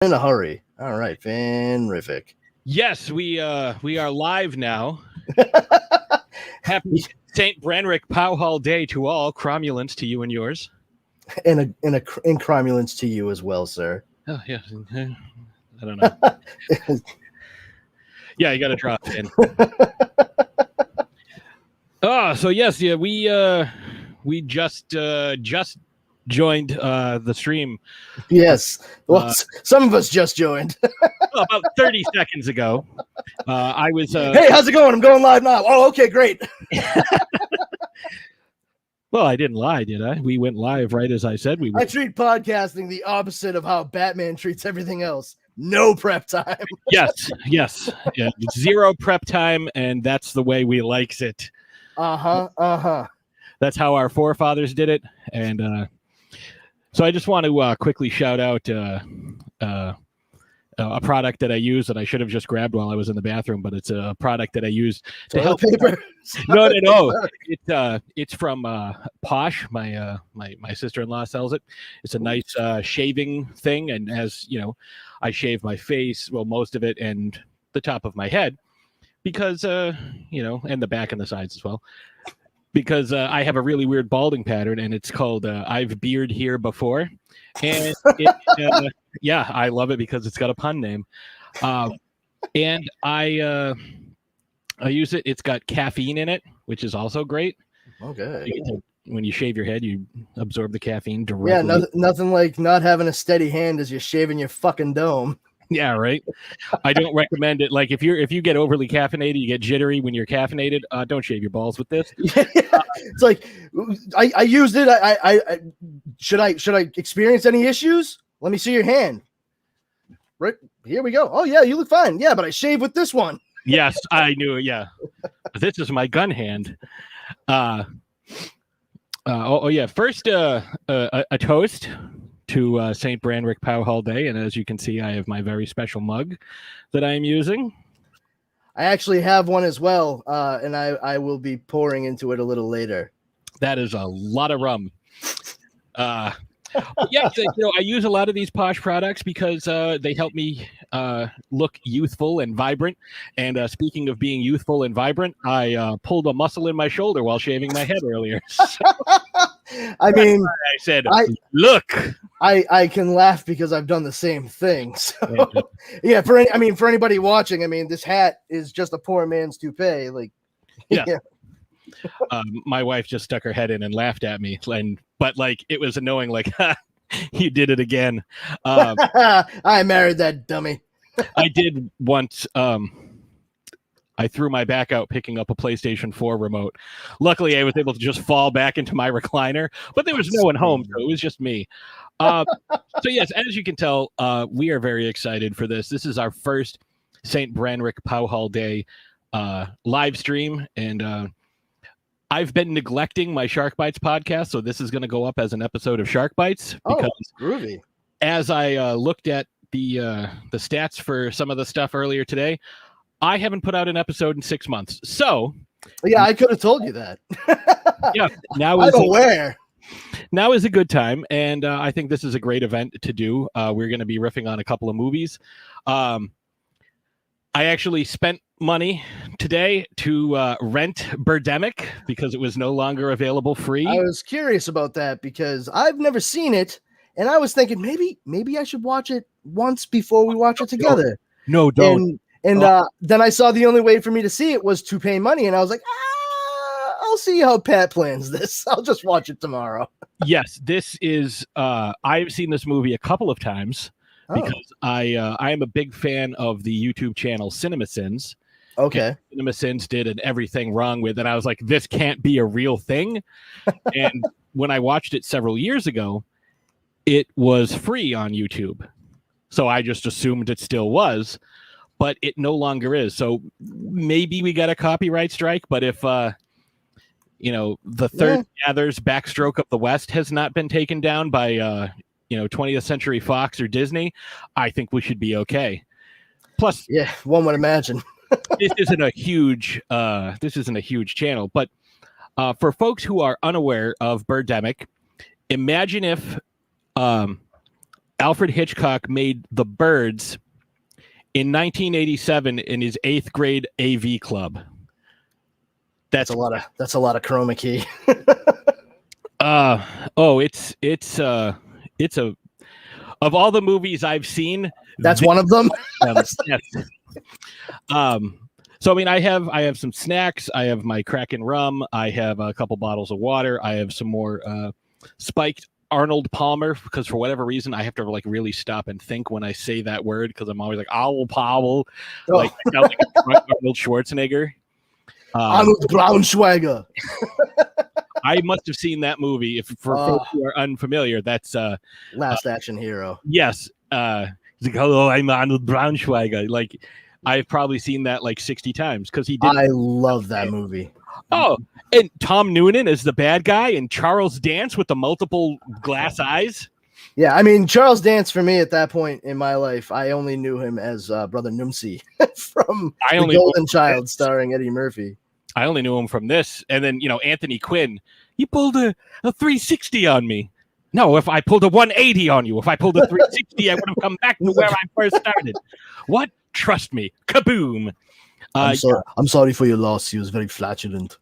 In a hurry. All right, Branrick. Yes, we are live now. Happy St. Branrick Powhall Day to all. Cromulence to you and yours. And incromulence to you as well, sir. Oh yeah, I don't know. Yeah, you got to drop in. So yes, yeah, we just joined the stream. Yes. Well, some of us just joined. About 30 seconds ago. I was. Hey, how's it going? I'm going live now. Oh, okay, great. Well, I didn't lie, did I? We went live right as I said we would. I treat podcasting the opposite of how Batman treats everything else. No prep time. Yes. Yeah, zero prep time, and that's the way we likes it. That's how our forefathers did it, and so I just want to quickly shout out a product that I use that I should have just grabbed while I was in the bathroom, but it's a product that I use to help paper. No. It's from Posh. My sister-in-law sells it. It's a nice shaving thing, and as you know, I shave my face, well, most of it, and the top of my head, because and the back and the sides as well, because I have a really weird balding pattern, and it's called I've beard here before, and yeah, I love it because it's got a pun name, and I use it. It's got caffeine in it, which is also great. Okay. When you shave your head, you absorb the caffeine directly. Yeah, nothing like not having a steady hand as you're shaving your fucking dome. Yeah, right. I don't recommend it. Like if you get overly caffeinated, you get jittery when you're caffeinated. Don't shave your balls with this. Yeah. It's like I used it. I should I experience any issues? Let me see your hand. Right here we go. Oh yeah, you look fine. Yeah, but I shave with this one. Yes, I knew it. Yeah, this is my gun hand. Yeah. First, a toast to St. Branrick Powhall Day, and as you can see, I have my very special mug that I am using. I actually have one as well, and I will be pouring into it a little later. That is a lot of rum. Yeah, I use a lot of these Posh products because they help me look youthful and vibrant. And speaking of being youthful and vibrant, I pulled a muscle in my shoulder while shaving my head earlier. So, I mean, I said, look. I can laugh because I've done the same thing. So yeah, for anybody watching, I mean, this hat is just a poor man's toupee. Like, yeah. My wife just stuck her head in and laughed at me, but like it was annoying. Like, you did it again. I married that dummy. I did once. I threw my back out picking up a PlayStation 4 remote. Luckily, I was able to just fall back into my recliner, but there was no one home, so it was just me. So yes, as you can tell, we are very excited for this. This is our first St. Branrick Powhall Day live stream, and I've been neglecting my Shark Bites podcast, so this is going to go up as an episode of Shark Bites. Because groovy. As I looked at the stats for some of the stuff earlier today, I haven't put out an episode in 6 months. So yeah, I could have told you that. Yeah, now I'm aware. Now is a good time, and I think this is a great event to do. We're going to be riffing on a couple of movies. I actually spent money today to rent Birdemic because it was no longer available free. I was curious about that because I've never seen it, and I was thinking maybe I should watch it once before we watch it together. No, don't. And then I saw the only way for me to see it was to pay money, and I was like, I'll see how Pat plans this. I'll just watch it tomorrow. Yes, this is. I've seen this movie a couple of times because I am a big fan of the YouTube channel CinemaSins. Okay. CinemaSins did an everything wrong with, and I was like, this can't be a real thing. And when I watched it several years ago, it was free on YouTube, so I just assumed it still was. But it no longer is. So maybe we got a copyright strike. But if, the Third Gather's Backstroke of the West has not been taken down by, 20th Century Fox or Disney, I think we should be okay. Plus, yeah, one would imagine. this isn't a huge channel. But for folks who are unaware of Birdemic, imagine if Alfred Hitchcock made The Birds in 1987 in his 8th grade AV club. That's a lot of chroma key. It's a of all the movies I've seen, that's one of them. Yes. So I mean, I have some snacks. I have my Kraken rum. I have a couple bottles of water. I have some more spiked Arnold Palmer, because for whatever reason I have to like really stop and think when I say that word, because I'm always like Arnold Powhall, like I sound like a drunk Arnold Schwarzenegger. Arnold Braunschweiger. I must have seen that movie. If for folks who are unfamiliar, that's Last Action Hero. Yes. He's like, hello, I'm Arnold Braunschweiger. Like, I've probably seen that like 60 times because he did. I love that movie. Oh, and Tom Noonan is the bad guy, and Charles Dance with the multiple glass eyes. Yeah, I mean, Charles Dance for me at that point in my life, I only knew him as Brother Numsy from The Golden Child, starring Eddie Murphy. I only knew him from this. And then, Anthony Quinn, he pulled a 360 on me. No, if I pulled a 180 on you, if I pulled a 360, I would have come back to where I first started. What? Trust me. Kaboom. I'm sorry for your loss. He was very flatulent.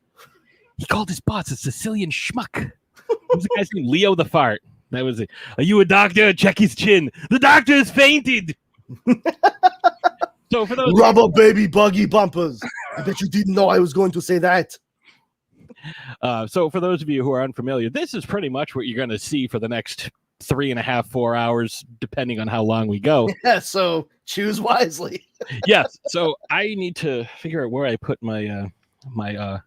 He called his boss a Sicilian schmuck. What was the guy's name? Leo the Fart. That was it. Are you a doctor? Check his chin. The doctor has fainted. So for those rubber baby buggy bumpers. I bet you didn't know I was going to say that. So for those of you who are unfamiliar, this is pretty much what you're going to see for the next 3.5, 4 hours, depending on how long we go. Yeah, so choose wisely. Yes. So I need to figure out where I put my my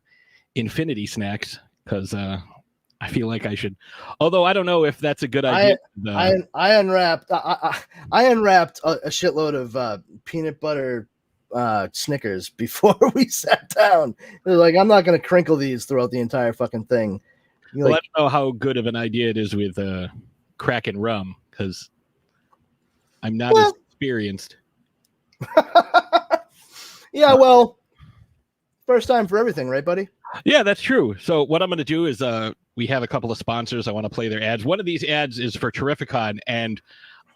infinity snacks, because I feel like I should. Although I don't know if that's a good idea. I unwrapped a shitload of peanut butter Snickers before we sat down. Like, I'm not going to crinkle these throughout the entire fucking thing. Well, I don't know how good of an idea it is with Kraken rum, because I'm not as experienced. Yeah, well, first time for everything, right, buddy? Yeah, that's true. So what I'm going to do is we have a couple of sponsors. I want to play their ads. One of these ads is for Terrificon, and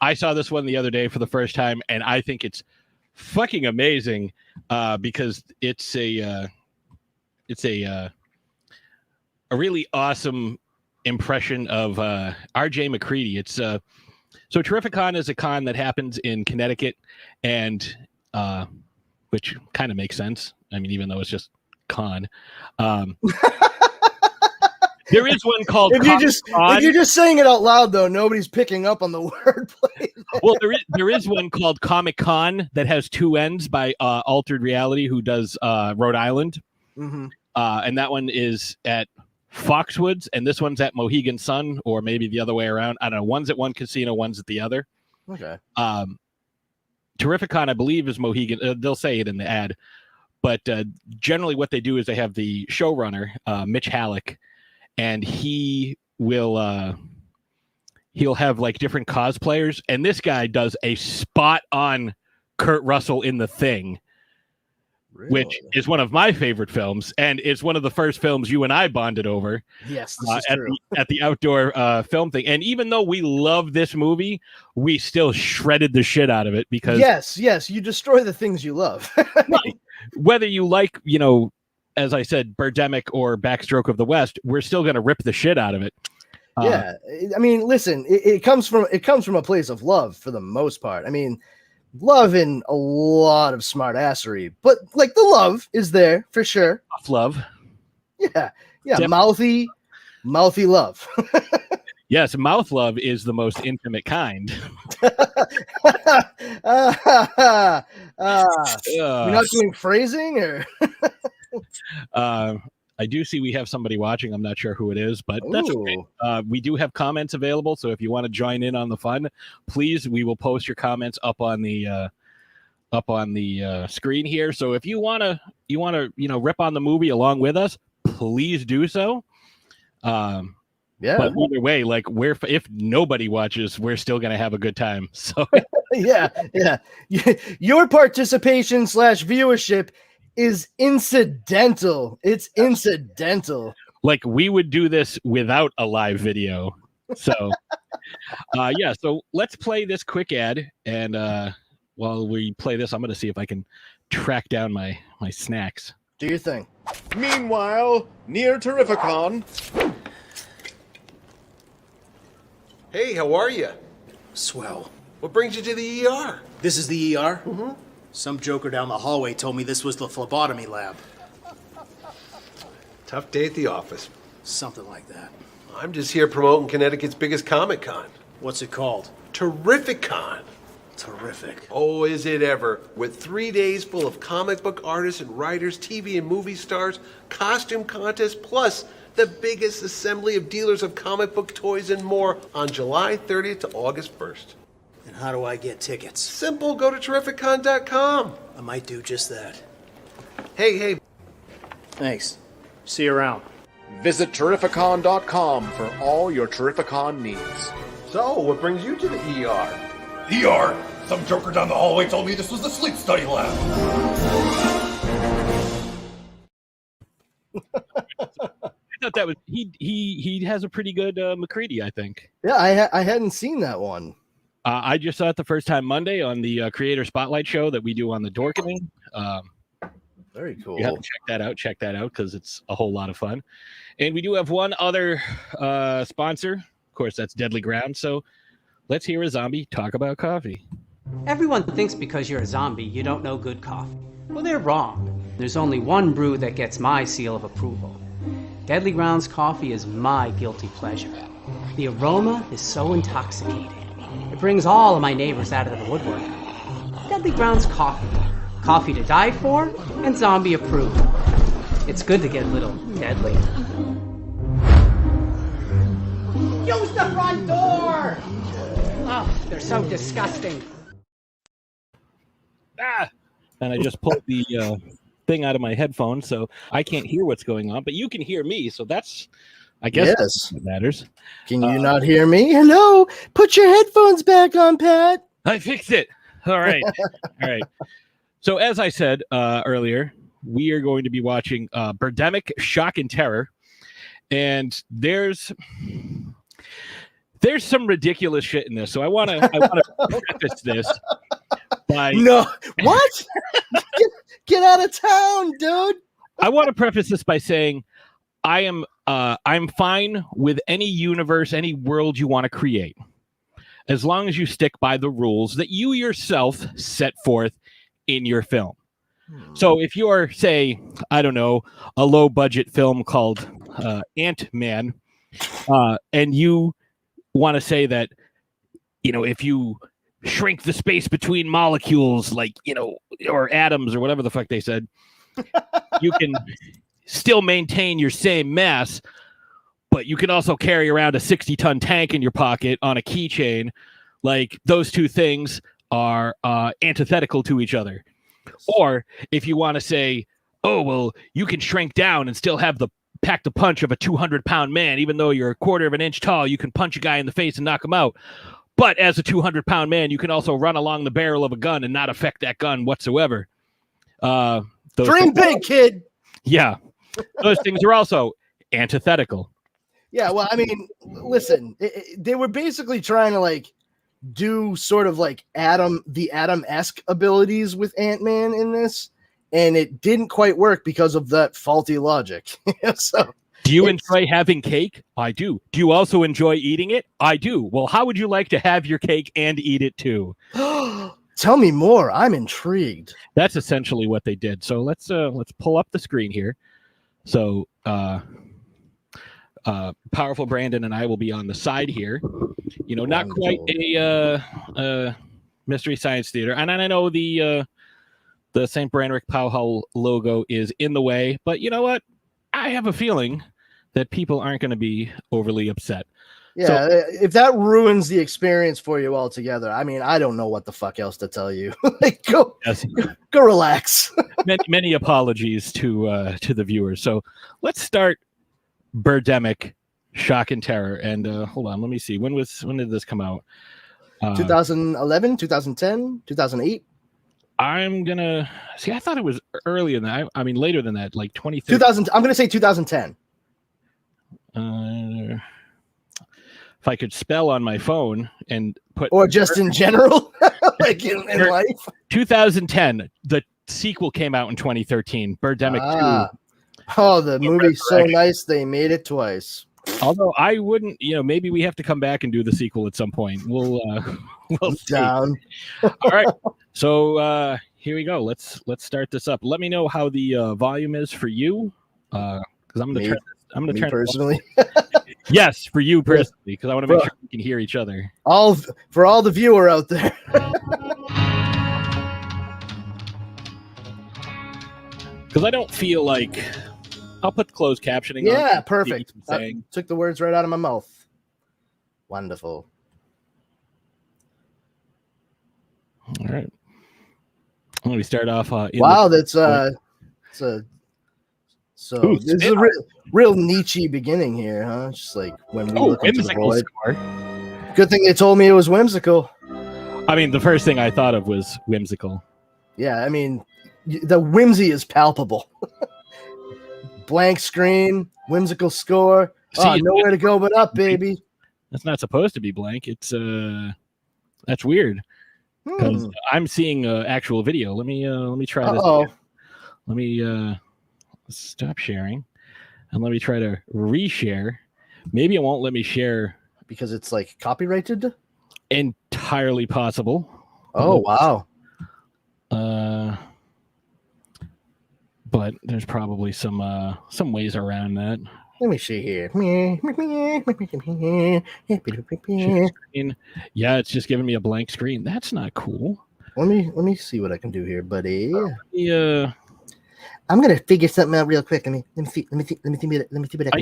I saw this one the other day for the first time, and I think it's fucking amazing because it's a really awesome impression of RJ McCready. It's so Terrificon is a con that happens in Connecticut, and which kind of makes sense. I mean, even though it's just con. There is one called if you're just saying it out loud, though, nobody's picking up on the wordplay. Well, there is one called Comic Con that has two ends by Altered Reality, who does Rhode Island. Mm-hmm. And that one is at Foxwoods, and this one's at Mohegan Sun, or maybe the other way around. I don't know. One's at one casino, one's at the other. Okay. Terrificon, I believe, is Mohegan. They'll say it in the ad. But generally what they do is they have the showrunner, Mitch Halleck, and he will he'll have like different cosplayers. And this guy does a spot on Kurt Russell in The Thing, really? Which is one of my favorite films. And it's one of the first films you and I bonded over. Yes, this is true. At the outdoor film thing. And even though we love this movie, we still shredded the shit out of it because yes, you destroy the things you love. Right. Whether you like, as I said, Birdemic or Backstroke of the West, we're still going to rip the shit out of it. Yeah, I mean, listen, it comes from a place of love for the most part. I mean, love in a lot of smart assery, but like the love is there for sure. Tough love. Yeah, definitely. mouthy love. Yes, mouth love is the most intimate kind. You're not doing phrasing, or? I do see we have somebody watching. I'm not sure who it is, but that's okay. We do have comments available, so if you want to join in on the fun, please, we will post your comments up on the screen here. So if you want to rip on the movie along with us, please do so. Yeah. But either way, like if nobody watches, we're still gonna have a good time. So yeah. Your participation / viewership is incidental. It's incidental. Like we would do this without a live video. So, yeah. So let's play this quick ad, and while we play this, I'm going to see if I can track down my snacks. Do your thing. Meanwhile, near Terrificon. Hey, how are you? Swell. What brings you to the ER? This is the ER? Mm-hmm. Some joker down the hallway told me this was the phlebotomy lab. Tough day at the office. Something like that. I'm just here promoting Connecticut's biggest Comic-Con. What's it called? Terrificon. Terrific. Oh, is it ever. With 3 days full of comic book artists and writers, TV and movie stars, costume contests, plus the biggest assembly of dealers of comic book toys and more on July 30th to August 1st. And how do I get tickets? Simple, go to Terrificon.com. I might do just that. Hey. Thanks. See you around. Visit Terrificon.com for all your Terrificon needs. So, what brings you to the ER? ER! Some joker down the hallway told me this was the sleep study lab. I thought that was he has a pretty good McCready, I think. Yeah, I hadn't seen that one. I just saw it the first time Monday on the Creator Spotlight show that we do on the Dorkening. Very cool. You have to check that out because it's a whole lot of fun. And we do have one other sponsor. Of course, that's Deadly Ground. So let's hear a zombie talk about coffee. Everyone thinks because you're a zombie, you don't know good coffee. Well, they're wrong. There's only one brew that gets my seal of approval. Deadly Ground's coffee is my guilty pleasure. The aroma is so intoxicating. It brings all of my neighbors out of the woodwork. Deadly Ground's coffee. Coffee to die for and zombie approved. It's good to get a little deadly. Use the front door! Oh, they're so disgusting. And I just pulled the thing out of my headphones, so I can't hear what's going on, but you can hear me, so that's, I guess, yes. What matters. Can you not hear me? Hello? Put your headphones back on, Pat. I fixed it. All right. All right. So as I said earlier, we are going to be watching Birdemic, Shock and Terror, and there's some ridiculous shit in this. So I want to preface this by what? Get out of town, dude. I want to preface this by saying I'm fine with any universe, any world you want to create, as long as you stick by the rules that you yourself set forth in your film. So if you're, say, I don't know, a low budget film called Ant-Man, and you want to say that, if you shrink the space between molecules, like, or atoms or whatever the fuck they said, you can still maintain your same mass, but you can also carry around a 60-ton tank in your pocket on a keychain. Like, those two things are antithetical to each other. Or if you want to say, oh, well, you can shrink down and still have pack the punch of a 200-pound man, even though you're a quarter of an inch tall, you can punch a guy in the face and knock him out. But as a 200-pound man, you can also run along the barrel of a gun and not affect that gun whatsoever. Dream big, kid. Yeah. Those things are also antithetical. Yeah, well, I mean, listen, they were basically trying to, do sort of the Atom-esque abilities with Ant-Man in this, and it didn't quite work because of that faulty logic. So, do you enjoy having cake? I do. Do you also enjoy eating it? I do. Well, how would you like to have your cake and eat it too? Tell me more. I'm intrigued. That's essentially what they did. So let's pull up the screen here. So Powerful Brandon and I will be on the side here. Not quite a Mystery Science Theater. And I know the St. Branrick Powhall logo is in the way, but you know what? I have a feeling that people aren't going to be overly upset. Yeah, so, if that ruins the experience for you altogether, I mean, I don't know what the fuck else to tell you. Go relax. many apologies to the viewers. So let's start Birdemic, Shock and Terror. And hold on, let me see. When did this come out? 2011, 2010, 2008. I'm gonna see. I thought it was earlier than that. I mean, later than that, like 2013. 2000. I'm gonna say 2010. if I could spell on my phone and put or just in general, like in life. 2010, the sequel came out in 2013, Birdemic 2. Oh, the movie's so nice they made it twice. Although I wouldn't, maybe we have to come back and do the sequel at some point. We'll see. Down. All right. So here we go. Let's start this up. Let me know how the volume is for you, because I'm gonna try. I'm gonna try personally. Yes, for you personally, because I want to make sure we can hear each other. For all the viewer out there. Because I don't feel like I'll put closed captioning. Yeah, on perfect. Took the words right out of my mouth. Wonderful. All right. Let me start off. Wow, this is a real Nietzsche beginning here, huh? Just like when we look into the void. Good thing they told me it was whimsical. I mean, the first thing I thought of was whimsical. Yeah, I mean, the whimsy is palpable. Blank screen, whimsical score. Nowhere to go but up, baby. That's not supposed to be blank. It's that's weird. Because I'm seeing actual video. Let me try this. Let me stop sharing, and let me try to reshare. Maybe it won't let me share because it's like copyrighted. Entirely possible. Oh wow. But there's probably some ways around that. Let me see here. Yeah, it's just giving me a blank screen. That's not cool. Let me see what I can do here, buddy. Yeah. I'm gonna figure something out real quick. Let me see what I can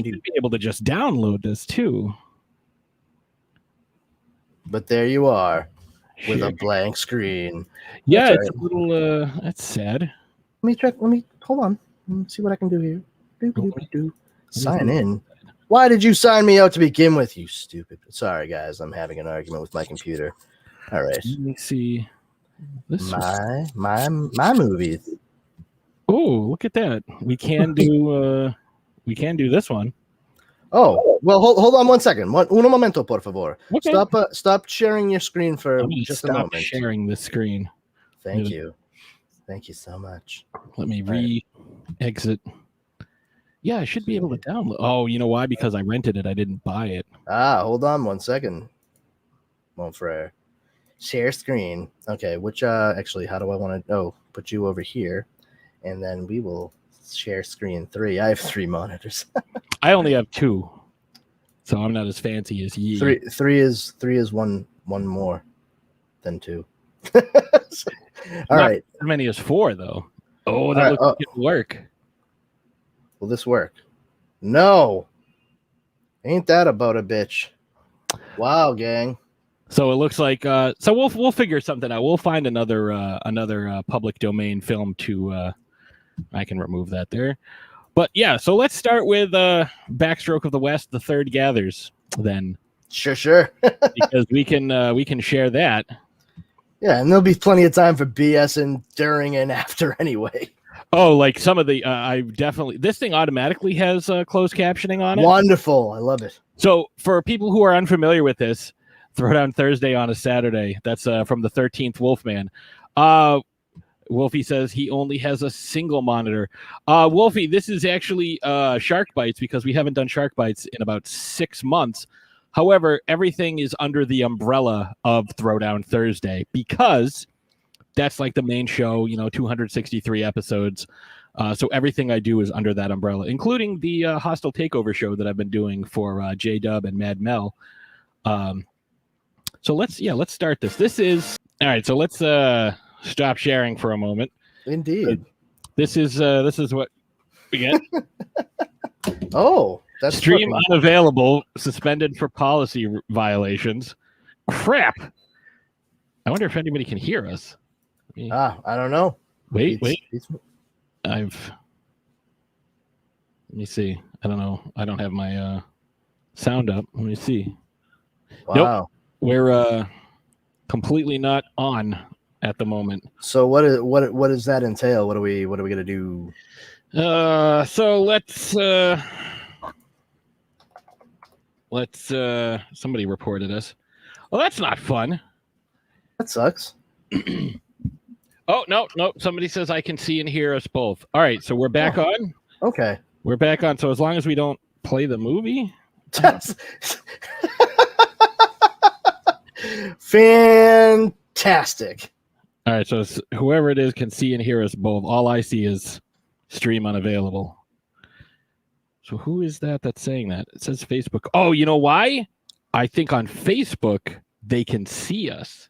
do. Be able to just download this too. But there you are, with a blank screen. Yeah, it's a little. That's sad. Let me hold on. Let me see what I can do here. Sign in. Why did you sign me out to begin with, you stupid? Sorry, guys. I'm having an argument with my computer. All right. Let me see. This my movies. Oh, look at that. We can do this one. Oh, well, hold on one second. Un momento, por favor. Okay. Stop sharing your screen for just a moment. Sharing the screen. Thank you. Thank you so much. Let me re-exit. Yeah, I should be able to download. Oh, you know why? Because I rented it. I didn't buy it. Hold on one second. Mon frere. Share screen. Okay, which actually, how do I want to put you over here, and then we will share screen 3. I have 3 monitors. I only have 2, so I'm not as fancy as you. 3 is one more than 2. All right. As many as 4 though. Oh, that looks like it work. Will this work? No. Ain't that about a bitch? Wow, gang. So it looks like so we'll figure something out. We'll find another public domain film to I can remove that there. But yeah, so let's start with Backstroke of the West, The Third Gathers then. Sure. Because we can share that. Yeah, and there'll be plenty of time for BS and during and after anyway. Oh, like some of the I definitely this thing automatically has closed captioning on it. Wonderful. I love it. So for people who are unfamiliar with this, Throwdown Thursday on a Saturday. That's from the 13th Wolfman. Wolfie says he only has a single monitor. Wolfie, this is actually Shark Bites because we haven't done Shark Bites in about 6 months. However, everything is under the umbrella of Throwdown Thursday because that's like the main show, 263 episodes. So everything I do is under that umbrella, including the Hostile Takeover show that I've been doing for J-Dub and Mad Mel. So let's start this. This is all right. So let's stop sharing for a moment. Indeed. This is what we get. Oh, that's stream unavailable, suspended for policy violations. Crap. I wonder if anybody can hear us. I don't know. Wait. Let me see. I don't know. I don't have my sound up. Let me see. Wow. Nope. We're completely not on at the moment. So what does that entail? What are we gonna do? So let's Let's somebody reported us. Well, that's not fun. That sucks. Oh, no. Somebody says I can see and hear us both. All right, so we're back on. Okay. We're back on. So as long as we don't play the movie. Fantastic. All right, so whoever it is can see and hear us both. All I see is stream unavailable. So who is that that's saying that? It says Facebook. Oh, you know why? I think on Facebook they can see us.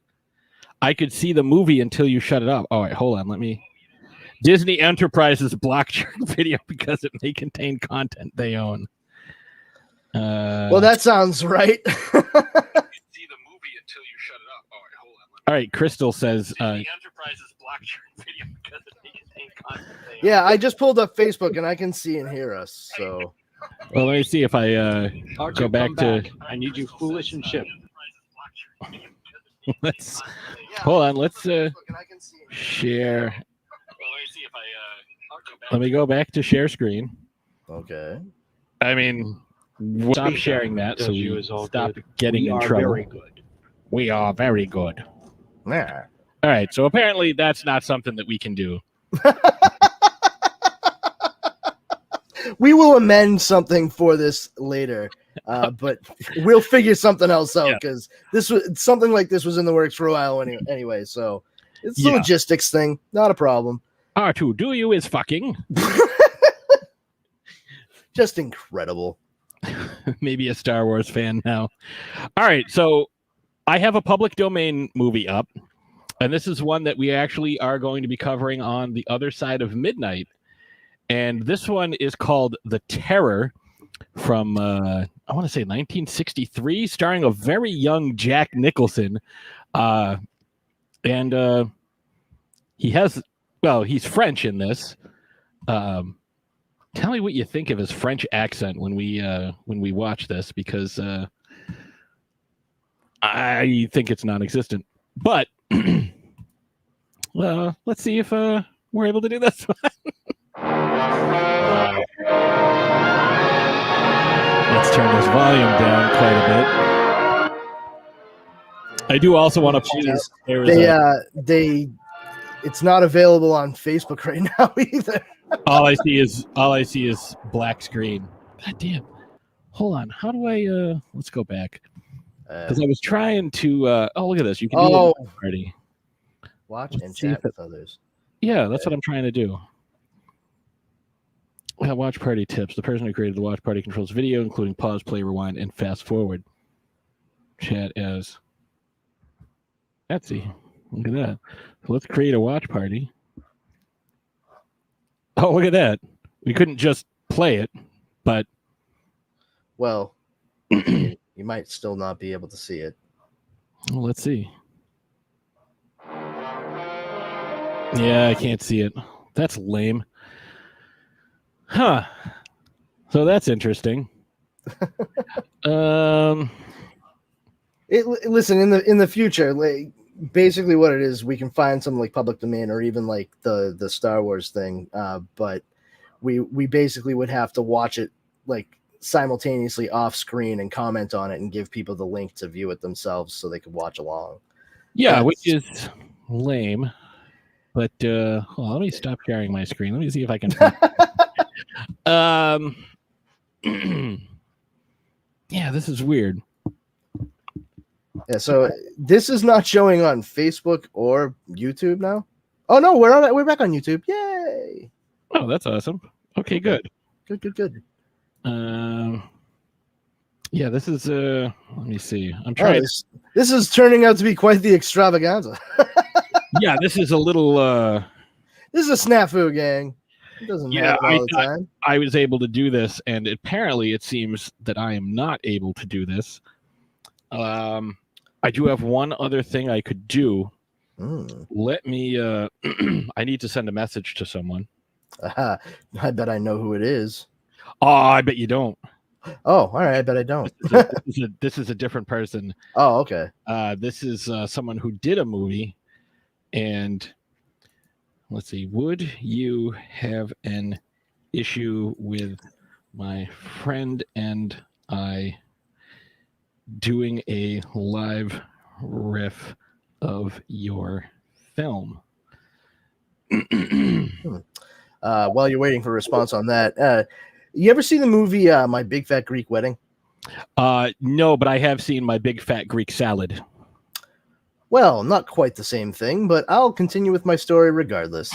I could see the movie until you shut it up. All right, hold on. Let me. Disney Enterprises blocked your video because it may contain content they own. Well, that sounds right. See the movie until you shut it up. All right, hold on. All right, Crystal says Disney Enterprises blocked your video because it may contain content they own. Yeah, I just pulled up Facebook and I can see and hear us. So, well, let me see if I go back to. I need you foolish and ship. Let's hold on. Let's share. Let me go back to share screen. Okay. I mean, stop sharing that so we stop getting in trouble. Very good. We are very good. Yeah. All right. So apparently that's not something that we can do. We will amend something for this later, but we'll figure something else out because this was something like this was in the works for a while anyway. So it's a logistics thing, not a problem. R2 do you is fucking just incredible. Maybe a Star Wars fan now. All right, so I have a public domain movie up, and this is one that we actually are going to be covering on the other side of midnight. And this one is called The Terror from, I want to say 1963, starring a very young Jack Nicholson. And he's French in this. Tell me what you think of his French accent when we watch this, because I think it's non-existent. But let's see if we're able to do this one. Let's turn this volume down quite a bit. I do also want to point out it's not available on Facebook right now either. all I see is black screen. God damn. Hold on. How do I let's go back. Because I was trying to look at this. You can do a party. Watch and chat with others. Yeah, that's what I'm trying to do. Watch party tips. The person who created the watch party controls video, including pause, play, rewind, and fast forward. Chat as Patsy. Look at that. So let's create a watch party. Oh, look at that. We couldn't just play it, but... Well, you might still not be able to see it. Well, let's see. Yeah, I can't see it. That's lame. Huh. So that's interesting. Listen, in the future, like, basically what it is, we can find some like public domain or even like the Star Wars thing, but we basically would have to watch it like simultaneously off screen and comment on it and give people the link to view it themselves so they could watch along. Yeah, which is lame. But let me stop sharing my screen. Let me see if I can yeah, this is weird. Yeah, so this is not showing on Facebook or YouTube now. Oh no, we're back on YouTube. Yay! Oh, that's awesome. Okay, good. Good. Yeah, this is let me see. I'm trying. This is turning out to be quite the extravaganza. Yeah, this is a little this is a snafu, gang. It doesn't happen all the time. I was able to do this, and apparently it seems that I am not able to do this. I do have one other thing I could do. Let me I need to send a message to someone. I bet I know who it is. Oh, I bet you don't. Oh, all right. I bet I don't. This is a different person. Oh, okay. This is someone who did a movie, and let's see. Would you have an issue with my friend and I doing a live riff of your film. While you're waiting for a response on that, you ever see the movie My Big Fat Greek Wedding? No, but I have seen My Big Fat Greek Salad. Well, not quite the same thing, but I'll continue with my story regardless.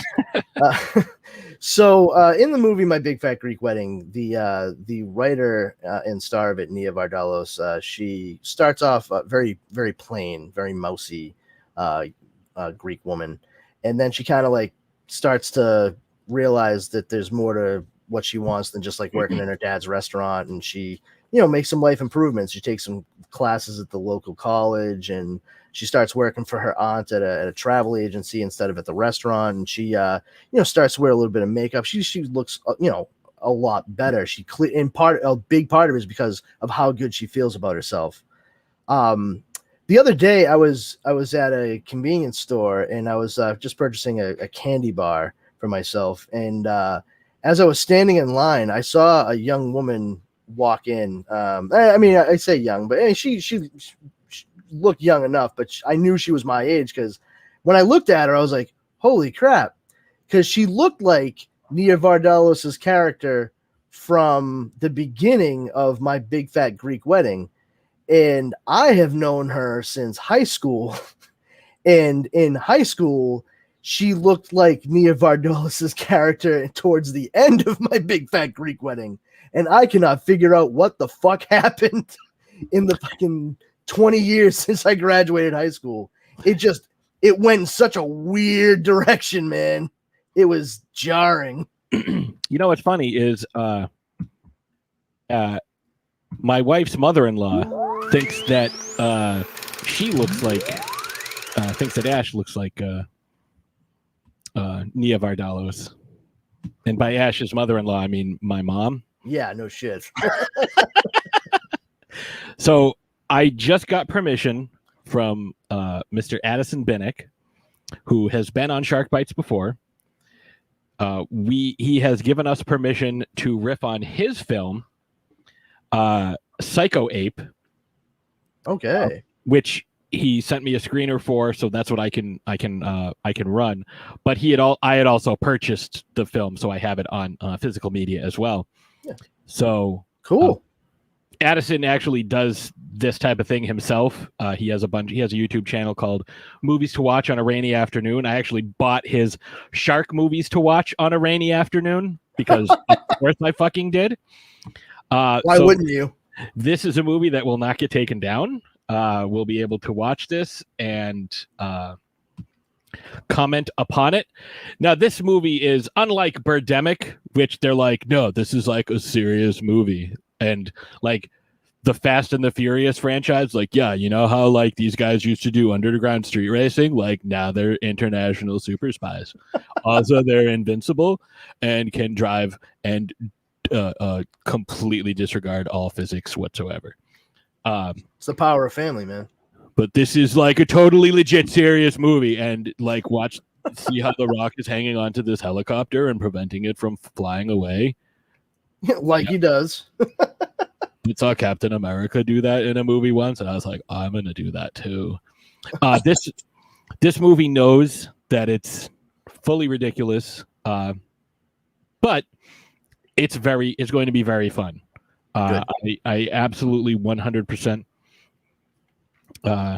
So in the movie My Big Fat Greek Wedding, the writer and star of it, Nia Vardalos, she starts off very, very plain, very mousy Greek woman. And then she kind of like starts to realize that there's more to what she wants than just like working in her dad's restaurant. And she, makes some life improvements. She takes some classes at the local college, and she starts working for her aunt at a travel agency instead of at the restaurant. And she, starts to wear a little bit of makeup. She looks, a lot better. A big part of it is because of how good she feels about herself. The other day I was at a convenience store, and I was just purchasing a candy bar for myself. And as I was standing in line, I saw a young woman walk in. I say young, but she looked young enough, but I knew she was my age because when I looked at her, I was like, holy crap. Because she looked like Nia Vardalos' character from the beginning of My Big Fat Greek Wedding. And I have known her since high school. And in high school, she looked like Nia Vardalos' character towards the end of My Big Fat Greek Wedding. And I cannot figure out what the fuck happened in the fucking 20 years since I graduated high school. It went in such a weird direction, man. It was jarring. What's funny is my wife's mother-in-law thinks that she looks like thinks that Ash looks like Nia Vardalos. And by Ash's mother-in-law, I mean my mom. Yeah, no shit. So I just got permission from Mr. Addison Binnick, who has been on Shark Bites before. He has given us permission to riff on his film, Psycho Ape. Okay. Which he sent me a screener for, so that's what I can run. But I had also purchased the film, so I have it on physical media as well. Yeah. So cool. Addison actually does this type of thing himself. He has a YouTube channel called Movies to Watch on a Rainy Afternoon. I actually bought his shark movies to watch on a rainy afternoon because of course I fucking did. Why wouldn't you? This is a movie that will not get taken down. We'll be able to watch this and comment upon it. Now, this movie is unlike Birdemic, which they're like, no, this is like a serious movie. And like the Fast and the Furious franchise, like, yeah, you know how like these guys used to do underground street racing? Like now they're international super spies. Also, they're invincible and can drive and completely disregard all physics whatsoever. It's the power of family, man. But this is like a totally legit serious movie, and like see how The Rock is hanging onto this helicopter and preventing it from flying away. He does. I saw Captain America do that in a movie once, and I was like, I'm gonna do that too. This movie knows that it's fully ridiculous, but it's going to be very fun. I absolutely 100%.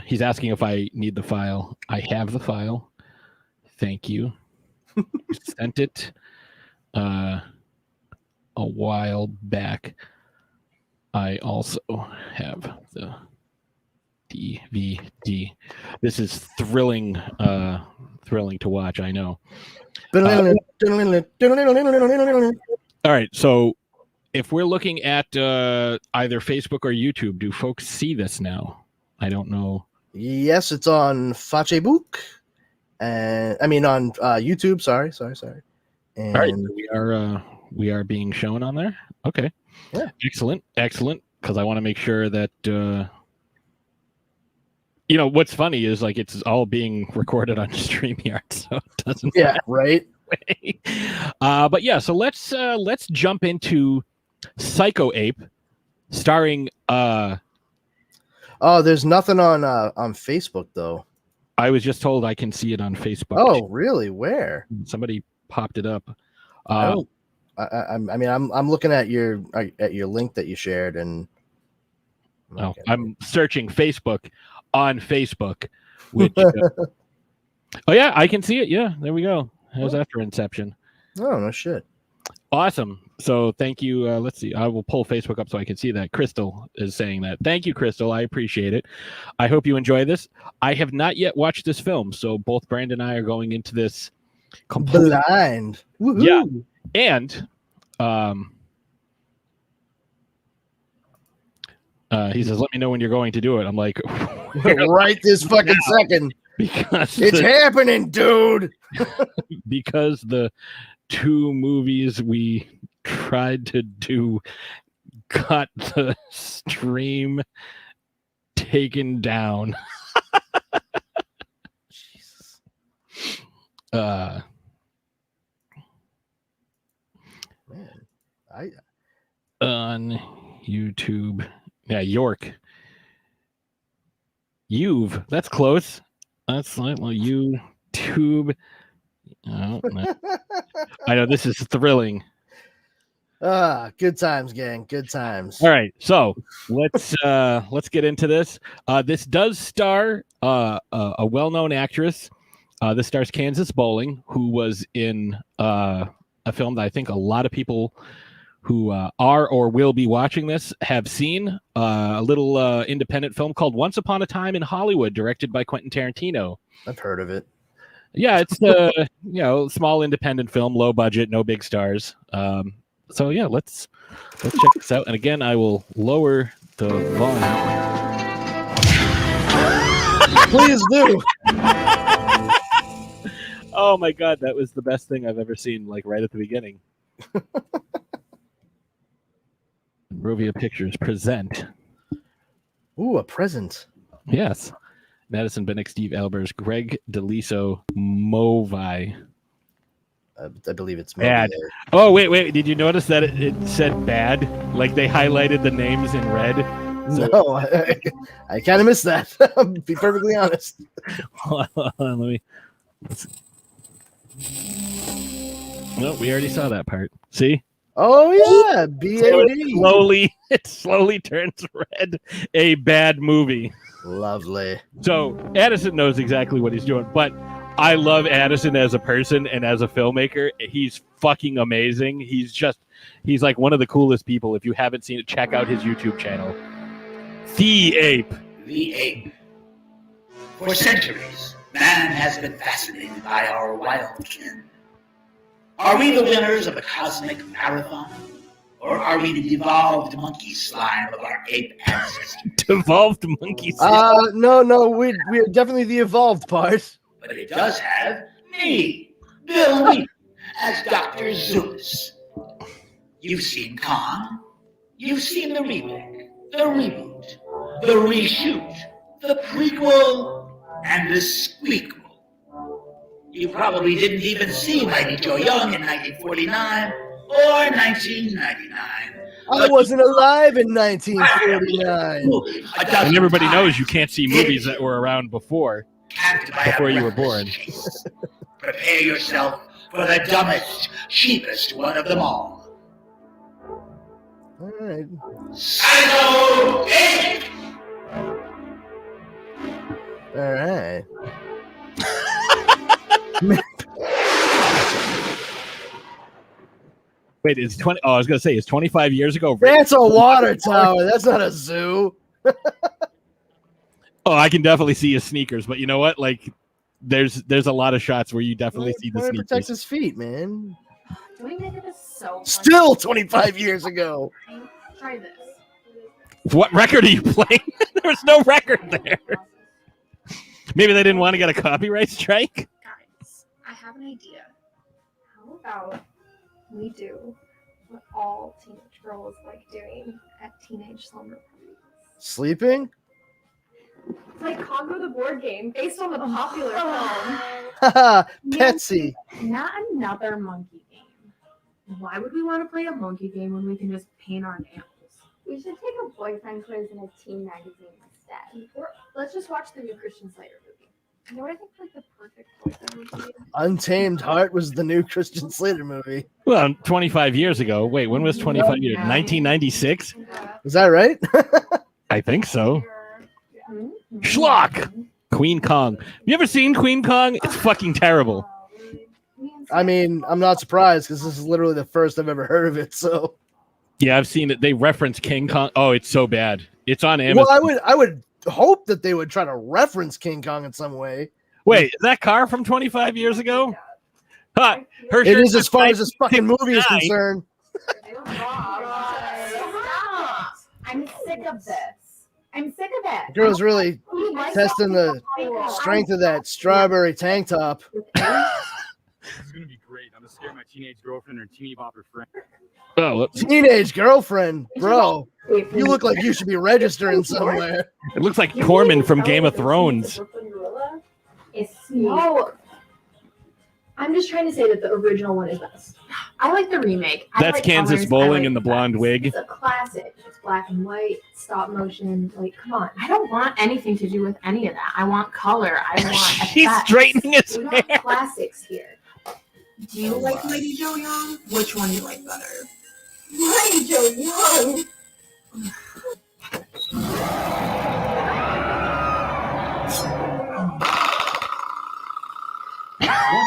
He's asking if I need the file. I have the file. Thank you. Sent it a while back. I also have the DVD. This is thrilling to watch, I know. All right, so if we're looking at either Facebook or YouTube, do folks see this now? I don't know. Yes, it's on Facebook. And I mean on YouTube. Sorry. And all right, we are being shown on there. Okay. Yeah. Excellent. Because I want to make sure that what's funny is like it's all being recorded on StreamYard, so it doesn't. Yeah. Right. But yeah, so let's jump into Psycho Ape, starring Oh, there's nothing on Facebook though. I was just told I can see it on Facebook. Oh, really? Where? Somebody popped it up. I mean, I'm looking at your link that you shared, and I'm searching Facebook on Facebook. Which, oh yeah, I can see it. Yeah, there we go. How's that for Inception? Oh no shit. Awesome. So thank you. Let's see. I will pull Facebook up so I can see that. Crystal is saying that. Thank you, Crystal. I appreciate it. I hope you enjoy this. I have not yet watched this film, so both Brandon and I are going into this completely blind. Woo-hoo. Yeah, and he says, "Let me know when you're going to do it." I'm like, right this fucking second, because it's happening, dude. Because the 2 movies we tried to do got the stream taken down. Jesus. Man, on YouTube. Yeah, York. You've. That's close. That's like YouTube. Oh, no. I know this is thrilling. Good times, gang. Good times. All right, so let's get into this. This does star a well-known actress. This stars Kansas Bowling, who was in a film that I think a lot of people who are or will be watching this have seen. A little independent film called Once Upon a Time in Hollywood, directed by Quentin Tarantino. I've heard of it. Yeah, it's small independent film, low budget, no big stars. So yeah, let's check this out. And again, I will lower the volume. Please do. Oh my god, that was the best thing I've ever seen, like right at the beginning. Rovia Pictures present. Ooh, a present. Yes. Madison Bennick, Steve Albers, Greg DeLiso, Movi. I believe it's bad. Oh, wait. Did you notice that it said bad? Like they highlighted the names in red? So... No, I kind of missed that. I'll be perfectly honest. Hold on, No, we already saw that part. See? Oh, yeah. B-A-D. So it slowly turns red. A bad movie. Lovely. So Addison knows exactly what he's doing, but I love Addison as a person and as a filmmaker. He's fucking amazing. He's like one of the coolest people. If you haven't seen it, check out his YouTube channel. The Ape. The Ape. For centuries, man has been fascinated by our wild kin. Are we the winners of a cosmic marathon? Or are we the devolved monkey slime of our ape ancestors? Devolved monkey slime? No, we're definitely the evolved part. But it does have me, Bill Wheaton, as Dr. Zeus. You've seen Khan. You've seen the remake, the reboot, the reshoot, the prequel, and the squeakquel. You probably didn't even see Mighty Joe Young in 1949 or 1999. I wasn't alive in 1949. And everybody knows you can't see movies that were around before you were born. Prepare yourself for the dumbest, cheapest one of them all. All right. Psycho Ape! All right. Wait, it's 20. Oh, I was gonna say it's 25 years ago. That's a water tower. That's not a zoo. Oh, I can definitely see his sneakers, but you know what? Like, there's a lot of shots where you definitely see the sneakers. Protects his feet, man. Doing it is so Still 25 years ago. Try this. What record are you playing? There's no record there. Maybe they didn't want to get a copyright strike. Guys, I have an idea. How about we do what all teenage girls like doing at teenage slumber parties? Sleeping? It's like Congo the board game based on the popular film. Haha, Patsy. Not another monkey game. Why would we want to play a monkey game when we can just paint our nails? We should take a boyfriend quiz in a teen magazine Dad, let's just watch the new Christian Slater movie. You know what I think like the perfect boyfriend would be? Untamed Heart was the new Christian Slater movie. Well, 25 years ago. Wait, when was 25 years? 1996? Is that right? I think so. Schlock! Queen Kong. You ever seen Queen Kong? It's fucking terrible. I mean, I'm not surprised because this is literally the first I've ever heard of it. So yeah, I've seen it. They reference King Kong. Oh, it's so bad. It's on Amazon. Well, I would hope that they would try to reference King Kong in some way. Wait, is that car from 25 years ago? Huh. It is as far as this fucking movie is concerned. I'm sick of this. I'm sick of it. The girl's really testing the strength of that strawberry tank top. This is gonna be great. I'm gonna scare my teenage girlfriend or teeny bopper friend. Oh, teenage girlfriend, bro. You look like you should be registering somewhere. It looks like Corman from Game of Thrones. No, I'm just trying to say that the original one is best. I like the remake. That's like Kansas colors. Bowling like in the blonde wig. It's a classic. It's black and white, stop motion. Like, come on. I don't want anything to do with any of that. I want color. I want He's effects. straightening his We hair. want classics here. Do you like Mighty Joe Young? Which one do you like better? Mighty Joe Young.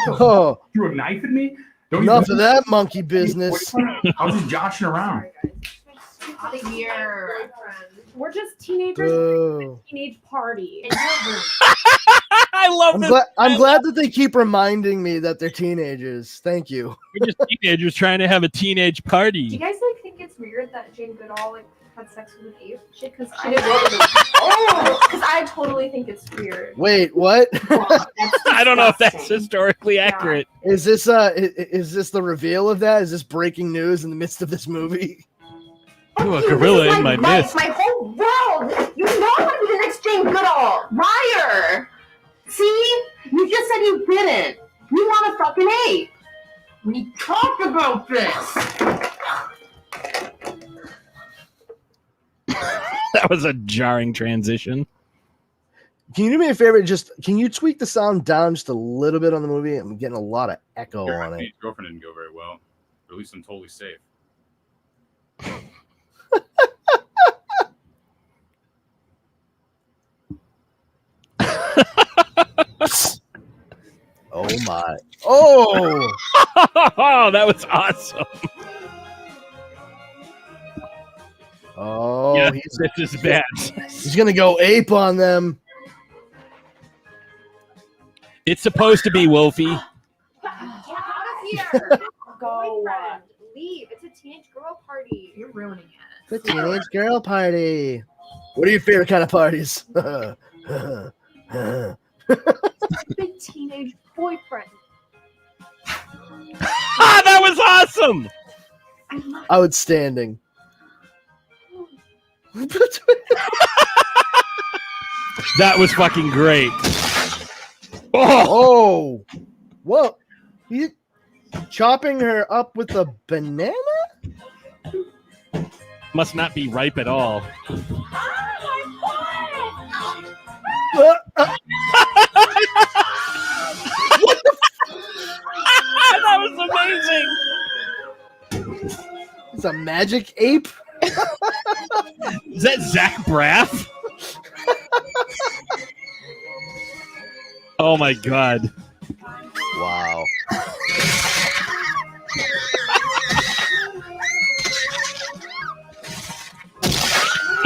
Oh, Threw a knife at me? enough of that monkey business. I was just joshing around. Out of here. We're just teenagers Boo. having a teenage party. I love this. I'm glad that they keep reminding me that they're teenagers. Thank you. We're just teenagers trying to have a teenage Do party. you guys like think it's weird that Jane Goodall like had sex with an ape? Shit, because I totally think it's weird. Wait, what? I don't know if that's historically accurate. Is this the reveal of that? Is this breaking news in the midst of this movie? Ooh, a gorilla in my midst. My whole world. You know I want to be the next Jane Goodall. Liar. See? You just said you didn't. You want a fucking ape. We talked about this. That was a jarring transition. Can you do me a favor? Can you tweak the sound down just a little bit on the movie? I'm getting a lot of echo on it. My girlfriend didn't go very well. But at least I'm totally safe. Oh my! Oh! Oh, that was awesome. Oh, Yeah, this is bad. He's gonna go ape on them. It's supposed to be Wolfie. Get out of here! Go. Leave. It's a teenage girl party. You're ruining it. The teenage girl party. What are your favorite kind of parties? Big teenage boyfriend. Ah, that was awesome. Outstanding. That was fucking great. Oh, whoa! You chopping her up with a banana? Must not be ripe at all. What the? That was amazing. It's a magic ape. Is that Zach Braff? Oh my god. Wow.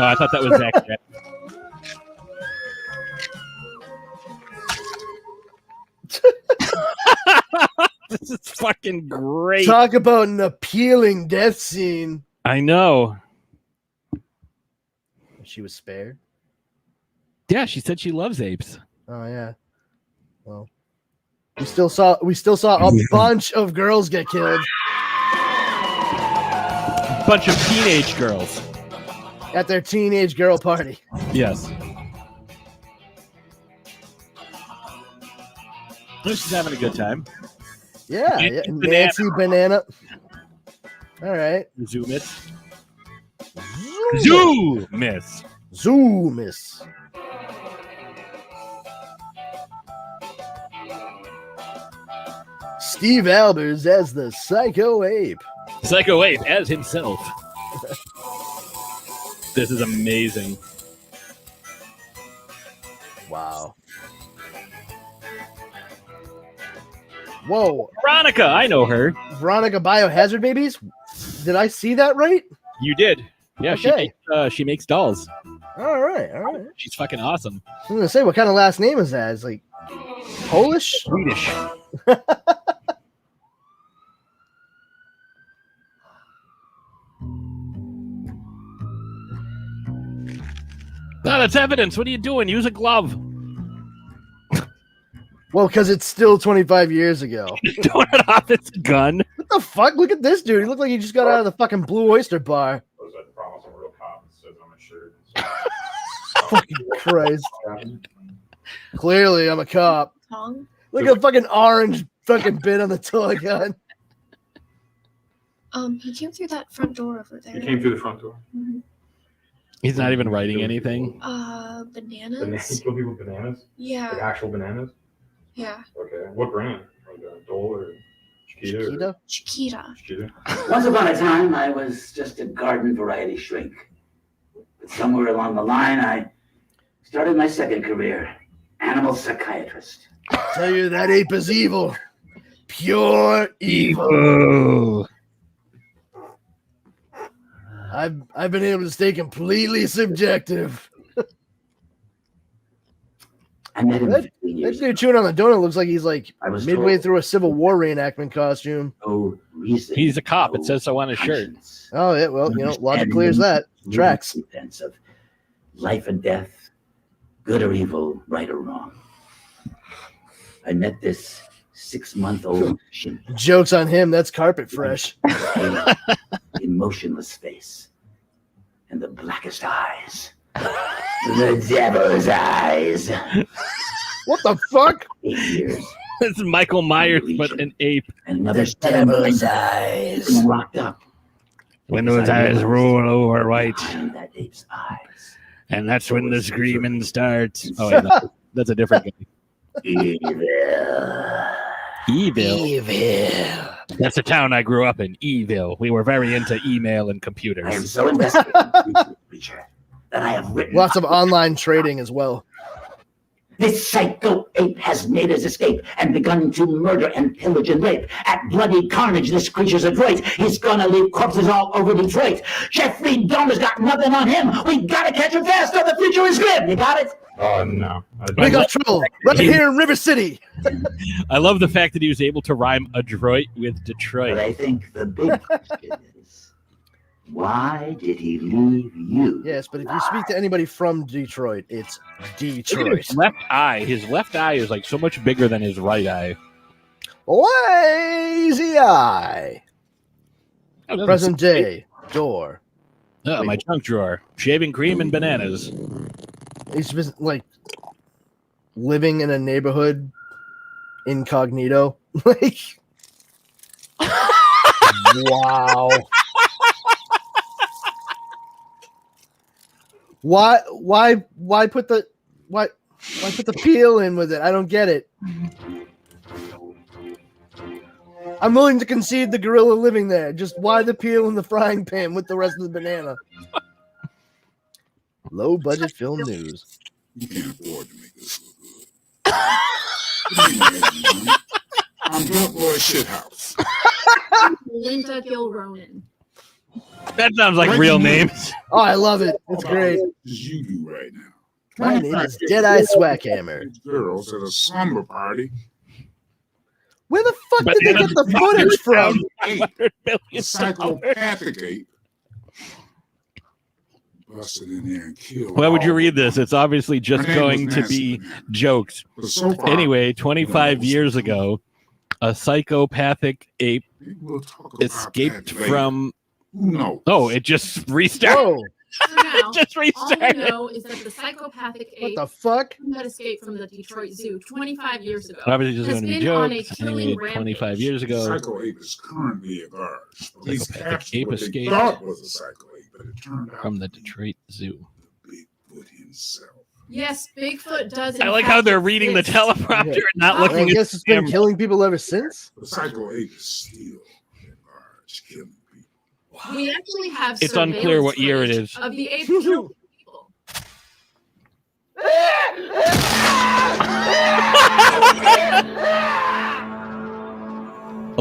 Oh, I thought that was Zach Braff. This is fucking great. Talk about an appealing death scene. I know. She was spared. Yeah, she said she loves apes. Oh yeah. Well, we still saw a bunch of girls get killed Bunch of teenage girls. at their teenage girl party. Yes. Well, she's having a good time. Yeah, Nancy Nancy Banana. All right. Zoo Miss. Zoo Miss. Zoomis. Steve Albers as the Psycho Ape. Psycho Ape as himself. This is amazing. Wow. Whoa. Veronica, I know her. Veronica Biohazard Babies? Did I see that right? You did. Yeah, Okay. she makes dolls. All right. She's fucking awesome. I was gonna say, what kind of last name is that? It's like Polish? Swedish. No, that's evidence. What are you doing? Use a glove. Well, because it's still 25 years ago. Doing it off its gun. What the fuck? Look at this dude. He looked like he just got out of the fucking Blue Oyster Bar. Fucking Christ. Clearly, I'm a cop. Tongue? Look at a fucking orange fucking bit on the toy gun. He came through that front door over there. He came through the front door. Mhm. He's not even writing anything. Bananas? Kill people with bananas? Yeah. Like actual bananas? Yeah. Okay. What brand? Like Dole or Chiquita? Chiquita. Once upon a time, I was just a garden variety shrink. But somewhere along the line, I started my second career, animal psychiatrist. Tell you that ape is evil. Pure evil. Oh. I've been able to stay completely subjective. I met him That 15 years dude chewing on the donut looks like he's like I was midway told- through a Civil War reenactment costume. No reason. He's a cop. It says so on his shirt. Oh yeah, well, you know, logic clears that. Tracks. Sense of life and death, good or evil, right or wrong. I met this 6-month-old chimp. Joke's on him, that's carpet fresh. Emotionless face and the blackest eyes. The devil's eyes. What the fuck? 8 years. It's Michael Myers, but an ape. And another The devil's eyes. eyes. Locked up. When those eyes roll over right, Behind that ape's eyes. and that's when the screaming starts. Oh, wait, no, that's a different guy. Evil. Evil. That's the town I grew up in, Evil. We were very into email and I am computers. so invested in this creature that I have written. Lots of online trading as well. This psycho ape has made his escape and begun to murder and pillage and rape. At bloody carnage, this creature's adroit. He's gonna leave corpses all over Detroit. Jeffrey Dahmer's got nothing on him. We gotta catch him fast or the future is grim. You got it? Oh, no. We got trouble right here in River City. I love the fact that he was able to rhyme adroit with Detroit. But I think the big question is, why did he leave you? Yes, but if you speak to anybody from Detroit, it's Look at Detroit. his left eye. His left eye is like so much bigger than his right eye. Lazy eye. Oh, that's Present day door. Oh, my junk drawer. Shaving cream and bananas. He's just like living in a neighborhood incognito. Like, wow. Why put the peel in with it? I don't get it. I'm willing to concede the gorilla living there. Just why the peel in the frying pan with the rest of the banana? Low budget film news. You can't afford to make this look good. I'm built for a shit house. Linda Gilronan. That sounds like real names. Oh, I love it. It's great. As you do right now. My name is Deadeye Swackhammer. Girls at a slumber party. Where the fuck did they get the footage from? A psychopathic ape busted in there and killed. Why would you all read this? It's obviously just Her name going was to Nancy, be jokes. But so far, Anyway, 25 years ago, a psychopathic ape we'll talk about escaped that later. from. Who knows? Oh, it just restarted. Whoa. So now, Just all we restarted. know is that the psychopathic What ape the fuck? who had escaped from the Detroit Zoo 25 years ago Obviously, just has going to be been on a jokes. killing Anyway, rampage. 25 years ago, Psycho ape is currently at large. Police Psychopathic captured ape what they escaped thought was a psycho ape, but it turned out from the Detroit Zoo. big himself. Yes, Bigfoot does. I like how they're reading the teleprompter and not looking I at guess the it's been camera. killing people ever since. The Psycho 8 is still at large, killing people. We actually have. It's unclear what year it is. Of the ape killed people.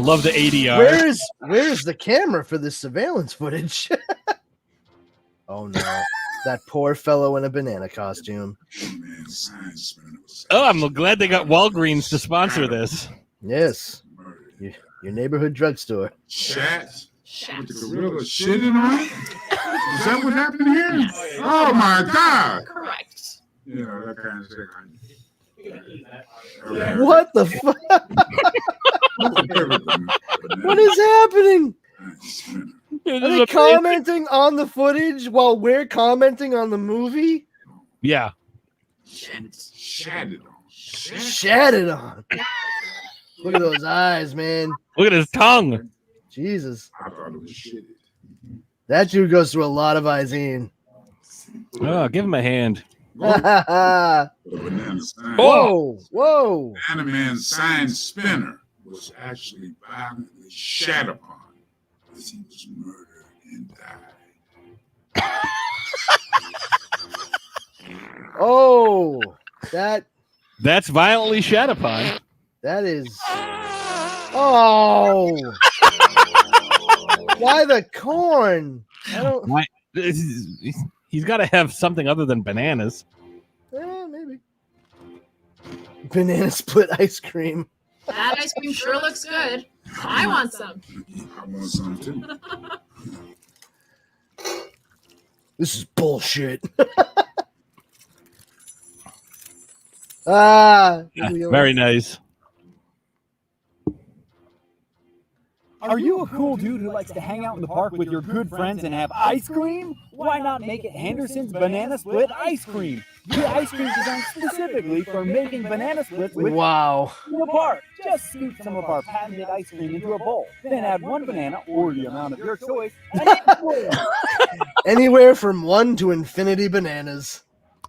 I love the ADR. Where's the camera for this surveillance footage? Oh no, that poor fellow in a banana costume. Oh, I'm glad they got Walgreens to sponsor this. Yes, your neighborhood drugstore. Shats? With the gorilla shitting on it? Is that what happened here? Oh my God! Correct. Yeah, that kind of shit. What the fuck? What is happening? Are they commenting on the footage while we're commenting on the movie? Yeah. Shattered on. Shattered on. Look at those eyes, man. Look at his tongue. Jesus. I thought it was shit. That dude goes through a lot of Izine. Oh, give him a hand. Whoa! Whoa! Banana Man's sign spinner was actually violently shat upon as he was murdered and died. Oh, that's violently shat upon. That is. Oh, why the corn? I don't. Why? He's got to have something other than bananas. Maybe. Banana split ice cream. That ice cream sure looks good. I want some. I want some too. This is bullshit. Very nice. Are you a cool dude who likes to hang out in the park with your good friends and have ice cream? Why not make it Henderson's Banana Split Ice Cream? The ice cream is designed specifically for making banana splits with wow. in the park. Just scoop some of our patented ice cream into a bowl, then add one banana or the amount of your choice. And anywhere from 1 to infinity bananas.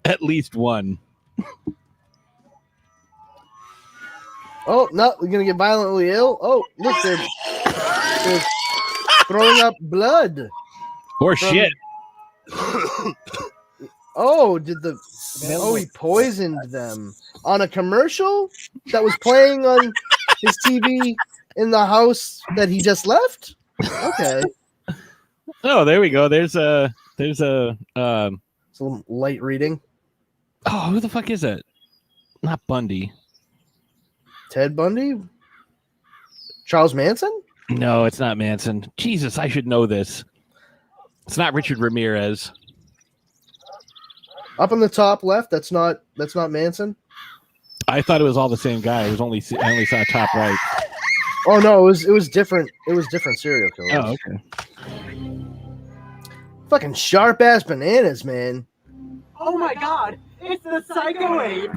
At least one. Oh, no, we're going to get violently ill. Oh, look, they're throwing up blood. Or shit. Oh, he poisoned them on a commercial that was playing on his TV in the house that he just left? Okay. Oh, there we go. There's a some light reading. Oh, who the fuck is that? Not Bundy. Ted Bundy? Charles Manson? No, it's not Manson. Jesus, I should know this. It's not Richard Ramirez. Up in the top left, that's not Manson. I thought it was all the same guy. I only saw top right. Oh no, it was different. It was different serial killers. Oh, okay. Fucking sharp ass bananas, man. oh my God, it's the Psycho Ape.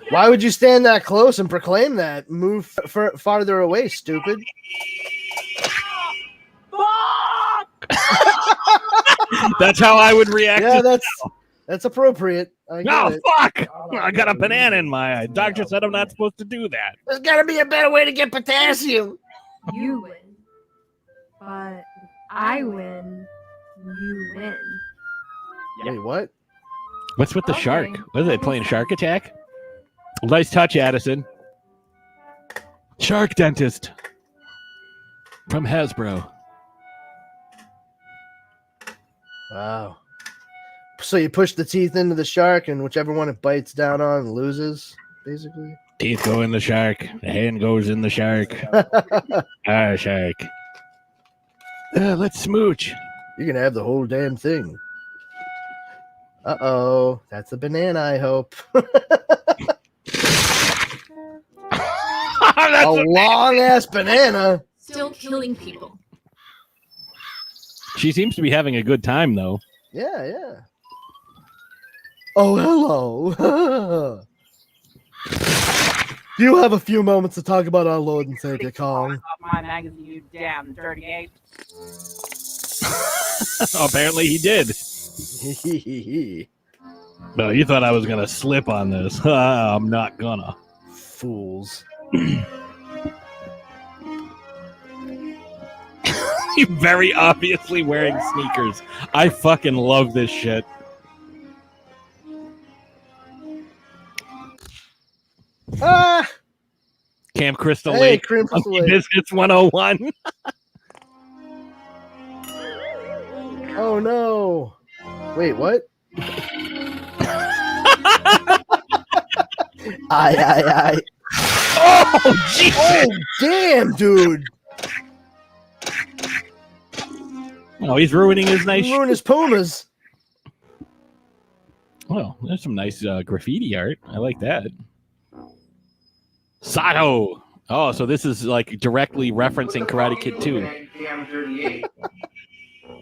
Why would you stand that close and proclaim that? Move farther away, stupid. That's how I would react. Yeah, that's appropriate. Fuck! I got a banana in my eye. Doctor said I'm not supposed to do that. There's got to be a better way to get potassium. You win. But I win. You win. Wait, what? What's with the shark? What are they playing? Shark Attack? Nice touch, Addison. Shark Dentist from Hasbro. Wow. So you push the teeth into the shark, and whichever one it bites down on loses, basically. Teeth go in the shark. The hand goes in the shark. Shark. Let's smooch. You can have the whole damn thing. Uh-oh. That's a banana, I hope. A long-ass banana. Still killing people. She seems to be having a good time, though. Yeah. Oh, hello. Do you have a few moments to talk about our Lord and Savior Kong? My magazine, you damn dirty ape. Apparently he did. No, you thought I was gonna slip on this. I'm not gonna. Fools. You're very obviously wearing sneakers. I fucking love this shit. Ah! Camp Crystal Hey, Lake. Crystal Monkey Lake. Biscuits 101. Oh no! Wait, what? Aye. Oh, Jesus! Oh, damn, dude! Oh, he's ruining his nice. Ruin his Pumas. Well, there's some nice graffiti art. I like that. Sato. Oh, so this is like directly referencing Karate Kid 2.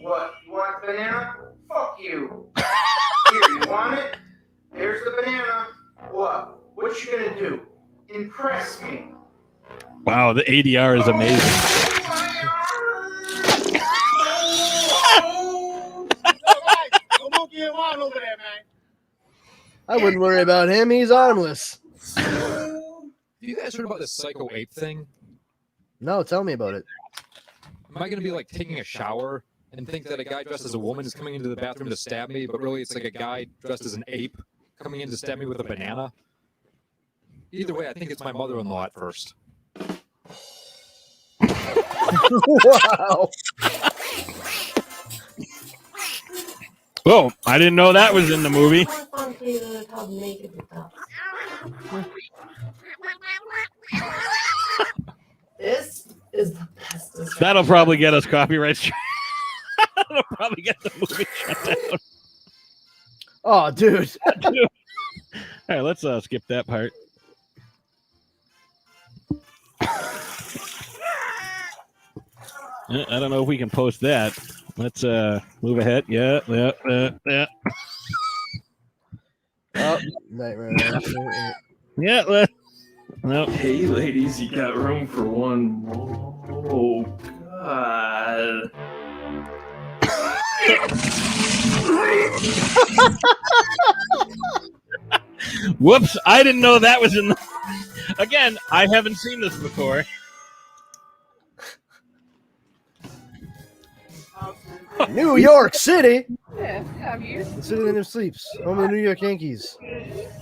What? You want a banana? Fuck you. Here, you want it? Here's the banana. What? What you gonna do? Impress me. Wow, the ADR is amazing. I wouldn't worry about him. He's armless. You guys heard about this psycho ape thing? No, tell me about it. Am I going to be like taking a shower and think that a guy dressed as a woman is coming into the bathroom to stab me, but really it's like a guy dressed as an ape coming in to stab me with a banana? Either way, I think it's my mother-in-law at first. Wow. Whoa, I didn't know that was in the movie. This is the best. That'll probably get us copyright strike. That'll probably get the movie shut down. Oh, dude. All right, let's skip that part. I don't know if we can post that. Let's move ahead. Yeah. Oh, nightmare. Yeah. No. Hey, ladies, you got room for one more? Oh, God. Whoops! I didn't know that was in the. Again, I haven't seen this before. New York City. Yeah, have you? The city that never sleeps. Home of the New York Yankees.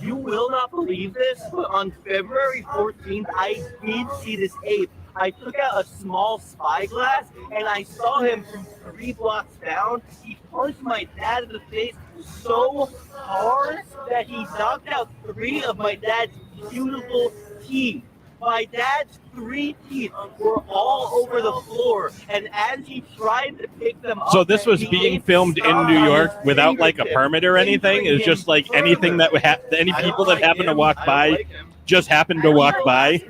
You will not believe this, but on February 14th, I did see this ape. I took out a small spyglass, and I saw him from 3 blocks down. He punched my dad in the face so hard that he knocked out 3 of my dad's beautiful teeth. My dad's 3 teeth were all over the floor, and as he tried to pick them up... So this was being filmed in New York without like a permit or anything? It's just like anything that would any people that happen to walk by just happened to walk by?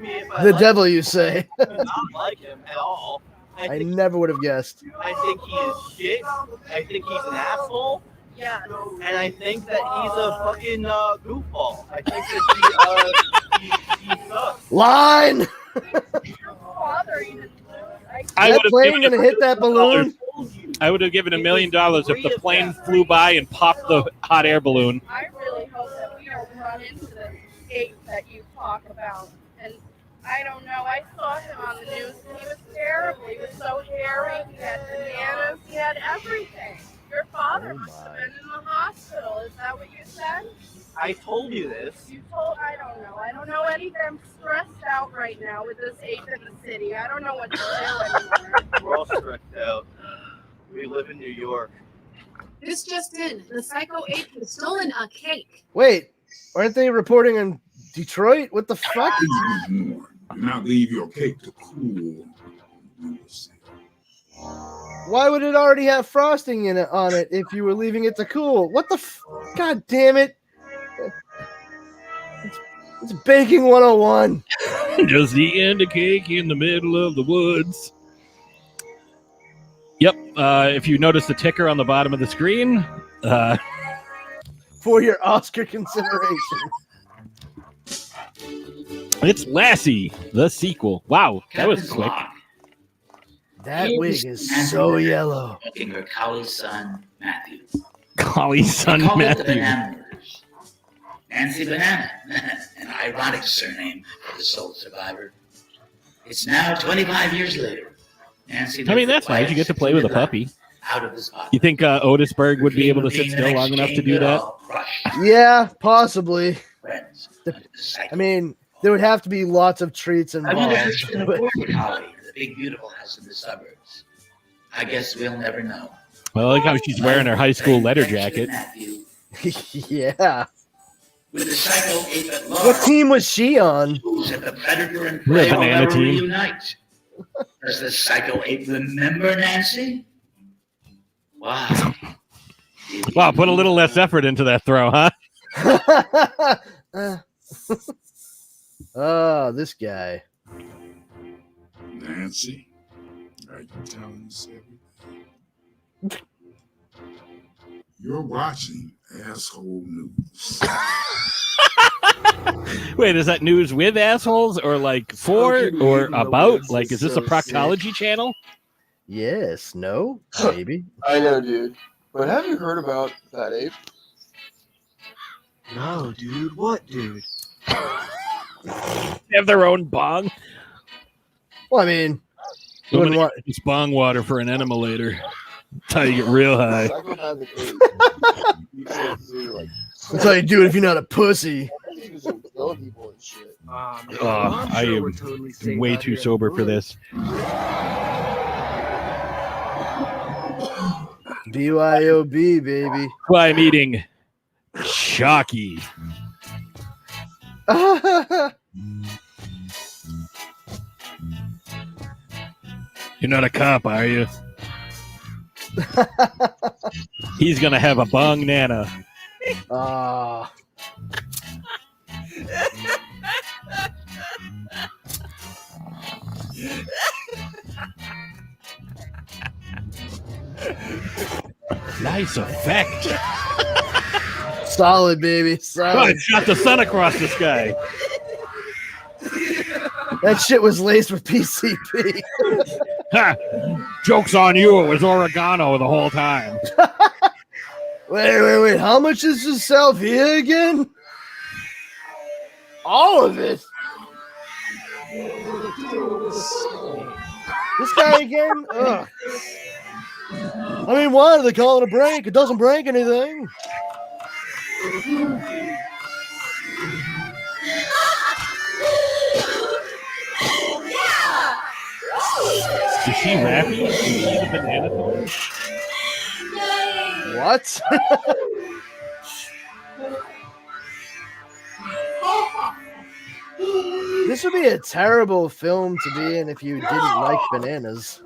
The devil, you say? I do not like him at all. I never would have guessed. I think he is shit. I think he's an asshole. Yeah. And I think that he's a fucking goofball. I think that he sucks. Line! I would have plane given gonna hit that balloon? I would have given $1 million if the plane flew by and popped the hot air balloon. I really hope that we don't run into the ape that you talk about. And I don't know, I saw him on the news and he was terrible. He was so hairy, he had bananas, he had everything. Your father must have been in the hospital. Is that what you said? I told you this. You told, I don't know anything. I'm stressed out right now with this ape in the city. I don't know what to do anymore. We're all stressed out. We live in New York. This just in. The psycho ape has stolen a cake. Wait, aren't they reporting in Detroit? What the fuck? Do not leave your cake to cool. Why would it already have frosting in it on it if you were leaving it to cool? What the God damn it. It's baking 101. Just eating the cake in the middle of the woods. Yep. If you notice the ticker on the bottom of the screen, for your Oscar consideration. It's Lassie, the sequel. Wow, that was quick. That wig is so yellow. Looking for Collie's son, Matthew. Collie's son, They called it the Matthew. Banana Murders. Nancy Banana, an ironic surname for the sole survivor. It's now 25 years later. Nancy. I mean, that's nice. You get to play with a puppy. Out of the spot. You think Otisburg would be able to sit still long enough to do that? Yeah, possibly. I mean, there would have to be lots of treats I involved. wonder if she can afford Holly, the big beautiful house in the suburbs. I guess we'll never know. Well, I like how she's wearing her high school letter jacket. Yeah. With the Psycho Ape at large, What team was she on? the Predator and The Prey will banana never team. reunite. Does the Psycho Ape remember Nancy? Wow. Wow, put a little less effort into that throw, huh? Oh, this guy. Nancy, are you telling us everything? You're watching Asshole News. Wait, is that news with assholes or like for or about? Like, is this a proctology channel? Yes, no, maybe. I know, dude. But have you heard about that ape? No, dude. What, dude? They have their own bong. Well, I mean, you wouldn't want it's bong water for an enumalator. That's how you get real high. That's how you do it if you're not a pussy. I am way too sober for this. BYOB, baby. Well, I'm eating Shocky. You're not a cop, are you? He's gonna have a bong nana. Nice effect. Solid, baby. Oh, Solid. it shot the sun across the sky. That shit was laced with PCP. Ha! Joke's on you. It was oregano the whole time. Wait. How much is this sell here again? All of it. This guy again? Ugh. I mean, why do they call it a break? It doesn't break anything. Is she rapping? Is she the banana phone? What? This would be a terrible film to be in if you didn't like bananas.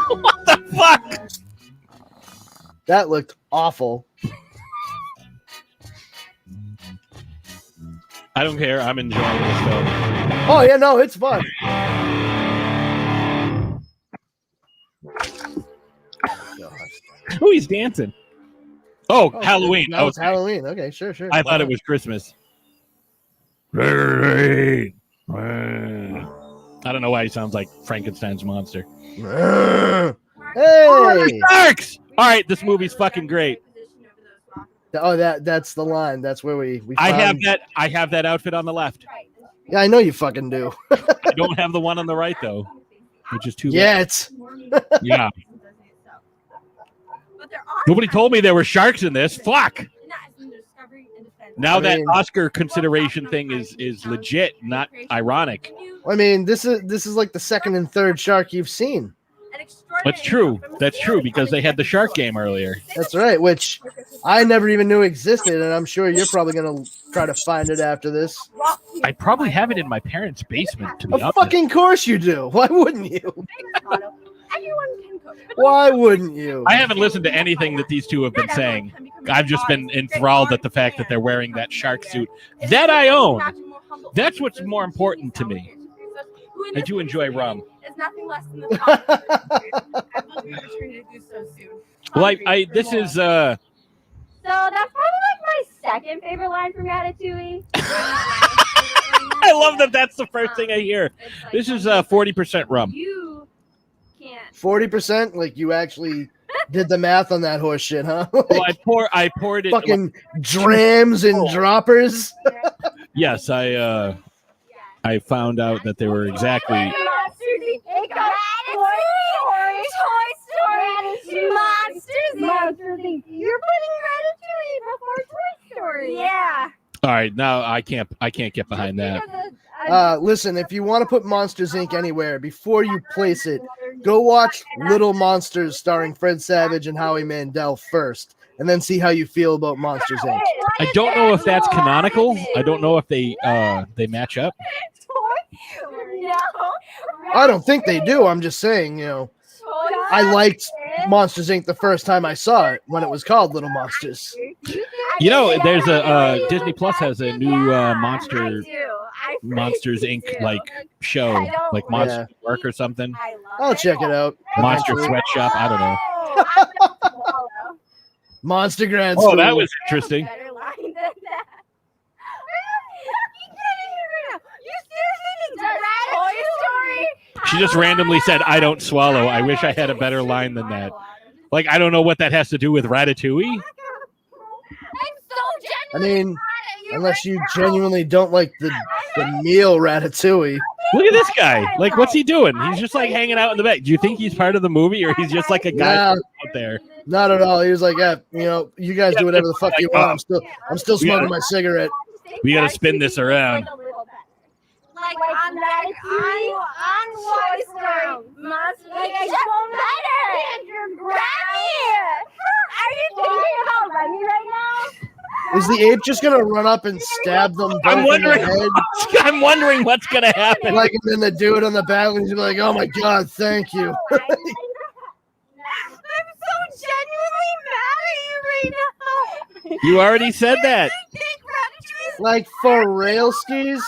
What the fuck? That looked awful. I don't care. I'm enjoying this film. Oh, yeah, no, it's fun. Oh, he's dancing. Oh, Halloween. That was Halloween. Okay, sure. I thought it was Christmas. I don't know why he sounds like Frankenstein's monster. Hey! Sharks! All right, this movie's fucking great. Oh, that's the line. That's where we I found... have that outfit on the left. Yeah, I know you fucking do. I don't have the one on the right though, which is too Yet. Yeah. Nobody told me there were sharks in this. Fuck. Now that Oscar consideration thing is legit, not ironic. I mean, this is like the second and third shark you've seen. That's true. That's true because they had the shark game earlier. That's right, which I never even knew existed, and I'm sure you're probably gonna try to find it after this. I probably have it in my parents' basement. To be Of fucking course you do. Why wouldn't you? Everyone can cook. Why wouldn't you? I haven't listened to anything that these two have been saying. I've just been enthralled at the fact that they're wearing that shark suit that I own. That's what's more important to me. I do enjoy rum. It's nothing less than the top. I will be returning to do so soon. Well, this is So that's probably like my second favorite line from Ratatouille. I love that that's the first thing I hear. This is 40% rum. You can't. 40%? Like you actually did the math on that horse shit, huh? Well, I poured it. Fucking drams and droppers. Yes, I found out that they were exactly. It got Toy Story, Monsters Inc. You're putting Ratatouille before Toy Story. Yeah. All right, now I can't get behind that. Listen, if you want to put Monsters Inc. anywhere, before you place it, go watch Little Monsters starring Fred Savage and Howie Mandel first, and then see how you feel about Monsters Inc. I don't know if that's canonical. I don't know if they match up. I don't think they do. I'm just saying, I liked Monsters Inc. the first time I saw it when it was called Little Monsters. There's a Disney Plus has a new Monsters Inc. like show, like Monster Work or something. I'll check it out. Monster Sweatshop. I don't know. Monster Grad School. Oh, that was interesting. She just randomly said, "I don't swallow." I wish I had a better line than that. Like, I don't know what that has to do with Ratatouille. I mean, unless you genuinely don't like the meal Ratatouille. Look at this guy. Like, what's he doing? He's just like hanging out in the back. Do you think he's part of the movie, or he's just like a guy out there? Not at all. He was like, "Yeah, you guys do whatever the fuck you want. I'm still smoking my cigarette." We got to spin this around. Like on Toy Story, Monsters. Like I don't matter. You're grabbing. Are you thinking about Remy right now? Is the ape just gonna run up and stab them both I'm wondering. in the head? I'm wondering what's gonna happen. Like, and then the dude on the back is like, "Oh my god, thank you." I'm so genuinely mad at you right now. You already said that. Like for rail skis.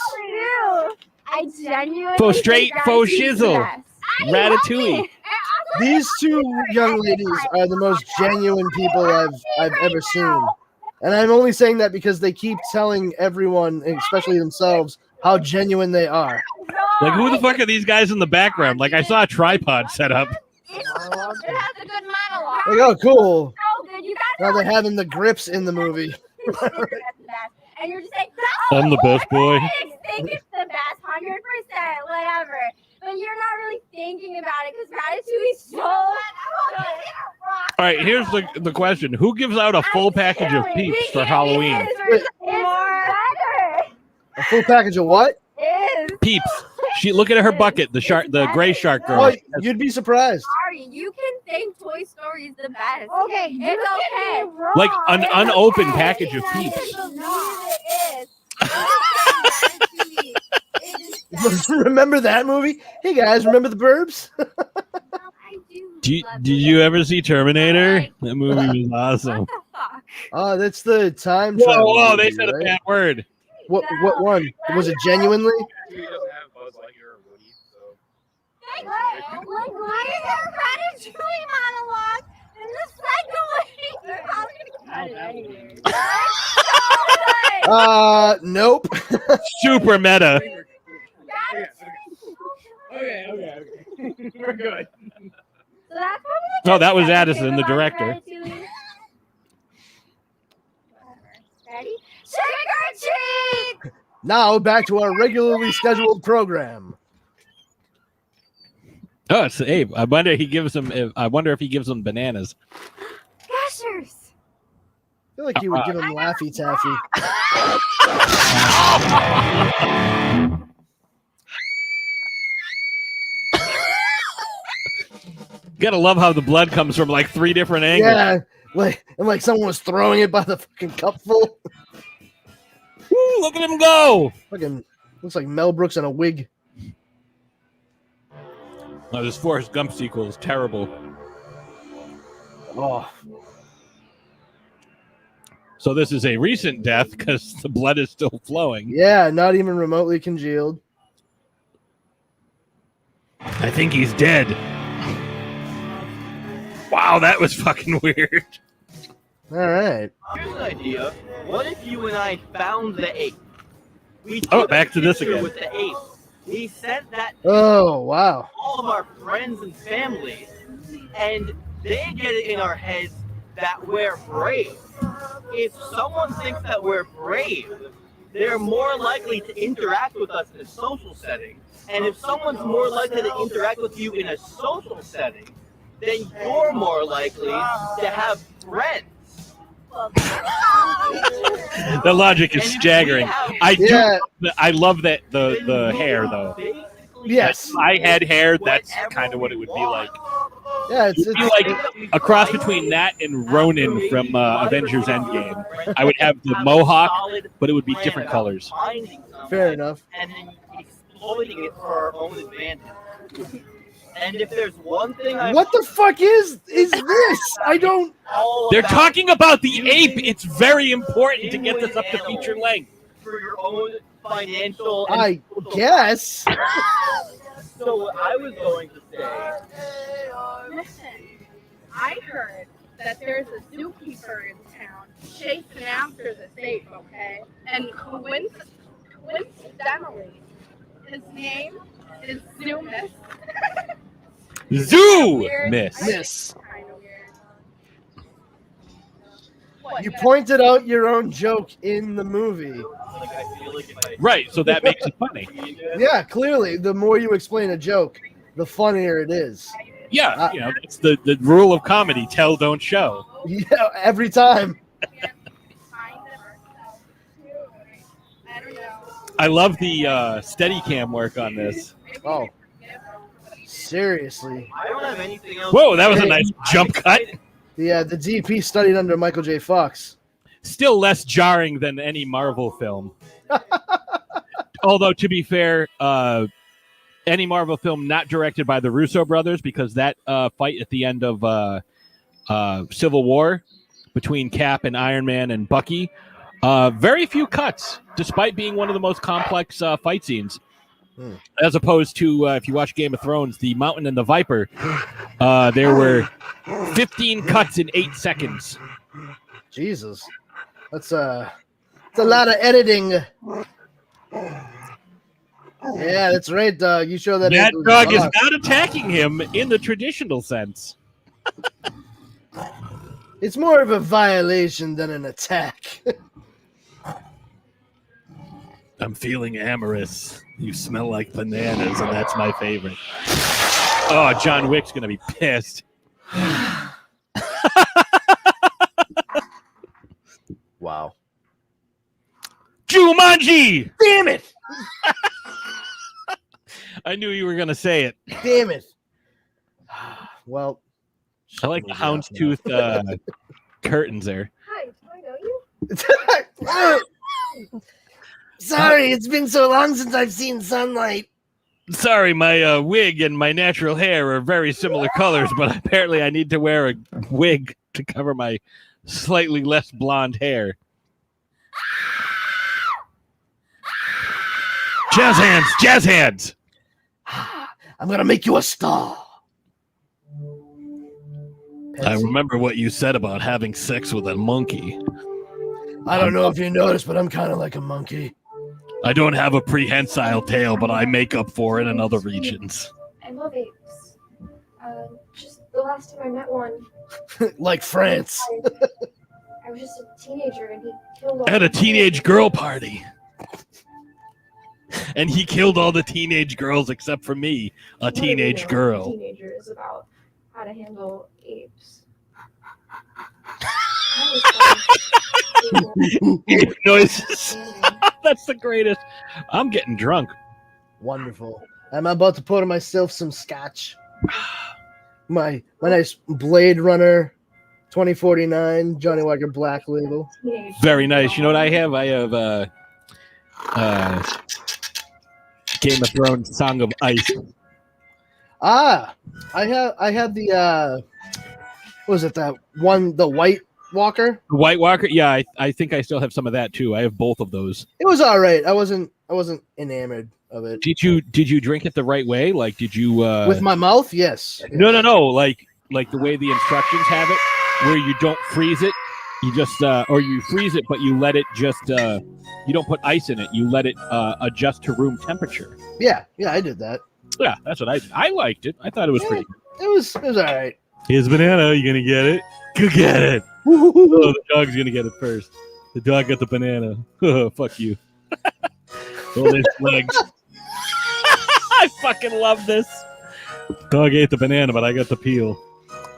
I genuinely Faux straight, think faux Ratatouille's shizzle. the best. Ratatouille. These two young ladies are the most genuine people I've ever seen. And I'm only saying that because they keep telling everyone, especially themselves, how genuine they are. Like, who the fuck are these guys in the background? Like, I saw a tripod set up. It has a good monologue. Like, oh, cool. So good. You guys Now they're having the grips in the movie. and you're just like, I'm the best boy. think it's the best, 100%, whatever. But you're not really thinking about it because Ratatouille's so All right, here's the question. Who gives out a full package of Peeps for Halloween? It's better. A full package of what? Peeps. Look at her bucket, the gray shark girl. Oh, you'd be surprised. Sorry, you can think Toy Story is the best. Okay, it's okay. Like an unopened package of Peeps. Remember that movie? Hey guys, remember the Burbs? Did you ever see Terminator? That movie was awesome. Oh, that's the time travel. Whoa, movie, they said right? a bad word. What one? Was it genuinely? Why is there a Ratatouille monologue in the second one? Nope. Super meta. Okay. We're good. So that's Oh, that was Addison, the director. Ready? Trick or treat! Now back to our regularly scheduled program. Oh, it's Abe. I wonder if he gives them bananas. Gushers! I feel like he would give him Laffy Taffy. You gotta love how the blood comes from like 3 different angles. Yeah, like someone was throwing it by the fucking cupful. Woo, look at him go! Fucking looks like Mel Brooks in a wig. Oh, this Forrest Gump sequel is terrible. Oh. So this is a recent death because the blood is still flowing. Yeah, not even remotely congealed. I think he's dead. Wow, that was fucking weird. All right. Here's an idea. What if you and I found the ape? We Oh, took back a to this picture again. with the ape. We sent that Oh, wow. to all of our friends and families, and they get it in our heads that we're brave. If someone thinks that we're brave, they're more likely to interact with us in a social setting. And if someone's more likely to interact with you in a social setting, then you're more likely to have friends. The logic is staggering. I love that the hair though. Yes. If I had hair, that's kind of what it would be like. Yeah, It'd be like a cross between that and Ronin from Avengers Endgame. I would have the mohawk, but it would be different colors. Fair enough. And then exploiting it for our own advantage. And if there's one thing what the fuck is this? I don't. They're talking about the ape. It's very important to get this up to feature length. For your own financial. I guess. So what I was going to say. Listen, I heard that there's a zookeeper in town chasing after the safe, okay? And coincidentally, his name is Zoomis. Zoo Miss. You pointed out your own joke in the movie. Right, so that makes it funny. Yeah, clearly, the more you explain a joke, the funnier it is. Yeah, it's the rule of comedy: tell, don't show. Yeah, every time. I love the Steadicam work on this. Oh, seriously. I don't have anything else. Whoa, that was a nice jump cut. Yeah, the DP studied under Michael J. Fox. Still less jarring than any Marvel film. Although, to be fair, any Marvel film not directed by the Russo brothers, because that fight at the end of Civil War between Cap and Iron Man and Bucky, very few cuts, despite being one of the most complex fight scenes. As opposed to, if you watch Game of Thrones, the Mountain and the Viper, there were 15 cuts in 8 seconds. Jesus. That's a lot of editing. Yeah, that's right, dog. You show that. That dog is not attacking him in the traditional sense. It's more of a violation than an attack. I'm feeling amorous. You smell like bananas, and that's my favorite. Oh, John Wick's going to be pissed. Wow. Jumanji! Damn it! I knew you were going to say it. Damn it. Well, I like the houndstooth curtains there. Hi, do I know you? Sorry, it's been so long since I've seen sunlight. Sorry, my wig and my natural hair are very similar colors, but apparently I need to wear a wig to cover my slightly less blonde hair. Jazz hands! Jazz hands! I'm going to make you a star. I remember what you said about having sex with a monkey. I don't know if you noticed, but I'm kind of like a monkey. I don't have a prehensile tail, but I make up for it in other regions. I love apes. Just the last time I met one. Like France. I was just a teenager and he killed all At a the teenage girl party. And he killed all the teenage girls except for me, a teenage girl. Teenagers about how to handle apes. Ape noises. That's the greatest. I'm getting drunk. Wonderful. I'm about to pour myself some scotch. My nice Blade Runner 2049 Johnny Walker Black Label. Very nice. You know what I have? I have Game of Thrones Song of Ice. I had the what was it, that one, the White Walker? White Walker? Yeah, I think I still have some of that too. I have both of those. It was all right. I wasn't enamored of it. Did you drink it the right way? Like, did you with my mouth? Yes. No. Like the way the instructions have it, where you don't freeze it. You just or you freeze it, but you let it just you don't put ice in it. You let it adjust to room temperature. Yeah, I did that. Yeah, that's what I did. I liked it. I thought it was pretty good. It was all right. Here's banana. You gonna get it? Go get it. Oh, the dog's gonna get it first. The dog got the banana. Fuck you. Hold his legs. I fucking love this. Dog ate the banana, but I got the peel.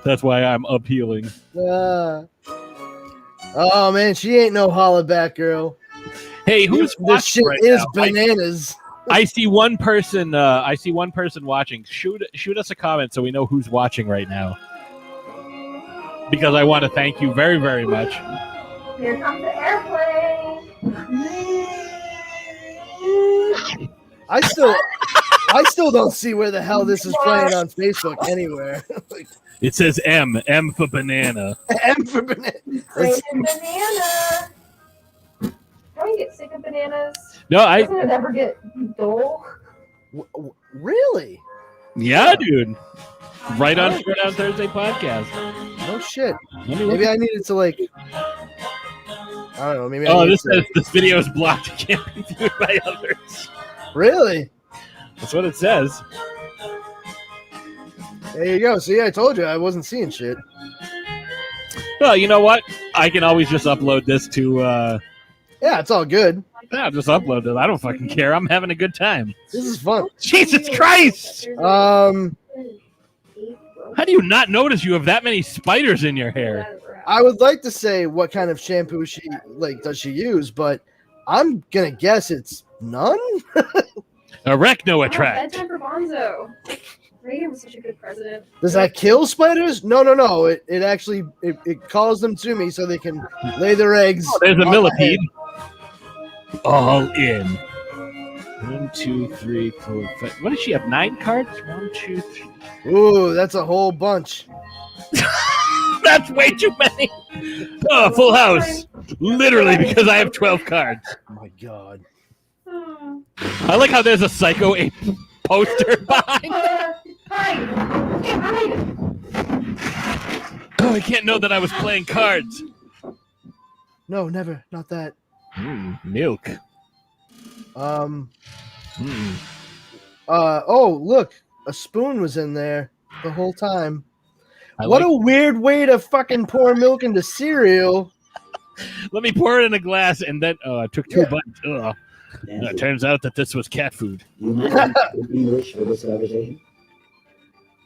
That's why I'm appealing. Oh man, she ain't no hollaback girl. Hey, who's this watching shit right is now? bananas. I see one person. I see one person watching. Shoot us a comment so we know who's watching right now. Because I want to thank you very, very much. Here comes the airplane. I still don't see where the hell this is playing on Facebook anywhere. It says M for banana. M for banana. Great banana. Don't you get sick of bananas? No, Doesn't it ever get dull? Really? Yeah, dude. Right on Showdown Thursday podcast. No shit. Maybe I needed to like. I don't know. Maybe. Oh, this says this video is blocked. It can't be viewed by others. Really? That's what it says. There you go. See, I told you I wasn't seeing shit. Well, you know what? I can always just upload this to. Yeah, it's all good. Yeah, just upload it. I don't fucking care. I'm having a good time. This is fun. Jesus Christ! How do you not notice you have that many spiders in your hair? I would like to say what kind of shampoo does she use, but I'm gonna guess it's none. Arachno attract. Bedtime for Bonzo. Reagan was such a good president. Does that kill spiders? No. It actually it calls them to me so they can lay their eggs. Oh, there's a on my millipede. head. All in. 1, 2, 3, 4, 5. What does she have? 9 cards? 1, 2, 3. Ooh, that's a whole bunch. That's way too many. Oh, full house. Literally, because I have 12 cards. Oh my god. I like how there's a Psycho 8 poster behind. Oh, I can't know that I was playing cards. No, never. Not that. Milk. Oh, look. A spoon was in there the whole time. I What like- a weird way to fucking pour milk into cereal. Let me pour it in a glass and then I took 2 bites. Ugh. It turns out that this was cat food. English for this conversation?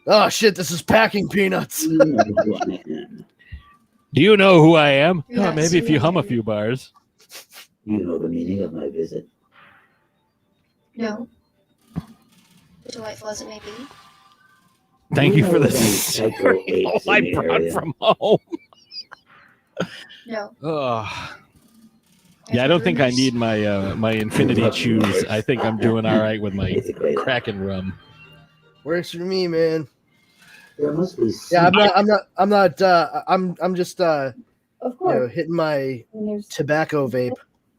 Oh shit, this is packing peanuts. Do you know who I am? Oh, maybe if you hum a few bars. You know the meaning of my visit? No. Delightful as it may be. Thank you for the cereal I brought from home. No. Ugh. Yeah, I don't think I need my my infinity chews. I think I'm doing all right with my Kraken rum. Works for me, man. There must be. Yeah, I'm just Of course. hitting my And there's tobacco vape.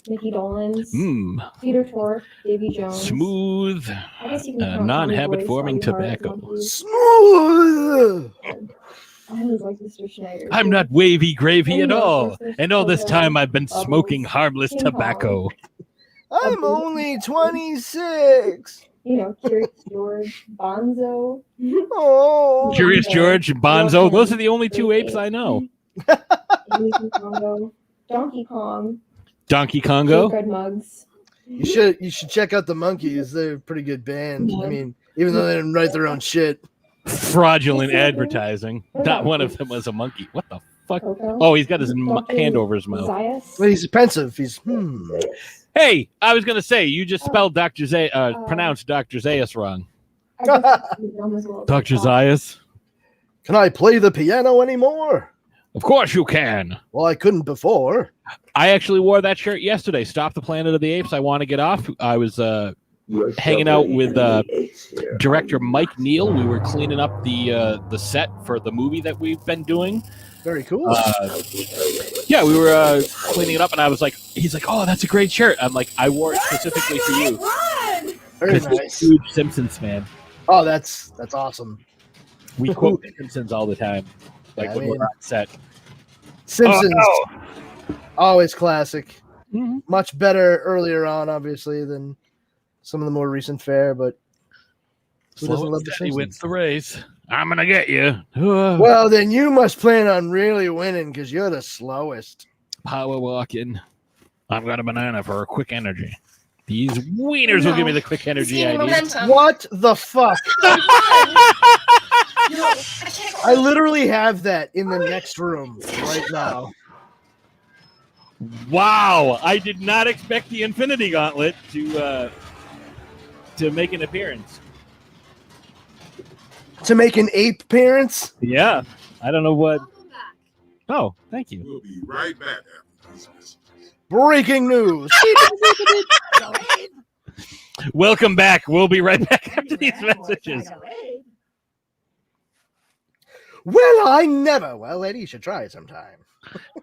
Mickey Dolenz, Mmm. Peter Tork, Davy Jones. Smooth, I guess you can count non-habit Tommy forming Boyce, Bobby Hart, tobacco. Monkeys. Smooth. I always like Mr. Schneider. I'm not wavy gravy at And all. there's And all this Coco, time I've been Bubbles, smoking harmless King tobacco. I'm only 26. You know, Curious George, Bonzo. Oh. Curious George, Bonzo, those are the only 2 apes I know. Congo, Donkey Kong, Donkey Kongo. Red Mugs. You should check out the Monkeys. They're a pretty good band. I mean, even though they didn't write their own shit. Fraudulent advertising. Not one of them was a monkey. What the fuck? Oh, he's got his hand over his mouth. Well, he's pensive. He's Hey, I was gonna say you just spelled Dr. pronounced Dr. Zayas wrong. Dr. Zayas. Can I play the piano anymore? Of course you can. Well, I couldn't before. I actually wore that shirt yesterday. Stop the Planet of the Apes. I want to get off. I was hanging out with director Mike Neal. We were cleaning up the set for the movie that we've been doing. Very cool. Yeah, we were cleaning it up, and I was like, he's like, oh, that's a great shirt. I'm like, I wore it specifically for you. Very Because he's nice. a huge Simpsons fan. Oh, that's awesome. We quote the Simpsons all the time, like Yeah, I when mean- we're on set. Simpsons, Oh, always classic. Mhm. Much better earlier on, obviously, than some of the more recent fare, but Who doesn't love the He wins Simpsons? the race. I'm gonna get you. Well, then you must plan on really winning because you're the slowest. Power walking. I've got a banana for a quick energy. These wieners will give me the quick energy I need. What the fuck? I literally have that in the next room right now. Wow, I did not expect the Infinity Gauntlet to make an appearance. To make an ape appearance? Yeah, I don't know what. Oh, thank you. We'll be right back after these messages. Breaking news. Welcome back. We'll be right back after these messages. Well, I never. Well, Eddie, you should try it sometime.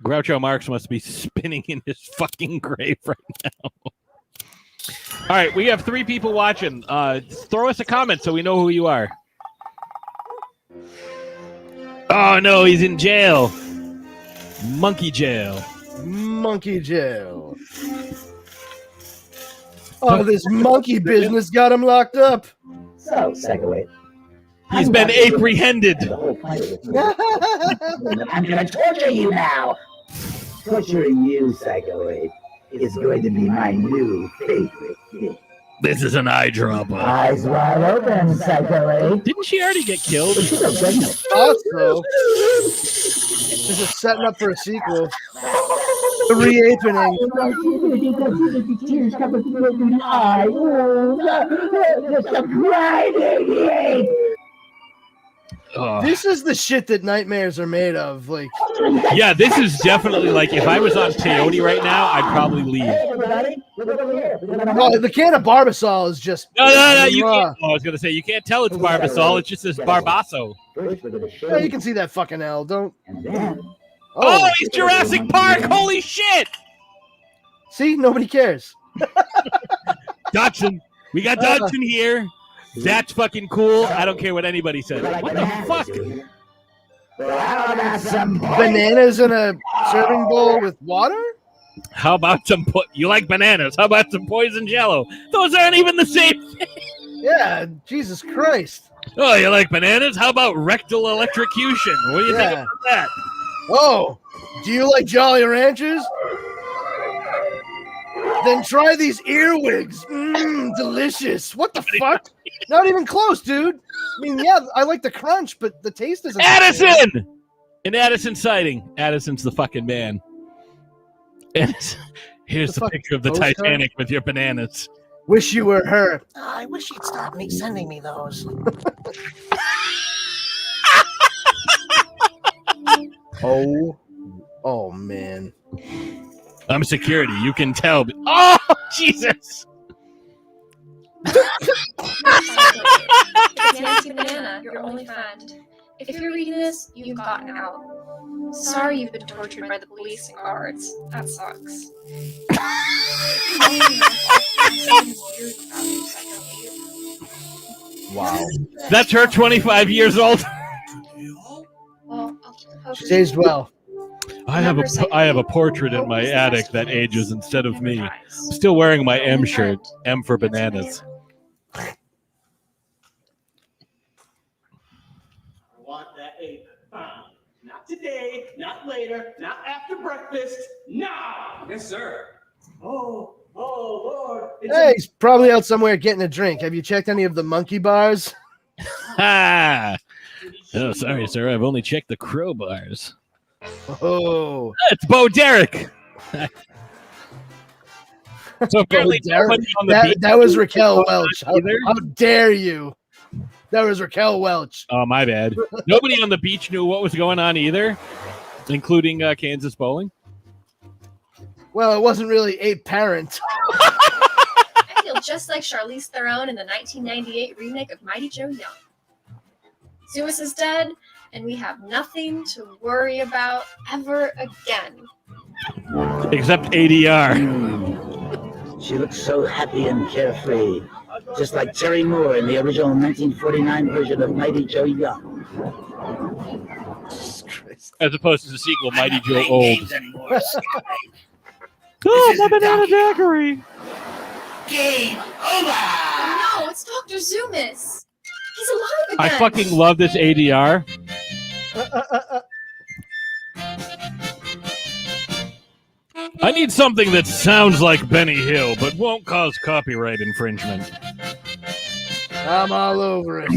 Groucho Marx must be spinning in his fucking grave right now. All right, we have 3 people watching. Throw us a comment so we know who you are. Oh, no, he's in jail. Monkey jail. Monkey jail. Oh, this monkey business got him locked up. So, Segway. He's been apprehended. I'm gonna torture you now. Torturing you, Segway, is going to be my new favorite thing. This is an eye dropper. Eyes wide open, Segway. Didn't she already get killed? Also, this is setting up for a sequel. The reopening. Tears coming through open eye. Just a grinding. This is the shit that nightmares are made of. Like, yeah, this is definitely like if I was on peyote right now, I'd probably leave. oh, the can of Barbasol is just. No, you can't. Oh, I was gonna say you can't tell it's Barbasol. It just says Barbasso. Oh, you can see that fucking L. Don't. Oh, he's Jurassic Park! Holy shit! See, nobody cares. Dodson, we got Dodson here. That's fucking cool. I don't care what anybody says. What the fuck? Bananas in a serving bowl with water? How about some? You like bananas? How about some poison jello? Those aren't even the same thing. Yeah, Jesus Christ. Oh, you like bananas? How about rectal electrocution? What do you think about that? Oh, do you like Jolly Ranchers? Then try these earwigs. Delicious. What the fuck? Not even close, dude. I mean, yeah, I like the crunch, but the taste isn't. Addison! An Addison sighting. Addison's the fucking man. And here's the picture of the postcard? Titanic with your bananas. Wish you were her. I wish you'd stop sending me those. Oh man. I'm security. You can tell. Oh, Jesus. It's Nancy Banana, your only friend. If you're reading this, you've gotten out. Sorry you've been tortured by the police and guards. That sucks. Wow. That's her 25 years old. Well, I'll keep the post. She's aged well. I have a portrait in my attic that ages instead of me. I'm still wearing my M shirt. M for bananas. I want that ape found. Not today, not later, not after breakfast. Now! Yes, sir. Oh, Lord. Hey, he's probably out somewhere getting a drink. Have you checked any of the monkey bars? Ha! Oh, sorry, sir. I've only checked the crowbars. Oh, it's Bo Derek. So apparently nobody on the beach that was Raquel Welch. How either. dare you? That was Raquel Welch. Oh, my bad. Nobody on the beach knew what was going on either, including Kansas Bowling. Well, it wasn't really apparent. I feel just like Charlize Theron in the 1998 remake of Mighty Joe Young. Zeus is dead, and we have nothing to worry about ever again. Except ADR. She looks so happy and carefree, just like Terry Moore in the original 1949 version of Mighty Joe Young. As opposed to the sequel, Mighty Joe Old. Oh, my banana daiquiri. Game over! Oh no, it's Dr. Zoomis! I fucking love this ADR. I need something that sounds like Benny Hill, but won't cause copyright infringement. I'm all over it.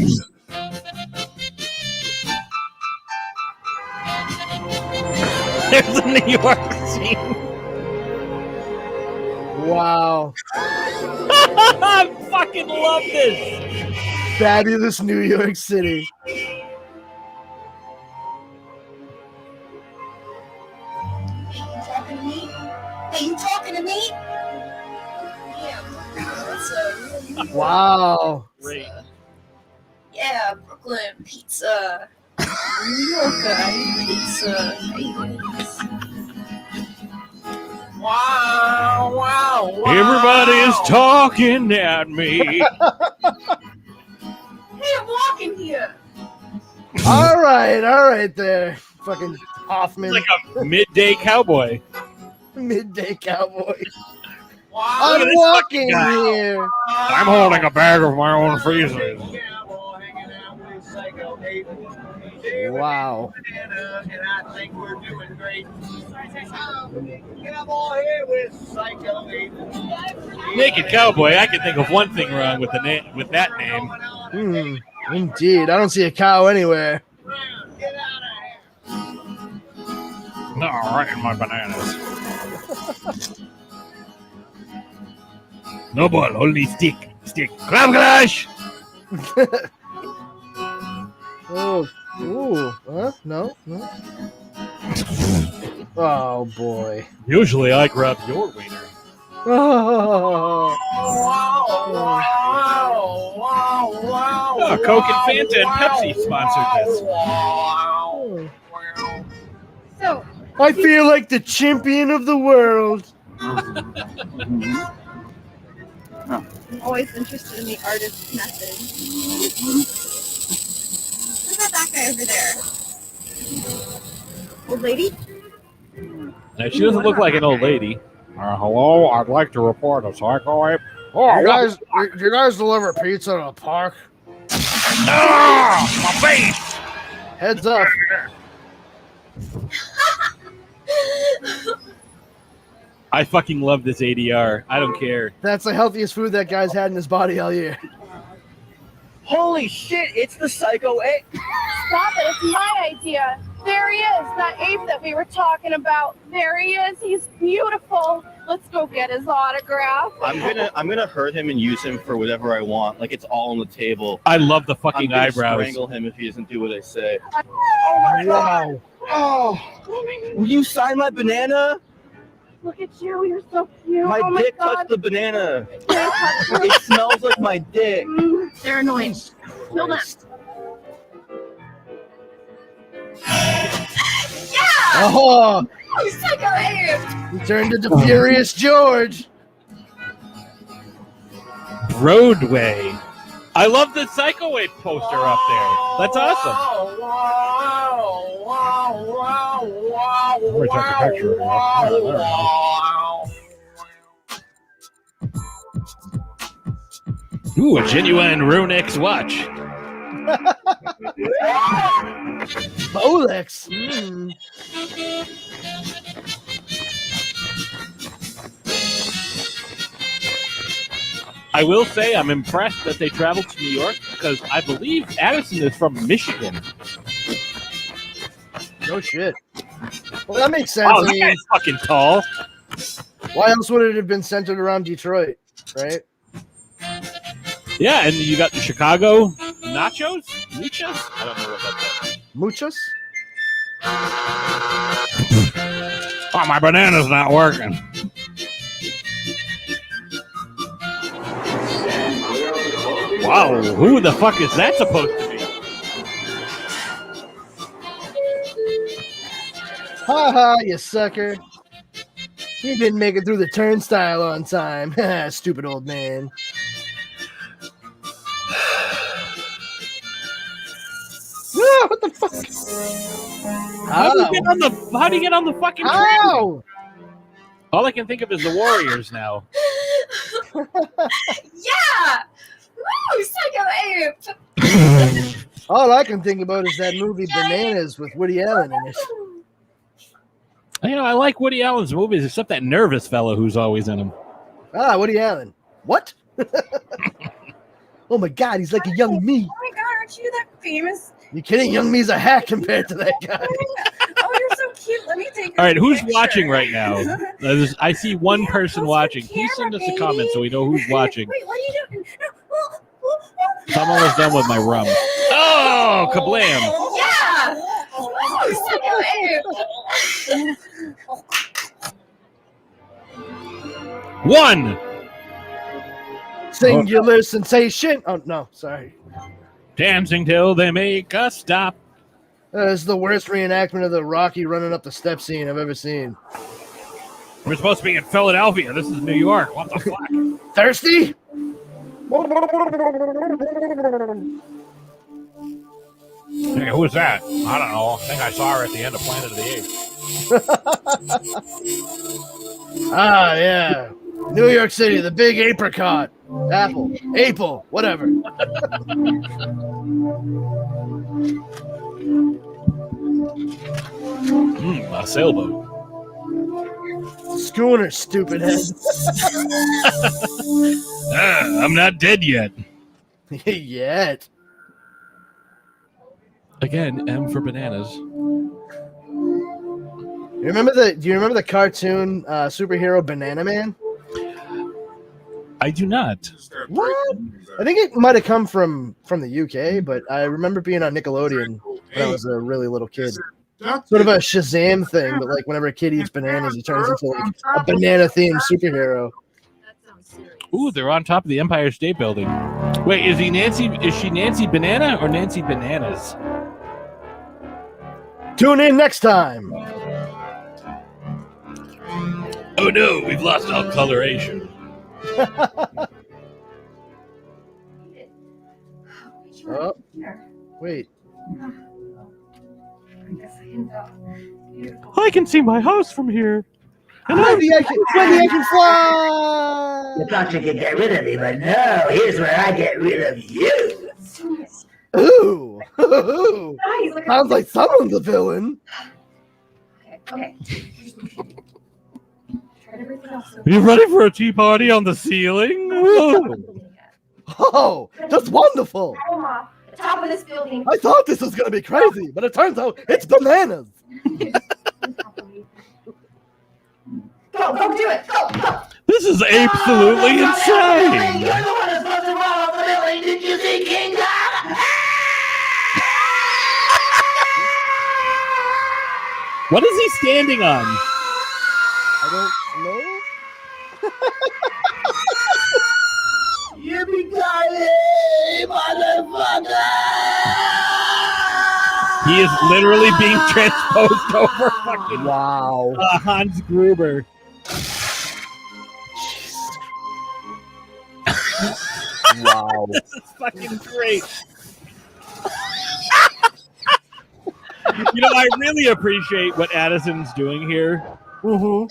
There's a New York scene. Wow. I fucking love this. Fabulous New York City. Talking to me? Hey, you talking to me? Wow. Great. Yeah, Brooklyn pizza. New Yorker, I eat pizza. Wow, wow, wow. Everybody is talking at me. Hey, I'm walking here. All right there. Fucking Hoffman. Like a midday cowboy. Midday cowboy. Look at I'm this walking fucking guy. here. I'm holding a bag of my own feces. Wow. And I think we're doing great. Come on here with Psycho Baby. Naked cowboy. I can think of one thing wrong with the name, with that name. Indeed. I don't see a cow anywhere. No, right in my bananas. No ball, only stick. Crab clash. Oh, ooh, huh? No. Oh boy. Usually I grab your wiener. Oh. Oh, Coke and Fanta and Pepsi sponsored this. So, I feel like the champion of the world. I'm always interested in the artist's method. What about that guy over there? Old lady? Now, she doesn't look like an old lady. Hello, I'd like to report a psycho ape. Oh, you guys deliver pizza to the park? Ah, my face! Heads up. I fucking love this ADR. I don't care. That's the healthiest food that guy's had in his body all year. Holy shit, it's the Psycho Ape. Stop it, it's my idea. There he is, that ape that we were talking about. There he is, he's beautiful. Let's go get his autograph. I'm gonna hurt him and use him for whatever I want. Like it's all on the table. I love the fucking I'm gonna eyebrows. strangle him if he doesn't do what I say. Oh my God. Oh, will you sign my banana? Look at you, you're so cute. My oh my dick God. touched the banana. It smells like my dick. They're annoying. Kill them. Oh, Oh, Psycho Ape! he turned into Furious George. Broadway. I love the Psycho Ape poster up there. That's awesome. I'm gonna take a picture of Ooh, a genuine Rolex watch. Rolex. I will say I'm impressed that they traveled to New York because I believe Addison is from Michigan. No shit. Well, that makes sense. Oh, I that mean, guy's fucking tall. why else would it have been centered around Detroit, right? Yeah, and you got the Chicago nachos? Muchos? I don't know what that's. Muchos? Oh, my banana's not working. Wow, who the fuck is that supposed to be? Ha ha, you sucker. You didn't make it through the turnstile on time. Stupid old man. Ah, what the fuck? How do you get on the fucking train? How? All I can think of is the Warriors now. Yeah! Woo! Psycho Ape! All I can think about is that movie Bananas with Woody Allen in it. You know, I like Woody Allen's movies, except that nervous fellow who's always in them. Ah, Woody Allen. What? Oh my God, he's like a young me. Oh my God, aren't you that famous? You kidding? Young me's a hack compared to that guy. Oh, you're so cute. Let me take. All right, who's picture. watching right now? I see one person watching. Please send us a comment so we know who's watching. Wait, what are you doing? So I'm almost done with my rum. Oh, kablam! Yeah. One. Singular sensation. Oh no, sorry. Dancing till they make us stop. This is the worst reenactment of the Rocky running up the step scene I've ever seen. We're supposed to be in Philadelphia. This is New York. What the fuck? Thirsty? Hey, who is that? I don't know. I think I saw her at the end of Planet of the Apes. Ah, yeah. New York City, the big apricot. Apple. Whatever. A sailboat. Schooner, stupid head. I'm not dead yet. Yet. Again, M for bananas. Do you remember the cartoon superhero Banana Man? I do not. What? I think it might have come from the UK, but I remember being on Nickelodeon when I was a really little kid. Sort of a Shazam thing, but like whenever a kid eats bananas, he turns into like a banana-themed superhero. Ooh, they're on top of the Empire State Building. Wait, is she Nancy Banana or Nancy Bananas? Tune in next time. Oh no, we've lost all coloration. Oh, wait. I can see my house from here. And Wendy, I can fly. You thought you could get rid of me, but no, here's where I get rid of you. Ooh. Sounds like someone's a villain. Okay. You ready for a tea party on the ceiling? Oh, that's wonderful. The top of this building. I thought this was going to be crazy, but it turns out it's bananas. Go do it. Go. This is absolutely insane. You're the one who's supposed to follow the building. Did you see King Kong? What is he standing on? I don't know. Yippee-ki-yay, motherfucker! He is literally being transposed over fucking wow. Hans Gruber. Wow. This is fucking great. You know, I really appreciate what Addison's doing here. Mm-hmm.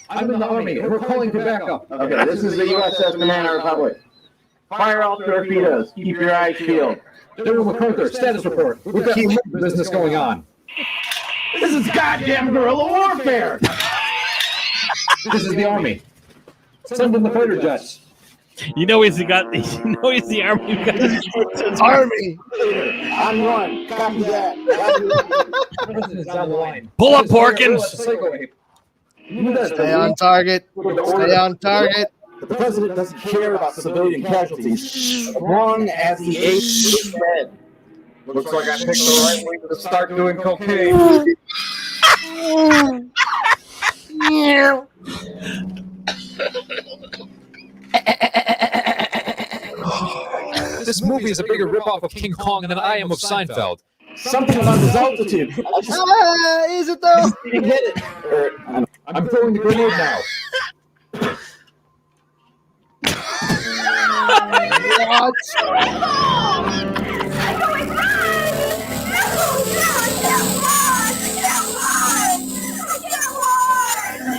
I'm in the Army. We're calling for backup. Okay, this is the USS Banana Republic. Fire all torpedoes. Keep your eyes peeled. General MacArthur, status report. We've got business going on. This is goddamn guerrilla warfare. This is the Army. Send in the fighter jets. You know he's the Army. Army. On one. Copy that. President's on the line. Pull up, Porkins. Stay on target. Stay on target. The president doesn't care about civilian casualties as long as the ape is dead. Looks like I picked the right way to start doing cocaine. This movie is a bigger ripoff of King Kong than I am of Seinfeld. Something about his altitude. Is it though? You get it. I'm throwing the grenade now. What?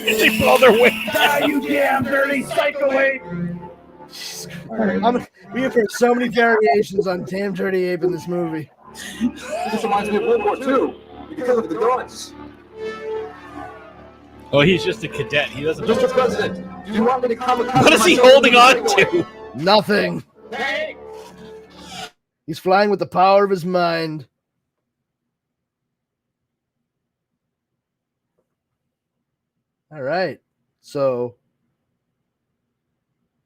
They blow their way. Die, you damn dirty psycho ape! We have heard so many variations on Damn Dirty Ape in this movie. This reminds me of World War II because of the guns. Oh, he's just a cadet. He doesn't. Mr. President, do you want me to come? What is he holding on to? Nothing. Hey! He's flying with the power of his mind. All right. So,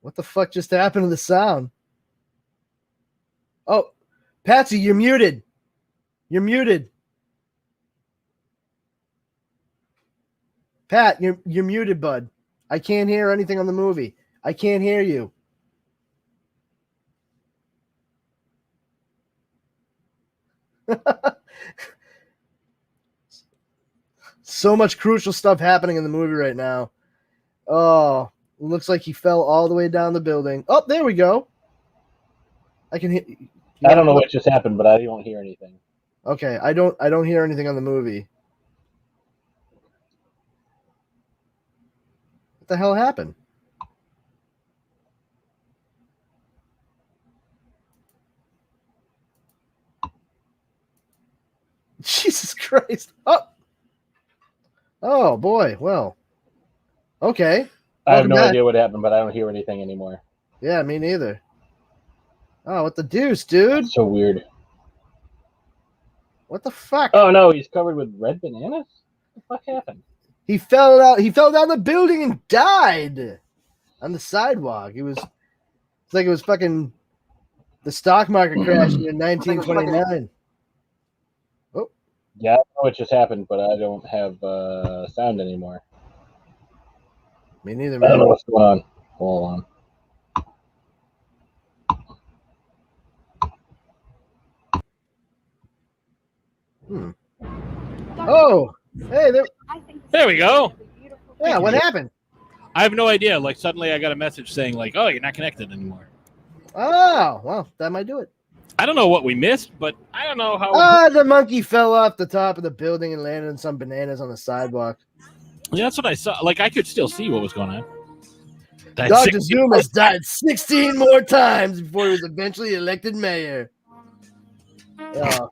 what the fuck just happened to the sound? Oh, Patsy, you're muted. You're muted. Pat, you're muted, bud. I can't hear anything on the movie. I can't hear you. So much crucial stuff happening in the movie right now. Oh, looks like he fell all the way down the building. Oh, there we go. I can hear. I don't know what just happened, but I don't hear anything. Okay, I don't hear anything on the movie. What the hell happened? Jesus Christ. Oh boy. Well. Okay. I have no idea what happened, but I don't hear anything anymore. Yeah, me neither. Oh, what the deuce, dude? That's so weird. What the fuck? Oh no, he's covered with red bananas? What the fuck happened? He fell out. He fell down the building and died on the sidewalk. It's like it was fucking the stock market crashing in 1929. Oh. Yeah, I don't know what just happened, but I don't have sound anymore. Me neither, I man. don't know what's going on. Hold on. Oh, hey, there we go. Yeah, what happened? I have no idea. Like suddenly I got a message saying like, "Oh, you're not connected anymore." Oh, well, that might do it. I don't know what we missed, but I don't know how. The monkey fell off the top of the building and landed on some bananas on the sidewalk. Yeah, that's what I saw. Like I could still see what was going on. Dr. Zumas died 16 more times before he was eventually elected mayor. Oh,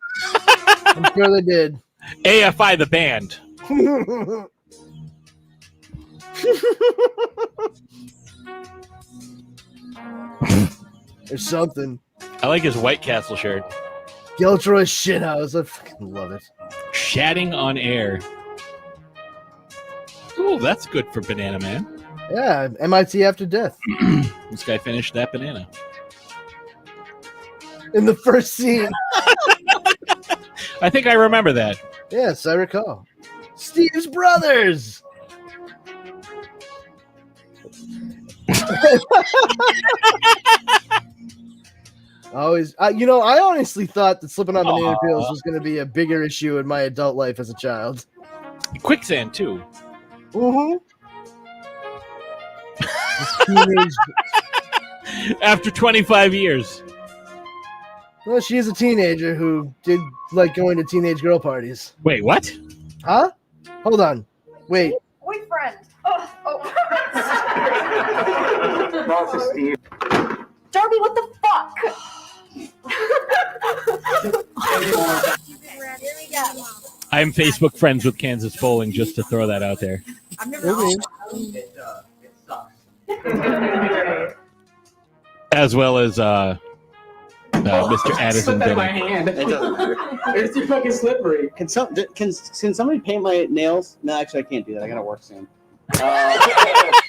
I'm sure they did. AFI the band. There's something. I like his White Castle shirt. Geltroy shithouse. I fucking love it. Shatting on air. Ooh, that's good for Banana Man. Yeah, MIT after death. This guy finished that banana. In the first scene. I think I remember that. Yes, I recall. Steve's brothers. Always, I honestly thought that slipping on banana peels was going to be a bigger issue in my adult life as a child. Quicksand too. Mm-hmm. After 25 years. Well, she is a teenager who did like going to teenage girl parties. Wait, what? Huh? Hold on. Wait. Boyfriend. Boss is Steve. Darby, what the fuck? Here we go. I'm Facebook friends with Kansas Bowling, just to throw that out there. I've never It sucks. As well as Mr. Addison Slip out of my Bennett. hand. It doesn't matter. It's too fucking slippery. Can somebody paint my nails? No, actually, I can't do that. I gotta work soon.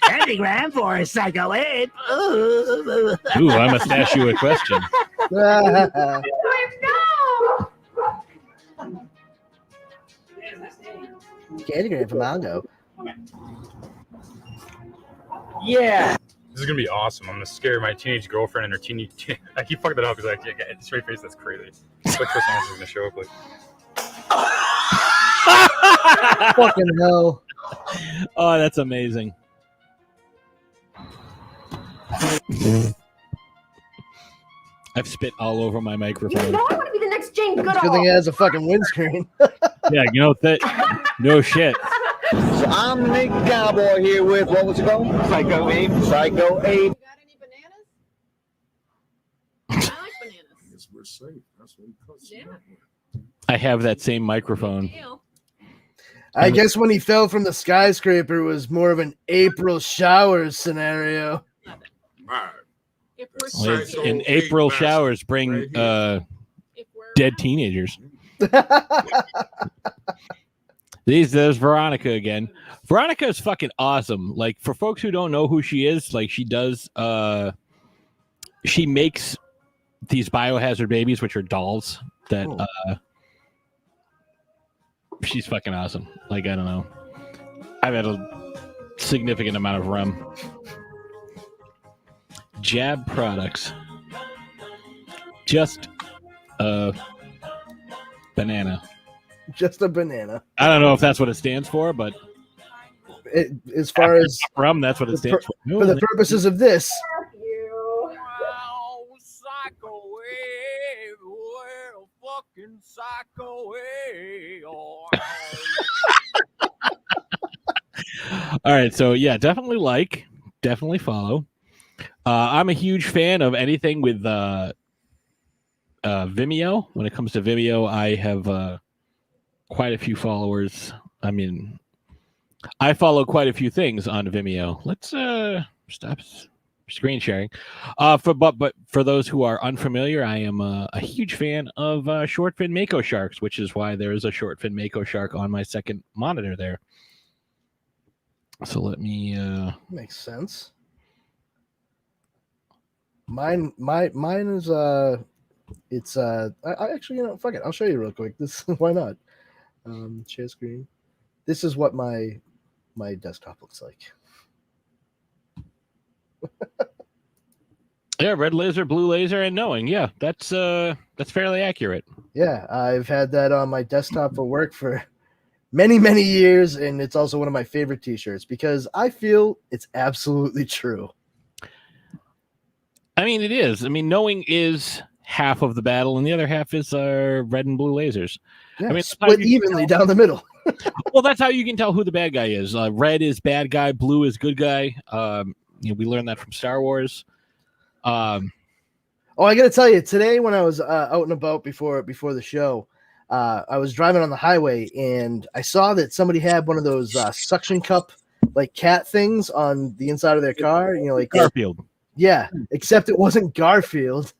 Pentagram for a Psycho 8. Ooh, I must ask you a question. Candygram from Mongo. Yeah. This is gonna be awesome. I'm gonna scare my teenage girlfriend and her teenage. I keep fucking that up because I get straight face. That's crazy. It's like Chris Hansen's gonna show up like. Fucking hell. Oh, that's amazing. I've spit all over my microphone. You know I want to be the next Jane Good Goodall. thing it has a fucking windscreen. Yeah, you know that. No shit. So I'm Nick Cowboy here with, what was it called? Psycho Ape. Psycho 8. You're safe. That's what he cuts you up with. I have that same microphone. I guess when he fell from the skyscraper, it was more of an April showers scenario. In April showers bring dead teenagers. There's Veronica again. Veronica is fucking awesome. Like, for folks who don't know who she is, like, she does she makes these biohazard babies, which are dolls that she's fucking awesome. Like, I don't know. I've had a significant amount of rum. Jab products. Just a banana. Just a banana. I don't know if that's what it stands for, but as far as rum, that's what it stands for. For the purposes of this. All right, so yeah, definitely follow. I'm a huge fan of anything with Vimeo. When it comes to Vimeo, I have quite a few followers. I mean, I follow quite a few things on Vimeo. Let's stop screen sharing. But for those who are unfamiliar, I am a huge fan of short fin mako sharks, which is why there is a short fin mako shark on my second monitor there. So let me makes sense. Mine is it's I actually, fuck it, I'll show you real quick. This why not? Share screen. This is what my desktop looks like. Yeah, red laser, blue laser, and knowing. Yeah, that's fairly accurate. Yeah, I've had that on my desktop for work for many, many years, and it's also one of my favorite t-shirts because I feel it's absolutely true. I mean, it is. I mean, knowing is half of the battle, and the other half is red and blue lasers. Yeah, I mean, split evenly down the middle. Well, that's how you can tell who the bad guy is. Red is bad guy, blue is good guy. We learned that from Star Wars. I got to tell you, today when I was out and about before the show, I was driving on the highway and I saw that somebody had one of those suction cup like cat things on the inside of their car. Like Garfield. Yeah, except it wasn't Garfield.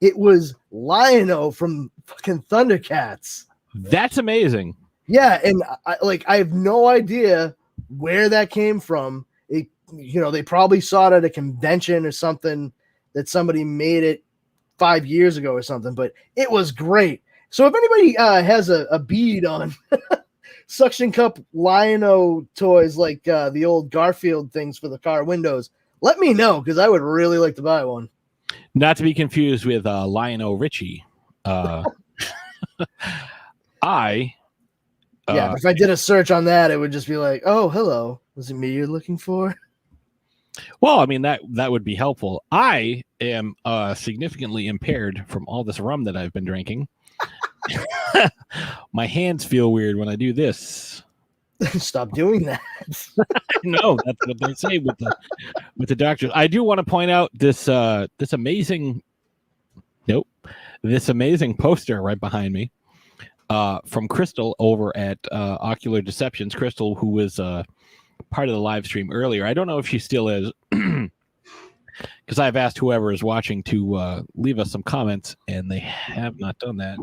It was Lion-O from fucking Thundercats. That's amazing. Yeah, and I have no idea where that came from. It, they probably saw it at a convention or something that somebody made it 5 years ago or something, but it was great. So if anybody has a bead on suction cup Lion-O toys like the old Garfield things for the car windows, let me know because I would really like to buy one. Not to be confused with Lion-O Richie. But if I did a search on that, it would just be like, oh, hello. Was it me you're looking for? Well, I mean, that would be helpful. I am significantly impaired from all this rum that I've been drinking. My hands feel weird when I do this. Stop doing that. No, that's what they say with the doctors. I do want to point out this amazing poster right behind me from Crystal over at Ocular Deceptions. Crystal, who was part of the live stream earlier. I don't know if she still is, because I've asked whoever is watching to leave us some comments, and they have not done that.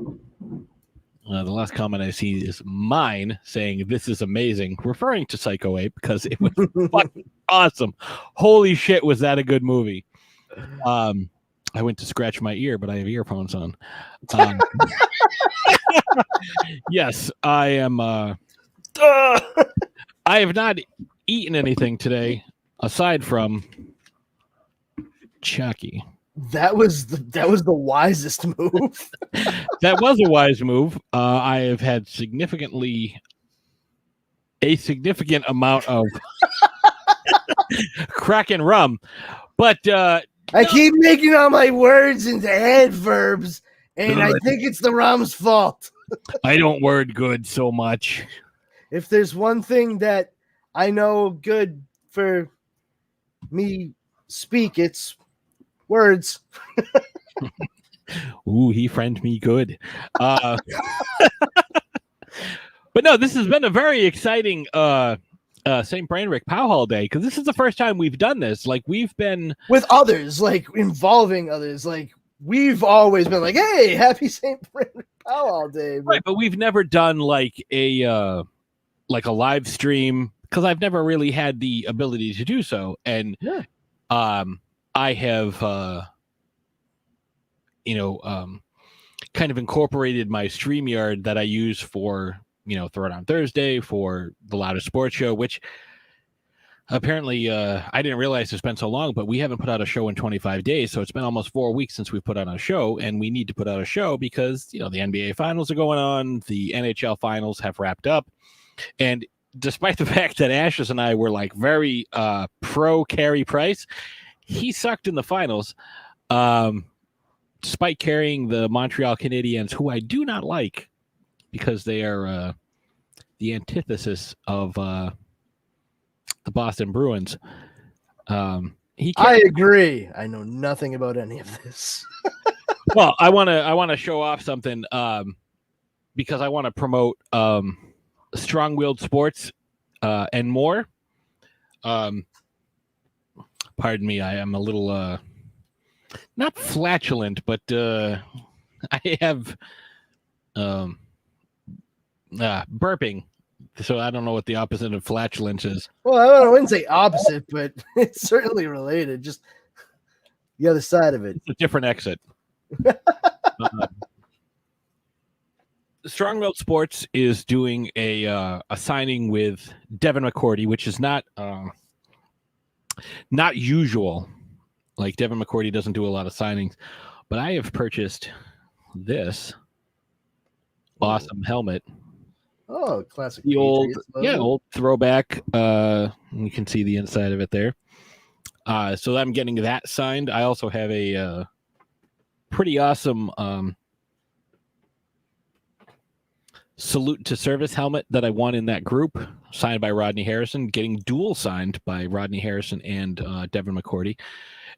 The last comment I see is mine saying, "This is amazing," referring to Psycho Ape because it was fucking awesome. Holy shit, was that a good movie? I went to scratch my ear, but I have earphones on. Yes, I am. I have not eaten anything today aside from Chucky. That was the wisest move. That was a wise move. I have had a significant amount of Kraken rum, but I keep making all my words into adverbs, and I think it's the rum's fault. I don't word good so much. If there's one thing that I know good for me speak, it's words. Ooh, he friend me good. But no, this has been a very exciting St. Branrick Powhall Day, because this is the first time we've done this. Like, we've been with others, like involving others. Like, we've always been like, "Hey, happy St. Branrick Powhall Day," right, but we've never done like a live stream, because I've never really had the ability to do so. And I have kind of incorporated my StreamYard that I use for Throwdown Thursday, for the Loudest Sports Show, which apparently I didn't realize it's been so long, but we haven't put out a show in 25 days. So it's been almost 4 weeks since we put out a show, and we need to put out a show because, the NBA finals are going on. The NHL finals have wrapped up. And despite the fact that Ashes and I were like very pro Carey Price, he sucked in the finals. Despite carrying the Montreal Canadiens, who I do not like because they are the antithesis of the Boston Bruins. I agree. I know nothing about any of this. Well, I want to show off something because I want to promote strong-willed sports and more. Pardon me, I am a little not flatulent, but I have burping. So I don't know what the opposite of flatulence is. Well, I wouldn't say opposite, but it's certainly related. Just the other side of it. It's a different exit. Strong-willed Sports is doing a signing with Devin McCourty, which is not usual. Like, Devin McCourty doesn't do a lot of signings, but I have purchased this awesome helmet. Oh, classic. The old throwback. You can see the inside of it there. So I'm getting that signed. I also have a pretty awesome salute to service helmet that I won in that group, signed by Rodney Harrison, getting dual signed by Rodney Harrison and Devin McCourty.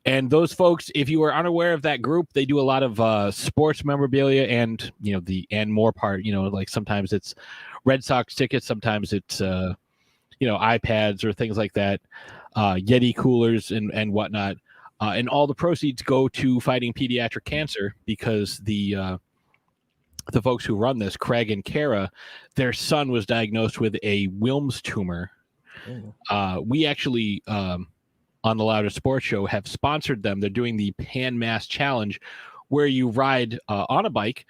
And those folks, if you are unaware of that group, they do a lot of sports memorabilia and, the and more part, like sometimes it's Red Sox tickets, sometimes it's, iPads or things like that, Yeti coolers and whatnot. And all the proceeds go to fighting pediatric cancer, because the folks who run this, Craig and Kara, their son was diagnosed with a Wilms tumor. We actually, on the Loudest Sports Show, have sponsored them. They're doing the Pan Mass Challenge, where you ride on a bike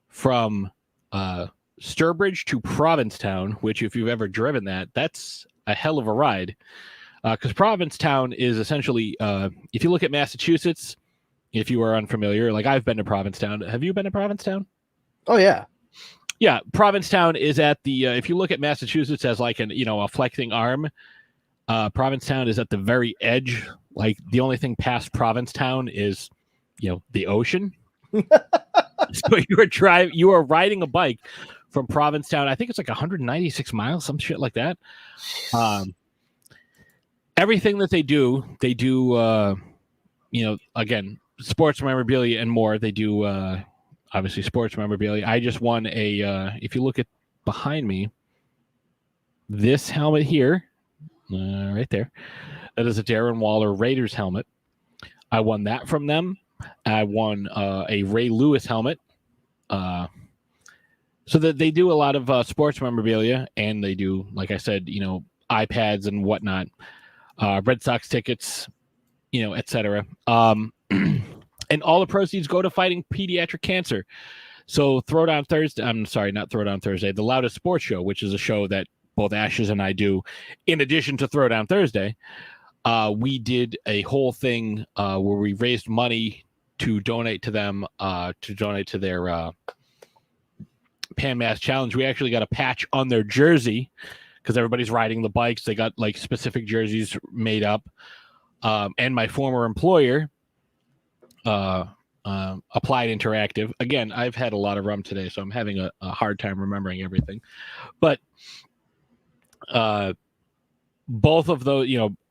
from Sturbridge to Provincetown, which, if you've ever driven that's a hell of a ride. Because Provincetown is essentially, if you look at Massachusetts, if you are unfamiliar, like I've been to Provincetown. Have you been to Provincetown? Oh, yeah. Yeah, Provincetown is at the, if you look at Massachusetts as like a flexing arm, Provincetown is at the very edge. Like, the only thing past Provincetown is, the ocean. So you are riding a bike from Provincetown. I think it's like 196 miles, some shit like that. Everything that they do, again, sports memorabilia and more. They do, obviously, sports memorabilia. I just won if you look at behind me, this helmet here, right there, that is a Darren Waller Raiders helmet. I won that from them. I won a Ray Lewis helmet. So that they do a lot of sports memorabilia, and they do, like I said, iPads and whatnot, Red Sox tickets, etc. And all the proceeds go to fighting pediatric cancer. So Throwdown Thursday, I'm sorry, not Throwdown Thursday, the Loudest Sports Show, which is a show that both Ashes and I do in addition to Throwdown Thursday. We did a whole thing where we raised money to donate to them, to donate to their Pan Mass Challenge. We actually got a patch on their jersey because everybody's riding the bikes. They got like specific jerseys made up. And my former employer, Applied Interactive. Again, I've had a lot of rum today, so I'm having a hard time remembering everything. But both of those,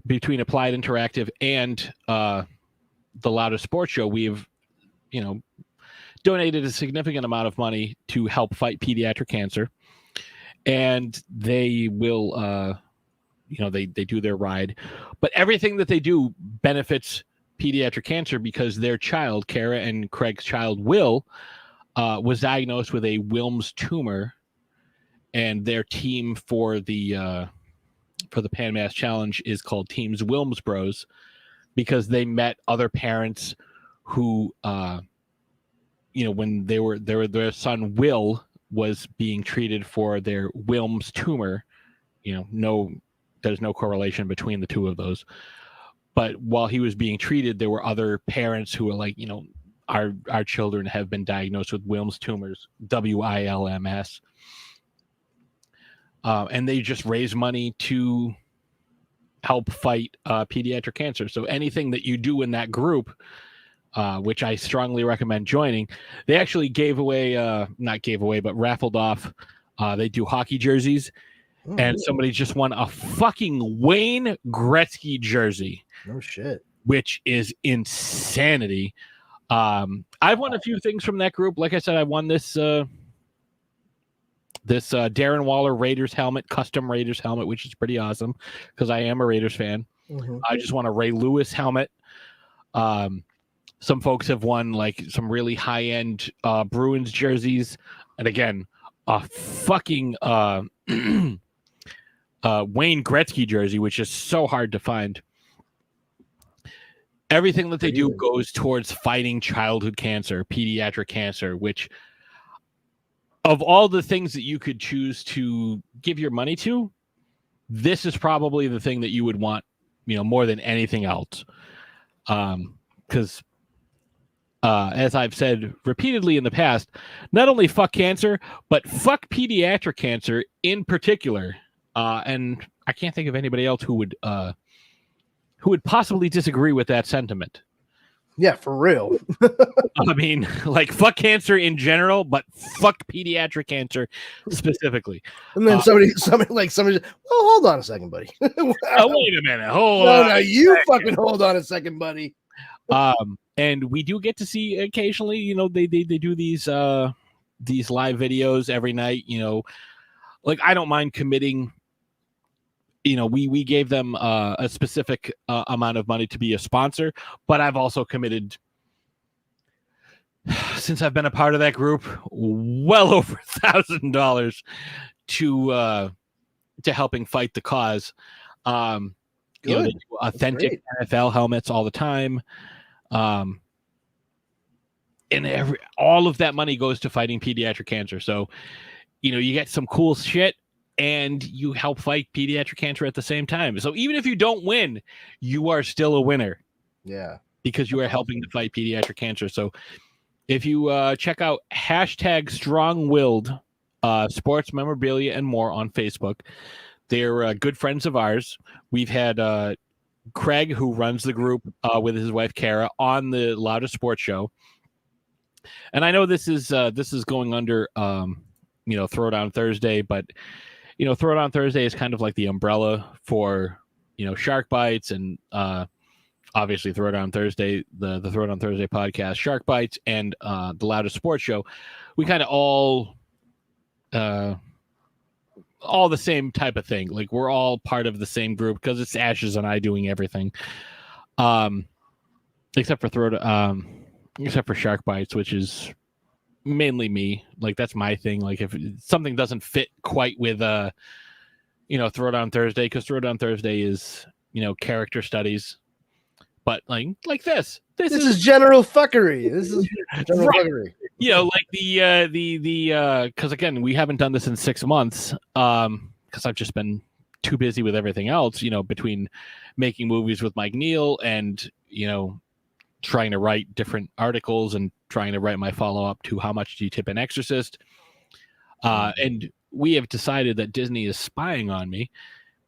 between Applied Interactive and the Loudest Sports Show, we've, donated a significant amount of money to help fight pediatric cancer, and they will, they do their ride, but everything that they do benefits pediatric cancer because their child, Kara and Craig's child, Will, was diagnosed with a Wilms tumor, and their team for the Pan Mass Challenge is called Teams Wilms Bros, because they met other parents who, when their son Will was being treated for their Wilms tumor, there's no correlation between the two of those. But while he was being treated, there were other parents who were like, our children have been diagnosed with Wilms tumors, WILMS. And they just raise money to help fight pediatric cancer. So anything that you do in that group, which I strongly recommend joining, they actually but raffled off. They do hockey jerseys. And somebody just won a fucking Wayne Gretzky jersey. No shit. Which is insanity. I've won a few things from that group. Like I said, I won this Darren Waller Raiders helmet, custom Raiders helmet, which is pretty awesome because I am a Raiders fan. Mm-hmm. I just won a Ray Lewis helmet. Some folks have won like some really high-end Bruins jerseys. And again, a fucking Wayne Gretzky jersey, which is so hard to find. Everything that they do goes towards fighting childhood cancer, pediatric cancer, which of all the things that you could choose to give your money to, this is probably the thing that you would want, more than anything else. Because as I've said repeatedly in the past, not only fuck cancer, but fuck pediatric cancer in particular. And I can't think of anybody else who would possibly disagree with that sentiment. Yeah, for real. I mean, like, fuck cancer in general, but fuck pediatric cancer specifically. And then somebody, well, hold on a second, buddy. Wait a minute. Hold no, on. No, you fucking hold on a second, buddy. And we do get to see occasionally, they do these live videos every night, like I don't mind committing. We gave them a specific amount of money to be a sponsor, but I've also committed, since I've been a part of that group, well over $1,000 to helping fight the cause. They do authentic NFL helmets all the time, and all of that money goes to fighting pediatric cancer. So, you get some cool shit, and you help fight pediatric cancer at the same time. So even if you don't win, you are still a winner. Yeah. Because you are helping to fight pediatric cancer. So if you check out #StrongWilled sports memorabilia and more on Facebook, they're good friends of ours. We've had Craig, who runs the group with his wife, Kara, on the Loudest Sports Show. And I know this is going under, Throwdown Thursday, but Throwdown Thursday is kind of like the umbrella for, Shark Bites and obviously Throwdown Thursday, the Throwdown Thursday podcast, Shark Bites, and the Loudest Sports Show. We kind of all the same type of thing. Like, we're all part of the same group because it's Ashes and I doing everything, except for Shark Bites, which is mainly me. Like, that's my thing. Like, if something doesn't fit quite with Throwdown Thursday, because Throwdown Thursday is character studies, but like this is general fuckery. This is general fuckery. Like the because again, we haven't done this in 6 months because I've just been too busy with everything else, between making movies with Mike Neal and trying to write different articles and trying to write my follow-up to How Much Do You Tip an Exorcist? And we have decided that Disney is spying on me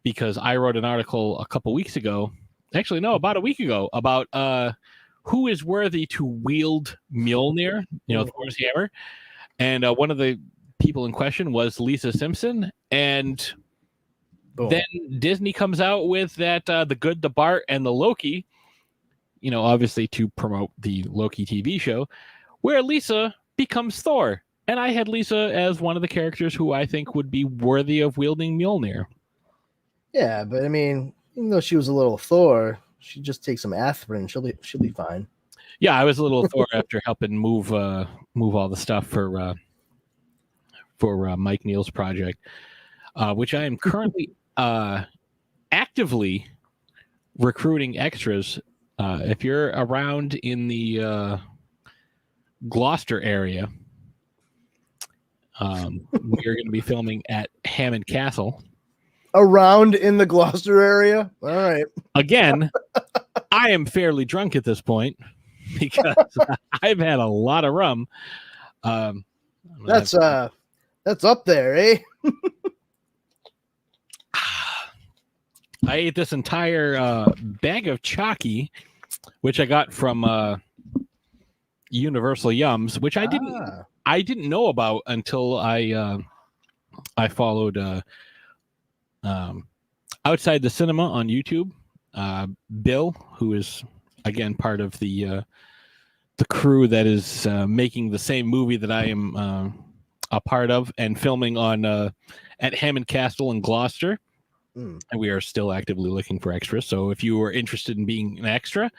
because I wrote an article a couple weeks ago, actually, no, about a week ago, about who is worthy to wield Mjolnir, Thor's hammer. And one of the people in question was Lisa Simpson. And then Disney comes out with that The Good, the Bart, and the Loki, obviously to promote the Loki TV show, where Lisa becomes Thor. And I had Lisa as one of the characters who I think would be worthy of wielding Mjolnir. Yeah, but I mean, even though she was a little Thor, she just takes some aspirin. She'll be fine. Yeah, I was a little Thor after helping move all the stuff for Mike Neal's project, which I am currently actively recruiting extras. If you're around in the Gloucester area, we are going to be filming at Hammond Castle. Around in the Gloucester area? All right. Again, I am fairly drunk at this point because I've had a lot of rum. That's up there, eh? I ate this entire bag of chalky, which I got from Universal Yums, which I didn't know about until I followed Outside the Cinema on YouTube. Bill, who is again part of the crew that is making the same movie that I am a part of and filming on at Hammond Castle in Gloucester. And we are still actively looking for extras. So if you are interested in being an extra,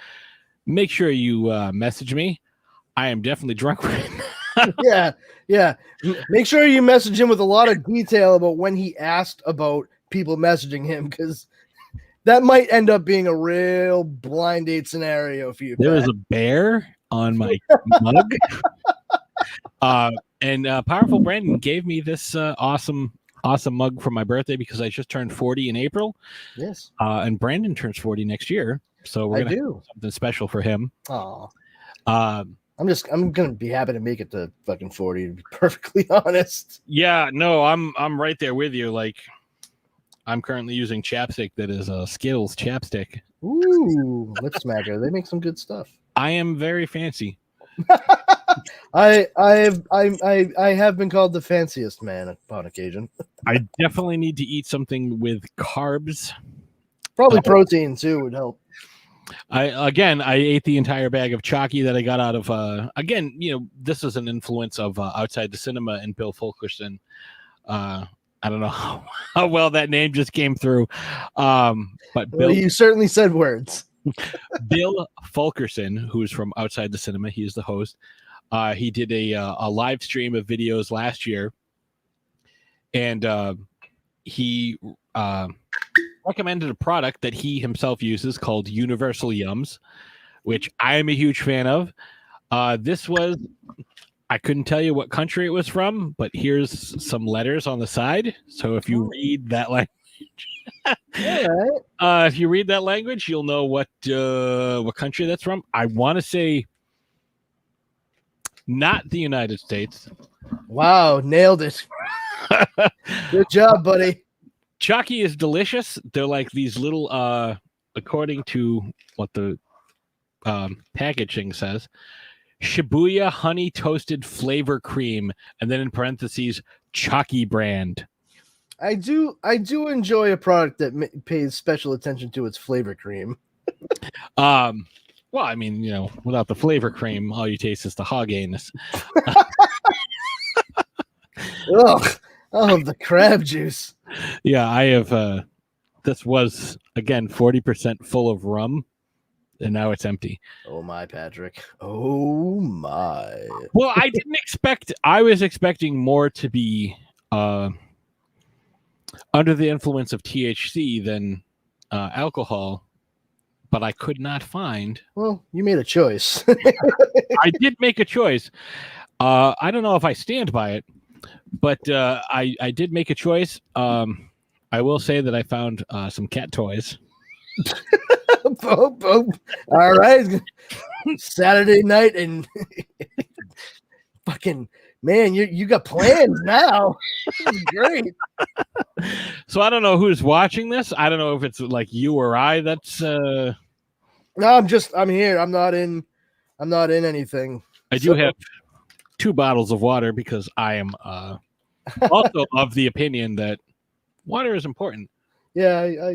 make sure you message me. I am definitely drunk right now. Yeah. Make sure you message him with a lot of detail about when he asked about people messaging him, because that might end up being a real blind date scenario for you. There is a bear on my mug. And Powerful Brandon gave me this awesome mug for my birthday because I just turned 40 in April. Yes. And Brandon turns 40 next year. So we're going to do something special for him. Oh. I'm gonna be happy to make it to fucking 40, to be perfectly honest. Yeah, no, I'm right there with you. Like, I'm currently using chapstick that is a Skittles chapstick. Ooh, Lip Smacker. They make some good stuff. I am very fancy. I have been called the fanciest man upon occasion. I definitely need to eat something with carbs. Probably protein too would help. I ate the entire bag of chalky that I got out of again, this is an influence of Outside the Cinema and Bill Fulkerson. I don't know how well that name just came through. But Bill, you certainly said words. Bill Fulkerson, who's from Outside the Cinema, he is the host. He did a live stream of videos last year, and he recommended a product that he himself uses called Universal Yums, which I am a huge fan of. This was, I couldn't tell you what country it was from, but here's some letters on the side. So if you read that language, if you read that language, you'll know what country that's from. I want to say not the United States. Wow, nailed it. Good job, buddy. Chalky is delicious. They're like these little, according to what the packaging says, Shibuya honey toasted flavor cream, and then in parentheses, Chalky brand. I do enjoy a product that pays special attention to its flavor cream. Well, I mean, without the flavor cream, all you taste is the hog anus. Ugh. Oh, the crab juice. Yeah, I have. This was again 40% full of rum, and now it's empty. Oh my, Patrick. Oh my. Well, I didn't expect. I was expecting more to be under the influence of THC than alcohol, but I could not find. Well, you made a choice. I did make a choice. I don't know if I stand by it. But I did make a choice. I will say that I found some cat toys. All right. Saturday night and fucking man, you got plans now. This is great. So I don't know who's watching this. I don't know if it's like you or I. That's No, I'm here. I'm not in anything. I do have 2 bottles of water because I am also of the opinion that water is important. Yeah,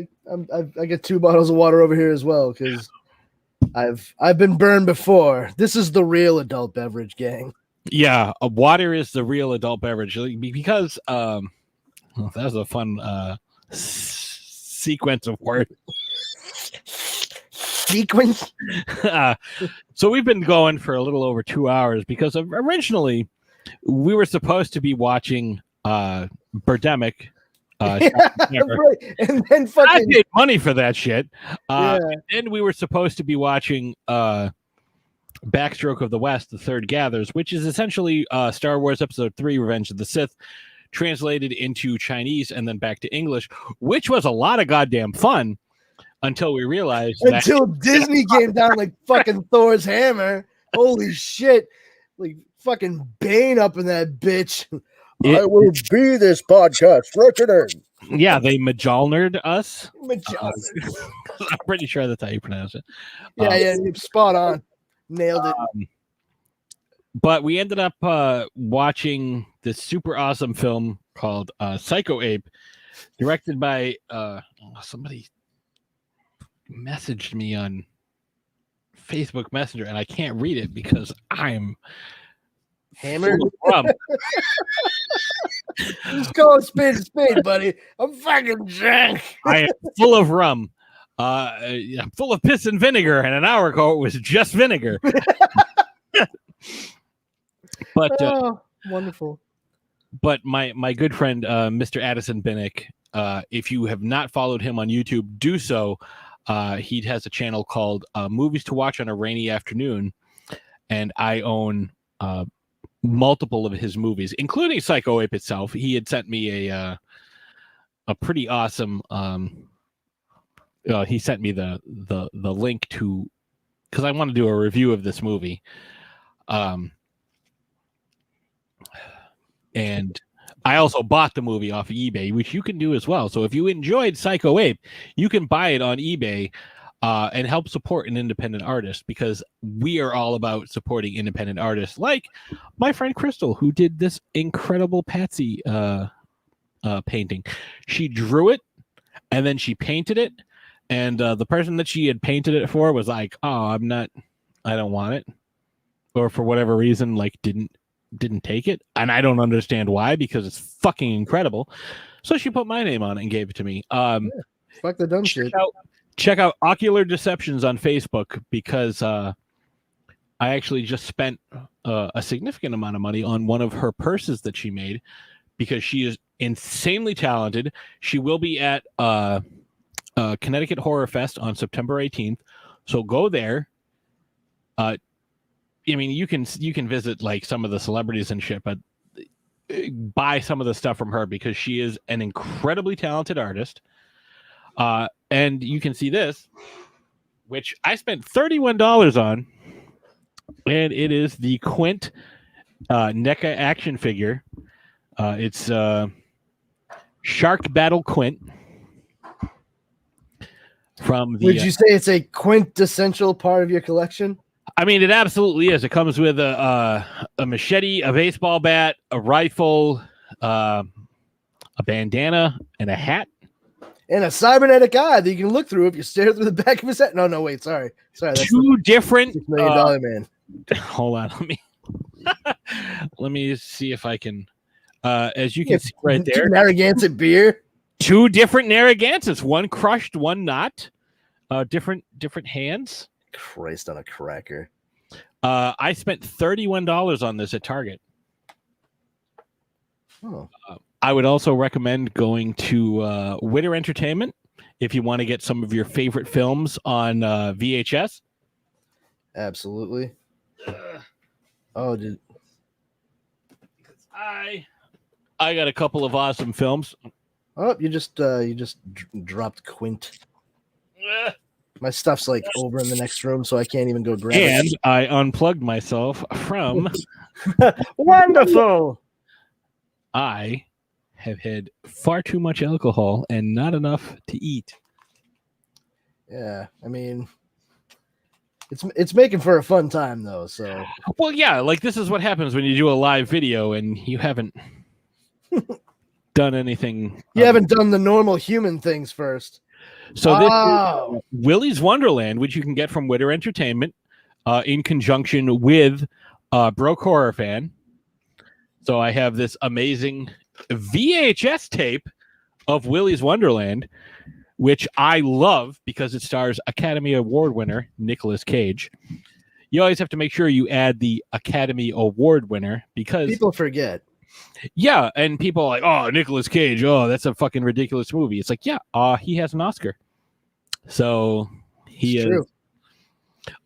I get 2 bottles of water over here as well because I've been burned before. This is the real adult beverage, gang. Yeah, water is the real adult beverage because that was a fun sequence of words. Sequence. So we've been going for a little over 2 hours because originally we were supposed to be watching Birdemic. Right. And then fucking I paid money for that shit. Yeah. And then we were supposed to be watching Backstroke of the West, The Third Gathers, which is essentially Star Wars Episode 3, Revenge of the Sith, translated into Chinese and then back to English, which was a lot of goddamn fun until we realized until Disney came down like fucking Thor's hammer. Holy shit. Like fucking Bane up in that bitch. I will be this podcast. Yeah, they Majalnered us. Majalnered. I'm pretty sure that's how you pronounce it. Yeah, spot on. Nailed it. But we ended up watching this super awesome film called Psycho Ape, directed by somebody messaged me on Facebook Messenger, and I can't read it because I'm hammered. Rum. Just call a spade, buddy. I'm fucking drunk. I am full of rum. I'm full of piss and vinegar, and an hour ago it was just vinegar. But wonderful. But my good friend Mr. Addison Binnick, if you have not followed him on YouTube, do so. He has a channel called Movies to Watch on a Rainy Afternoon, and I own multiple of his movies, including Psycho Ape itself. He had sent me a pretty awesome. He sent me the link to, because I want to do a review of this movie. And I also bought the movie off of eBay, which you can do as well. So if you enjoyed Psycho Ape, you can buy it on eBay and help support an independent artist, because we are all about supporting independent artists like my friend Crystal, who did this incredible Patsy painting. She drew it and then she painted it. And the person that she had painted it for was like, oh, I don't want it. Or for whatever reason, like didn't take it. And I don't understand why, because it's fucking incredible. So she put my name on it and gave it to me. Fuck the dumb shit. Check out Ocular Deceptions on Facebook, because I actually just spent a significant amount of money on one of her purses that she made, because she is insanely talented. She will be at Connecticut Horror Fest on September 18th. So go there. I mean, you can visit like some of the celebrities and shit, but buy some of the stuff from her, because she is an incredibly talented artist. And you can see this, which I spent $31 on, and it is the Quint NECA action figure. It's Shark Battle Quint. From the, would you say it's a quintessential part of your collection? I mean, it absolutely is. It comes with a machete, a baseball bat, a rifle, a bandana, and a hat. And a cybernetic eye that you can look through if you stare through the back of his head. No, wait, sorry. That's two different $6 million man. Hold on, let me see if I can. As you can see right there, Narragansett beer. Two different Narragansetts, one crushed, one not. Different hands. Christ on a cracker. I spent $31 on this at Target. Oh. I would also recommend going to Witter Entertainment if you want to get some of your favorite films on VHS. Absolutely. Oh, dude. I got a couple of awesome films. Oh, you just dropped Quint. My stuff's like over in the next room, so I can't even go grab it. And I unplugged myself from. Wonderful. I have had far too much alcohol and not enough to eat. Yeah, I mean, it's making for a fun time though. So, well, yeah, like this is what happens when you do a live video and you haven't done anything. You haven't done the normal human things first. So this is Willy's Wonderland, which you can get from Witter Entertainment in conjunction with Broke Horror Fan. So I have this amazing VHS tape of Willy's Wonderland, which I love because it stars Academy Award winner Nicolas Cage. You always have to make sure you add the Academy Award winner because people forget. Yeah, and people are like, oh, Nicolas Cage, oh, that's a fucking ridiculous movie. It's like, yeah, he has an Oscar. So he is. True.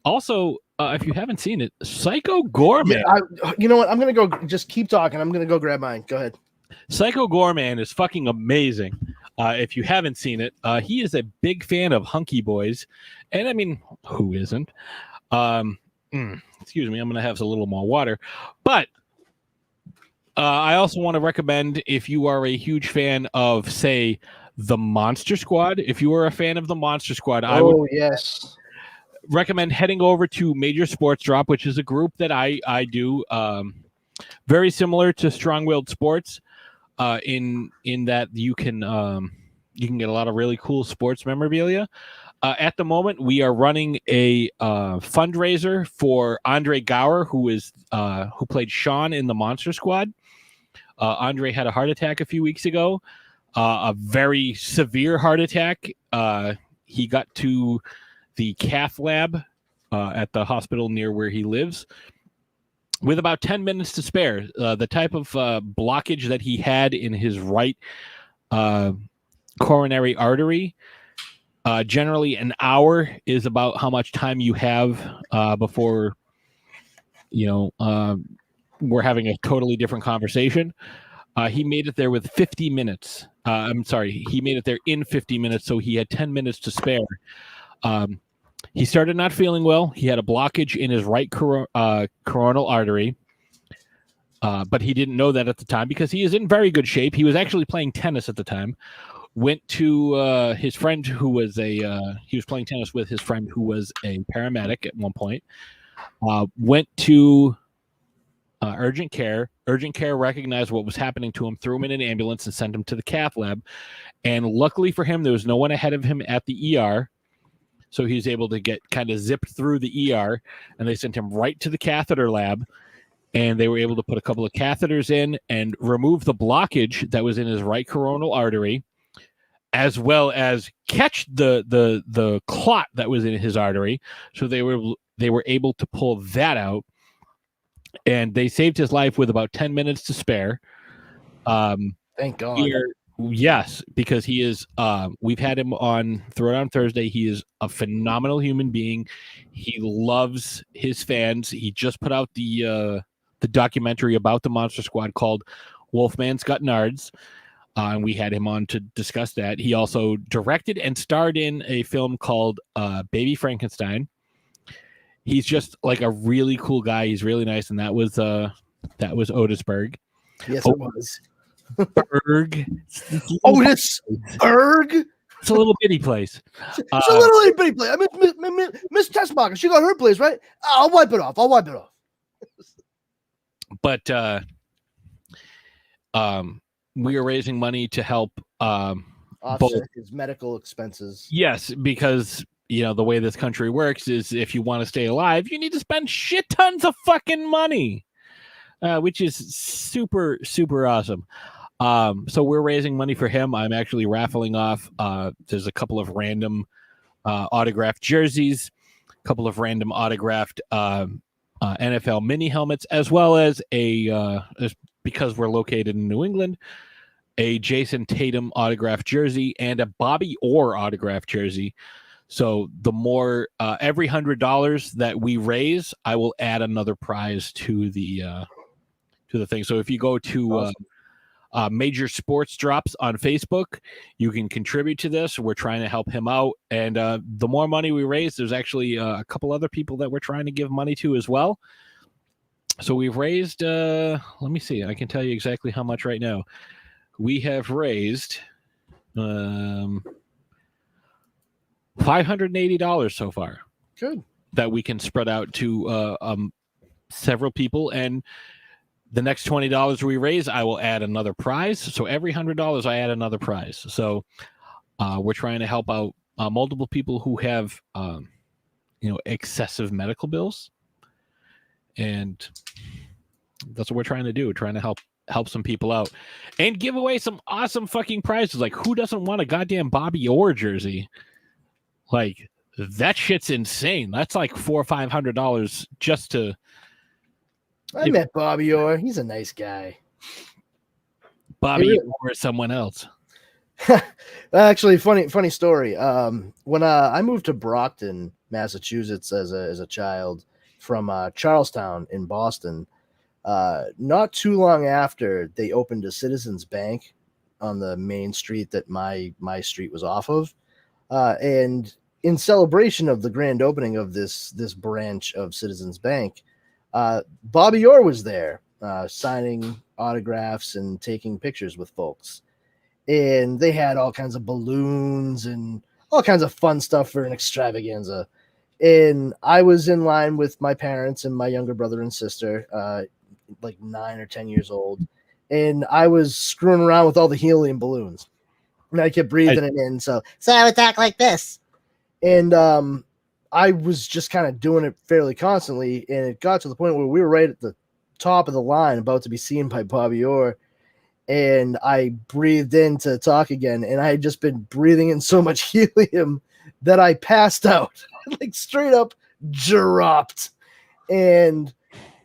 Also, if you haven't seen it, Psycho Gorman. Yeah, you know what? I'm going to go, just keep talking. I'm going to go grab mine. Go ahead. Psycho Gorman is fucking amazing. If you haven't seen it, he is a big fan of Hunky Boys. And I mean, who isn't? Excuse me, I'm going to have a little more water. But I also want to recommend, if you are a huge fan of, say, the Monster Squad, if you are a fan of the Monster Squad, I would recommend heading over to Major Sports Drop, which is a group that I do, very similar to Strong Willed Sports, in that you can get a lot of really cool sports memorabilia. At the moment, we are running a fundraiser for Andre Gower, who played Sean in the Monster Squad. Andre had a heart attack a few weeks ago, a very severe heart attack. He got to the cath lab at the hospital near where he lives with about 10 minutes to spare. The type of blockage that he had in his right coronary artery, generally an hour is about how much time you have before, we're having a totally different conversation. He made it there with 50 minutes. I'm sorry, he made it there in 50 minutes, so he had 10 minutes to spare. He started not feeling well. He had a blockage in his right coronal artery, but he didn't know that at the time because he is in very good shape. He was actually playing tennis at the time. Went to his friend who was he was playing tennis with his friend who was a paramedic at one point. Went to urgent care. Urgent care recognized what was happening to him, threw him in an ambulance, and sent him to the cath lab. And luckily for him, there was no one ahead of him at the ER. So he was able to get kind of zipped through the ER, and they sent him right to the catheter lab. And they were able to put a couple of catheters in and remove the blockage that was in his right coronal artery, as well as catch the clot that was in his artery. So they were able to pull that out, and they saved his life with about 10 minutes to spare. Thank God. Yes, because he is. We've had him on Throwdown Thursday. He is a phenomenal human being. He loves his fans. He just put out the documentary about the Monster Squad called Wolfman's Got Nards. And we had him on to discuss that. He also directed and starred in a film called Baby Frankenstein. He's just like a really cool guy. He's really nice, and that was Otisburg. Yes, it was. Berg. Otis Berg. It's a little bitty place. It's a little bitty place. I mean, Miss Tessmacher, she got her place, right? I'll wipe it off. But we are raising money to help offset his medical expenses. Yes, because the way this country works is if you want to stay alive, you need to spend shit tons of fucking money, which is super, super awesome. So we're raising money for him. I'm actually raffling off. There's a couple of random autographed jerseys, a couple of random autographed NFL mini helmets, as well as because we're located in New England, a Jason Tatum autographed jersey and a Bobby Orr autographed jersey. So the more every $100 that we raise, I will add another prize to the thing. So if you go to Major Sports Drops on Facebook, you can contribute to this. We're trying to help him out, and the more money we raise, there's actually a couple other people that we're trying to give money to as well. So we've raised let me see, I can tell you exactly how much right now. We have raised $580 so far. Good. That we can spread out to several people, and the next $20 we raise, I will add another prize. So every $100 I add another prize. So We're trying to help out multiple people who have, excessive medical bills, and that's what we're trying to do. We're trying to help some people out and give away some awesome fucking prizes. Like, who doesn't want a goddamn Bobby Orr jersey? Like, that shit's insane. That's like $400 or $500 just to. I met Bobby Orr. He's a nice guy. Bobby or someone else. Actually, funny story. When I moved to Brockton, Massachusetts, as a child from Charlestown in Boston, not too long after, they opened a Citizens Bank on the main street that my street was off of, and in celebration of the grand opening of this branch of Citizens Bank, Bobby Orr was there, signing autographs and taking pictures with folks. And they had all kinds of balloons and all kinds of fun stuff for an extravaganza. And I was in line with my parents and my younger brother and sister, like 9 or 10 years old. And I was screwing around with all the helium balloons. And I kept breathing it in. So I would talk like this. And I was just kind of doing it fairly constantly. And it got to the point where we were right at the top of the line, about to be seen by Bobby Orr. And I breathed in to talk again, and I had just been breathing in so much helium that I passed out, like straight up dropped. And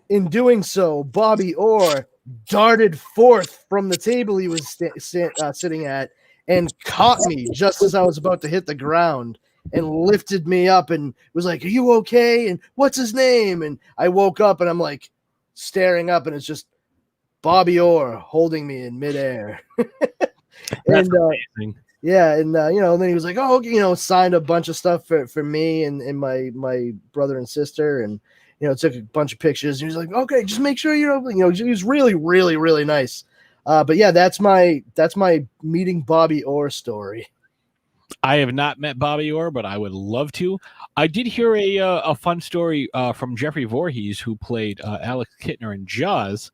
in doing so, Bobby Orr darted forth from the table he was sitting at and caught me just as I was about to hit the ground and lifted me up and was like, "Are you okay? And what's his name?" And I woke up and I'm like staring up, and it's just Bobby Orr holding me in midair. That's amazing. Yeah, and then he was like, "Oh, signed a bunch of stuff for me and my brother and sister, and took a bunch of pictures." And he was like, "Okay, just make sure he was really, really, really nice." But yeah, that's my meeting Bobby Orr story. I have not met Bobby Orr, but I would love to. I did hear a fun story from Jeffrey Voorhees, who played Alex Kittner in Jaws.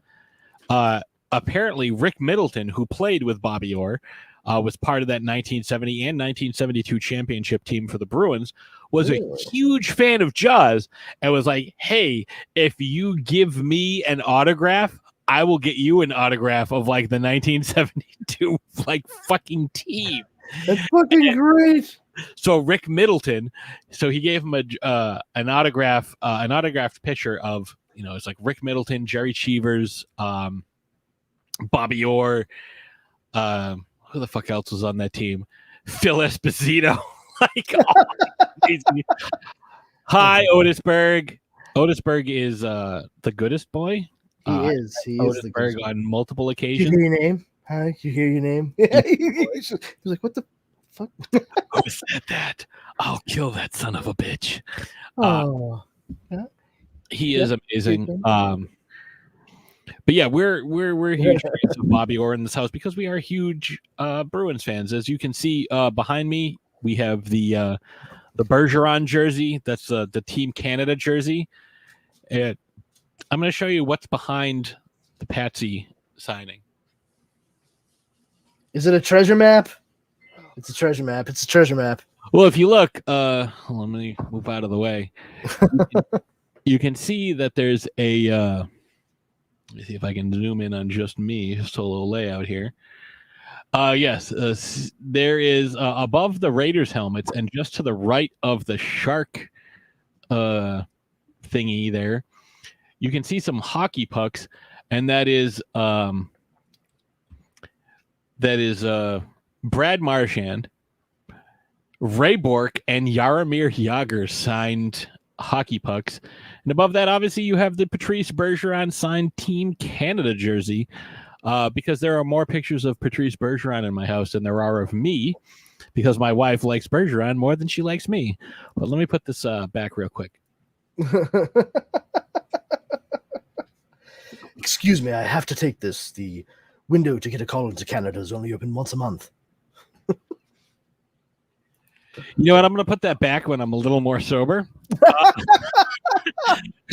Apparently, Rick Middleton, who played with Bobby Orr, was part of that 1970 and 1972 championship team for the Bruins, was a huge fan of Jaws, and was like, "Hey, if you give me an autograph, I will get you an autograph of like the 1972 like fucking team." That's fucking great. So Rick Middleton, he gave him an autograph, an autographed picture of, it's like Rick Middleton, Jerry Cheevers, Bobby Orr, who the fuck else was on that team? Phil Esposito. Hi, Otis Berg. Otis Berg is the goodest boy. He is Otis the Berg goodest. on multiple Did you occasions. hear your name? Hi, did you hear your name? He's like, "What the fuck?" Who said that? I'll kill that son of a bitch. Oh, He is amazing. But yeah, we're huge fans of Bobby Orr in this house because we are huge Bruins fans. As you can see behind me, we have the Bergeron jersey. That's the Team Canada jersey. And I'm going to show you what's behind the Patsy signing. Is it a treasure map? It's a treasure map. It's a treasure map. Well, if you look, let me move out of the way. You can see that there's a. Let me see if I can zoom in on just me. Just a little layout here. Yes, there is above the Raiders helmets and just to the right of the shark thingy there, you can see some hockey pucks, and that is Brad Marchand, Ray Bourque, and Jaromir Jagr signed hockey pucks. And above that, obviously, you have the Patrice Bergeron signed Team Canada jersey, because there are more pictures of Patrice Bergeron in my house than there are of me, because my wife likes Bergeron more than she likes me. But let me put this back real quick. Excuse me, I have to take this. The window to get a call into Canada is only open once a month. You know what? I'm going to put that back when I'm a little more sober. Because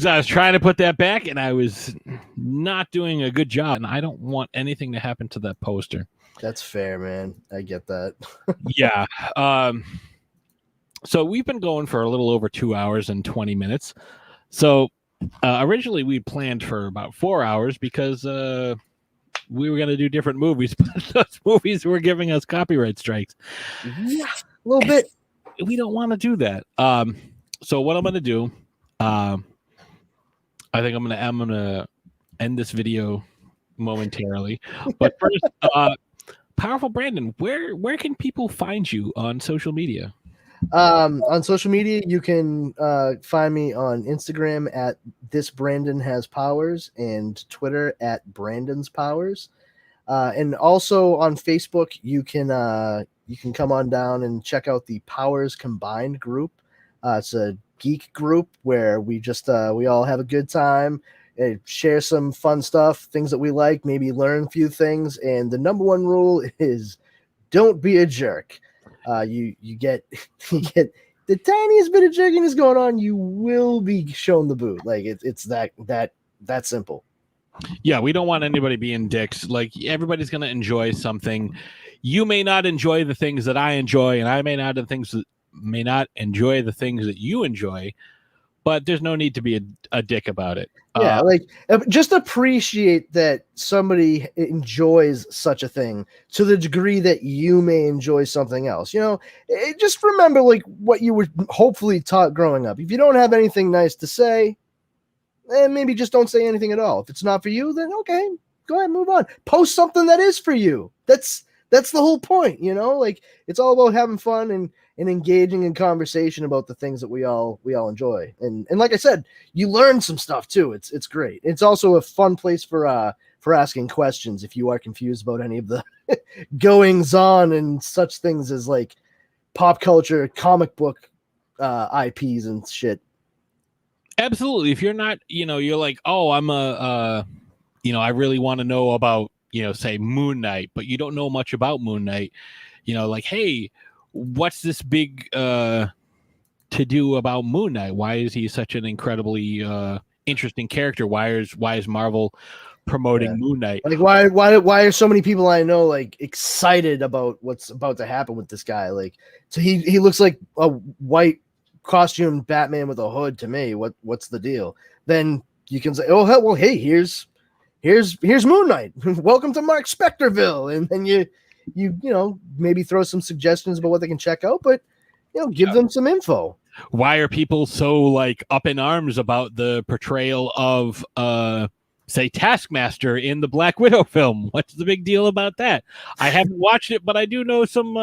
I was trying to put that back and I was not doing a good job. And I don't want anything to happen to that poster. That's fair, man. I get that. Yeah. So we've been going for a little over 2 hours and 20 minutes. So originally we planned for about 4 hours because we were going to do different movies, but those movies were giving us copyright strikes. Yeah, a little bit. We don't want to do that. So what I'm going to do, I think I'm going to end this video momentarily. But first, Powerful Brandon, where can people find you on social media? On social media, you can find me on Instagram at this Brandon has powers and Twitter at Brandon's powers, and also on Facebook you can come on down and check out the Powers Combined group. It's a geek group where we just we all have a good time, share some fun stuff, things that we like, maybe learn a few things, and the number one rule is don't be a jerk. You get the tiniest bit of jerkiness going on, you will be shown the boot. Like it's that simple. Yeah, we don't want anybody being dicks. Like everybody's gonna enjoy something. You may not enjoy the things that I enjoy, and I may not enjoy the things that you enjoy. But there's no need to be a dick about it. Yeah, just appreciate that somebody enjoys such a thing to the degree that you may enjoy something else. Just remember like what you were hopefully taught growing up. If you don't have anything nice to say, then maybe just don't say anything at all. If it's not for you, then okay, go ahead and move on. Post something that is for you. That's the whole point, like it's all about having fun and engaging in conversation about the things that we all enjoy. And like I said, you learn some stuff too. It's great. It's also a fun place for asking questions if you are confused about any of the goings on and such things as like pop culture, comic book IPs and shit. Absolutely. If you're not, you're like, oh, I'm I really want to know about, say Moon Knight, but you don't know much about Moon Knight, like, hey, what's this big to do about Moon Knight? Why is he such an incredibly interesting character? Why is Marvel promoting Moon Knight? Like why are so many people I know like excited about what's about to happen with this guy? Like, so he looks like a white costume Batman with a hood to me. What's the deal? Then you can say, oh hell, well, hey, here's Moon Knight. Welcome to Mark Spectorville, and then you maybe throw some suggestions about what they can check out, but give them some info. Why are people so like up in arms about the portrayal of say Taskmaster in the Black Widow film? What's the big deal about that? I haven't watched it, but I do know some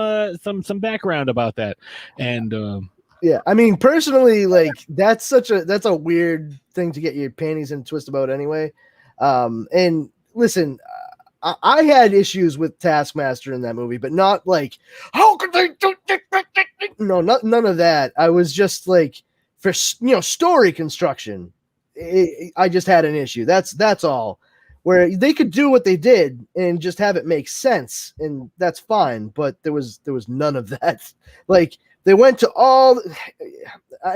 background about that. And yeah, I mean personally, like that's a weird thing to get your panties in a twist about anyway. And listen, I had issues with Taskmaster in that movie, but not like, how could they do no, none of that. I was just like, for story construction, I just had an issue. That's all. Where they could do what they did and just have it make sense, and that's fine. But there was none of that. Like they went to all.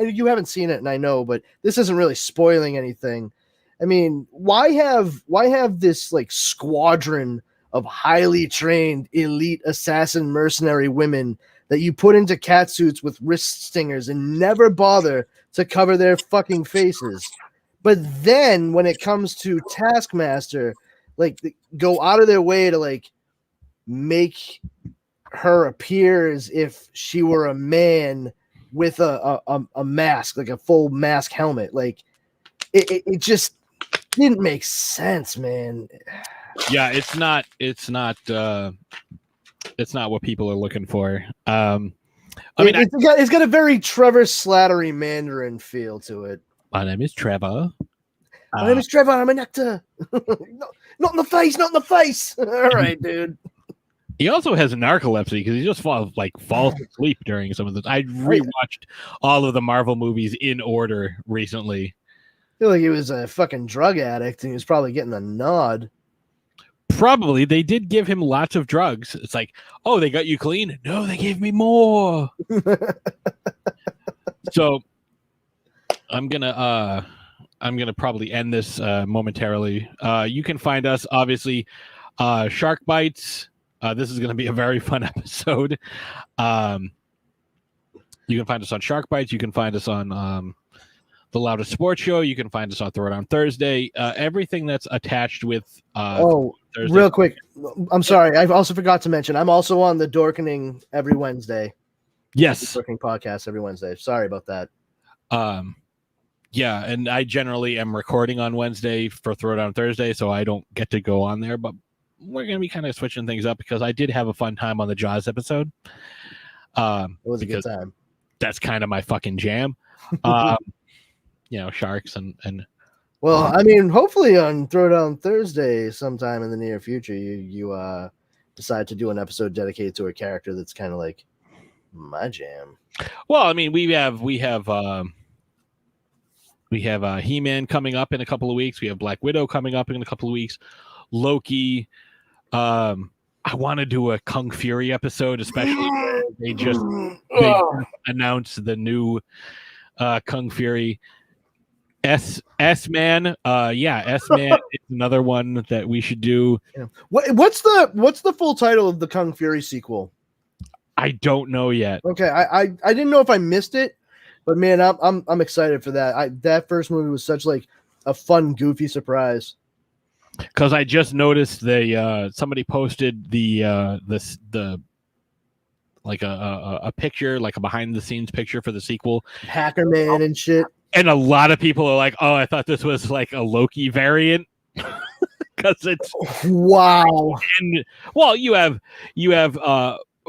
You haven't seen it, and I know, but this isn't really spoiling anything. I mean, why have this like squadron of highly trained elite assassin mercenary women that you put into catsuits with wrist stingers and never bother to cover their fucking faces? But then when it comes to Taskmaster, like go out of their way to like make her appear as if she were a man with a mask, like a full mask helmet. Like it just didn't make sense, man. Yeah, it's not what people are looking for. It's got a very Trevor Slattery Mandarin feel to it. My name is Trevor. My name is Trevor. I'm an actor. No, not in the face. Not in the face. All right, dude. He also has narcolepsy because he just falls asleep during some of this. I rewatched all of the Marvel movies in order recently. I feel like he was a fucking drug addict and he was probably getting a nod. Probably. They did give him lots of drugs. It's like, oh, they got you clean? No, they gave me more. So I'm gonna probably end this momentarily. You can find us obviously Shark Bites This is going to be a very fun episode. You can find us on Shark Bites. You can find us on The Loudest Sports Show. You can find us on Throw It On Thursday. Everything that's attached with Thursday. Real quick. I'm sorry. I also forgot to mention I'm also on the Dorkening every Wednesday. Yes. The Dorkening podcast every Wednesday. Sorry about that. Yeah, and I generally am recording on Wednesday for Throw It On Thursday, so I don't get to go on there, but we're going to be kind of switching things up because I did have a fun time on the Jaws episode. It was a good time. That's kind of my fucking jam. Sharks and well, I mean, hopefully on Throw It On Thursday sometime in the near future, you decide to do an episode dedicated to a character that's kind of like my jam. Well, I mean, we have He-Man coming up in a couple of weeks. We have Black Widow coming up in a couple of weeks. Loki. I want to do a Kung Fury episode, especially where they just announced the new Kung Fury. S-Man. S-Man is another one that we should do. Yeah. What's the full title of the Kung Fury sequel? I don't know yet. Okay, I didn't know if I missed it, but man, I'm excited for that. That first movie was such like a fun, goofy surprise. Because I just noticed somebody posted the like a picture, like a behind the scenes picture for the sequel, Hacker Man and shit. And a lot of people are like, "Oh, I thought this was like a Loki variant." Because it's wow. And well, you have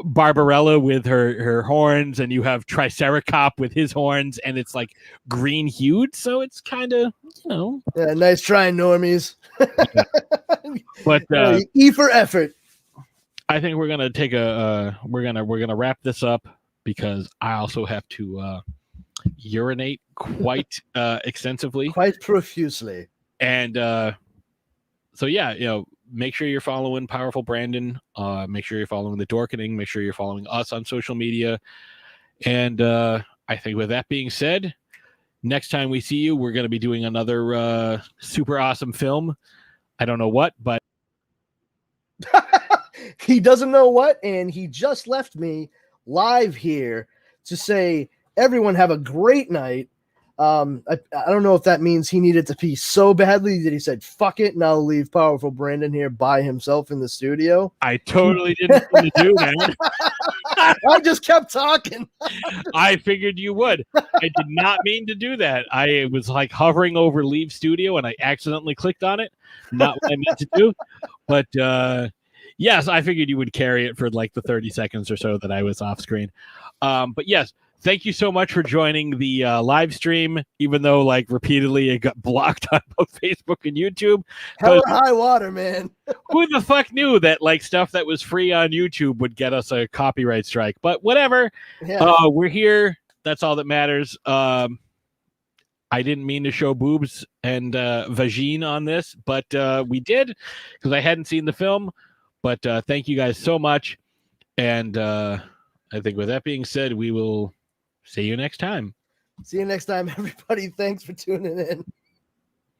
Barbarella with her horns, and you have Triceracop with his horns, and it's like green hued, so it's kind of Yeah, nice trying, normies. But E for effort. I think we're gonna take we're gonna wrap this up because I also have to urinate quite extensively, quite profusely, and so yeah, make sure you're following Powerful Brandon. Make sure you're following the Dorkening. Make sure you're following us on social media. And I think with that being said, next time we see you, we're going to be doing another super awesome film. I don't know what, but he doesn't know what, and he just left me live here to say, everyone have a great night. I don't know if that means he needed to pee so badly that he said, fuck it, and I'll leave Powerful Brandon here by himself in the studio. I totally didn't want to do that. I just kept talking. I figured you would. I did not mean to do that. I was like hovering over leave studio and I accidentally clicked on it. Not what I meant to do. But yes, I figured you would carry it for like the 30 seconds or so that I was off screen. But yes, thank you so much for joining the live stream, even though like repeatedly it got blocked on both Facebook and YouTube. Hell or high water, man. Who the fuck knew that like stuff that was free on YouTube would get us a copyright strike? But whatever. Yeah. We're here. That's all that matters. I didn't mean to show boobs and vagine on this, but we did because I hadn't seen the film. But thank you guys so much. And I think with that being said, we will see you next time. See you next time, everybody. Thanks for tuning in.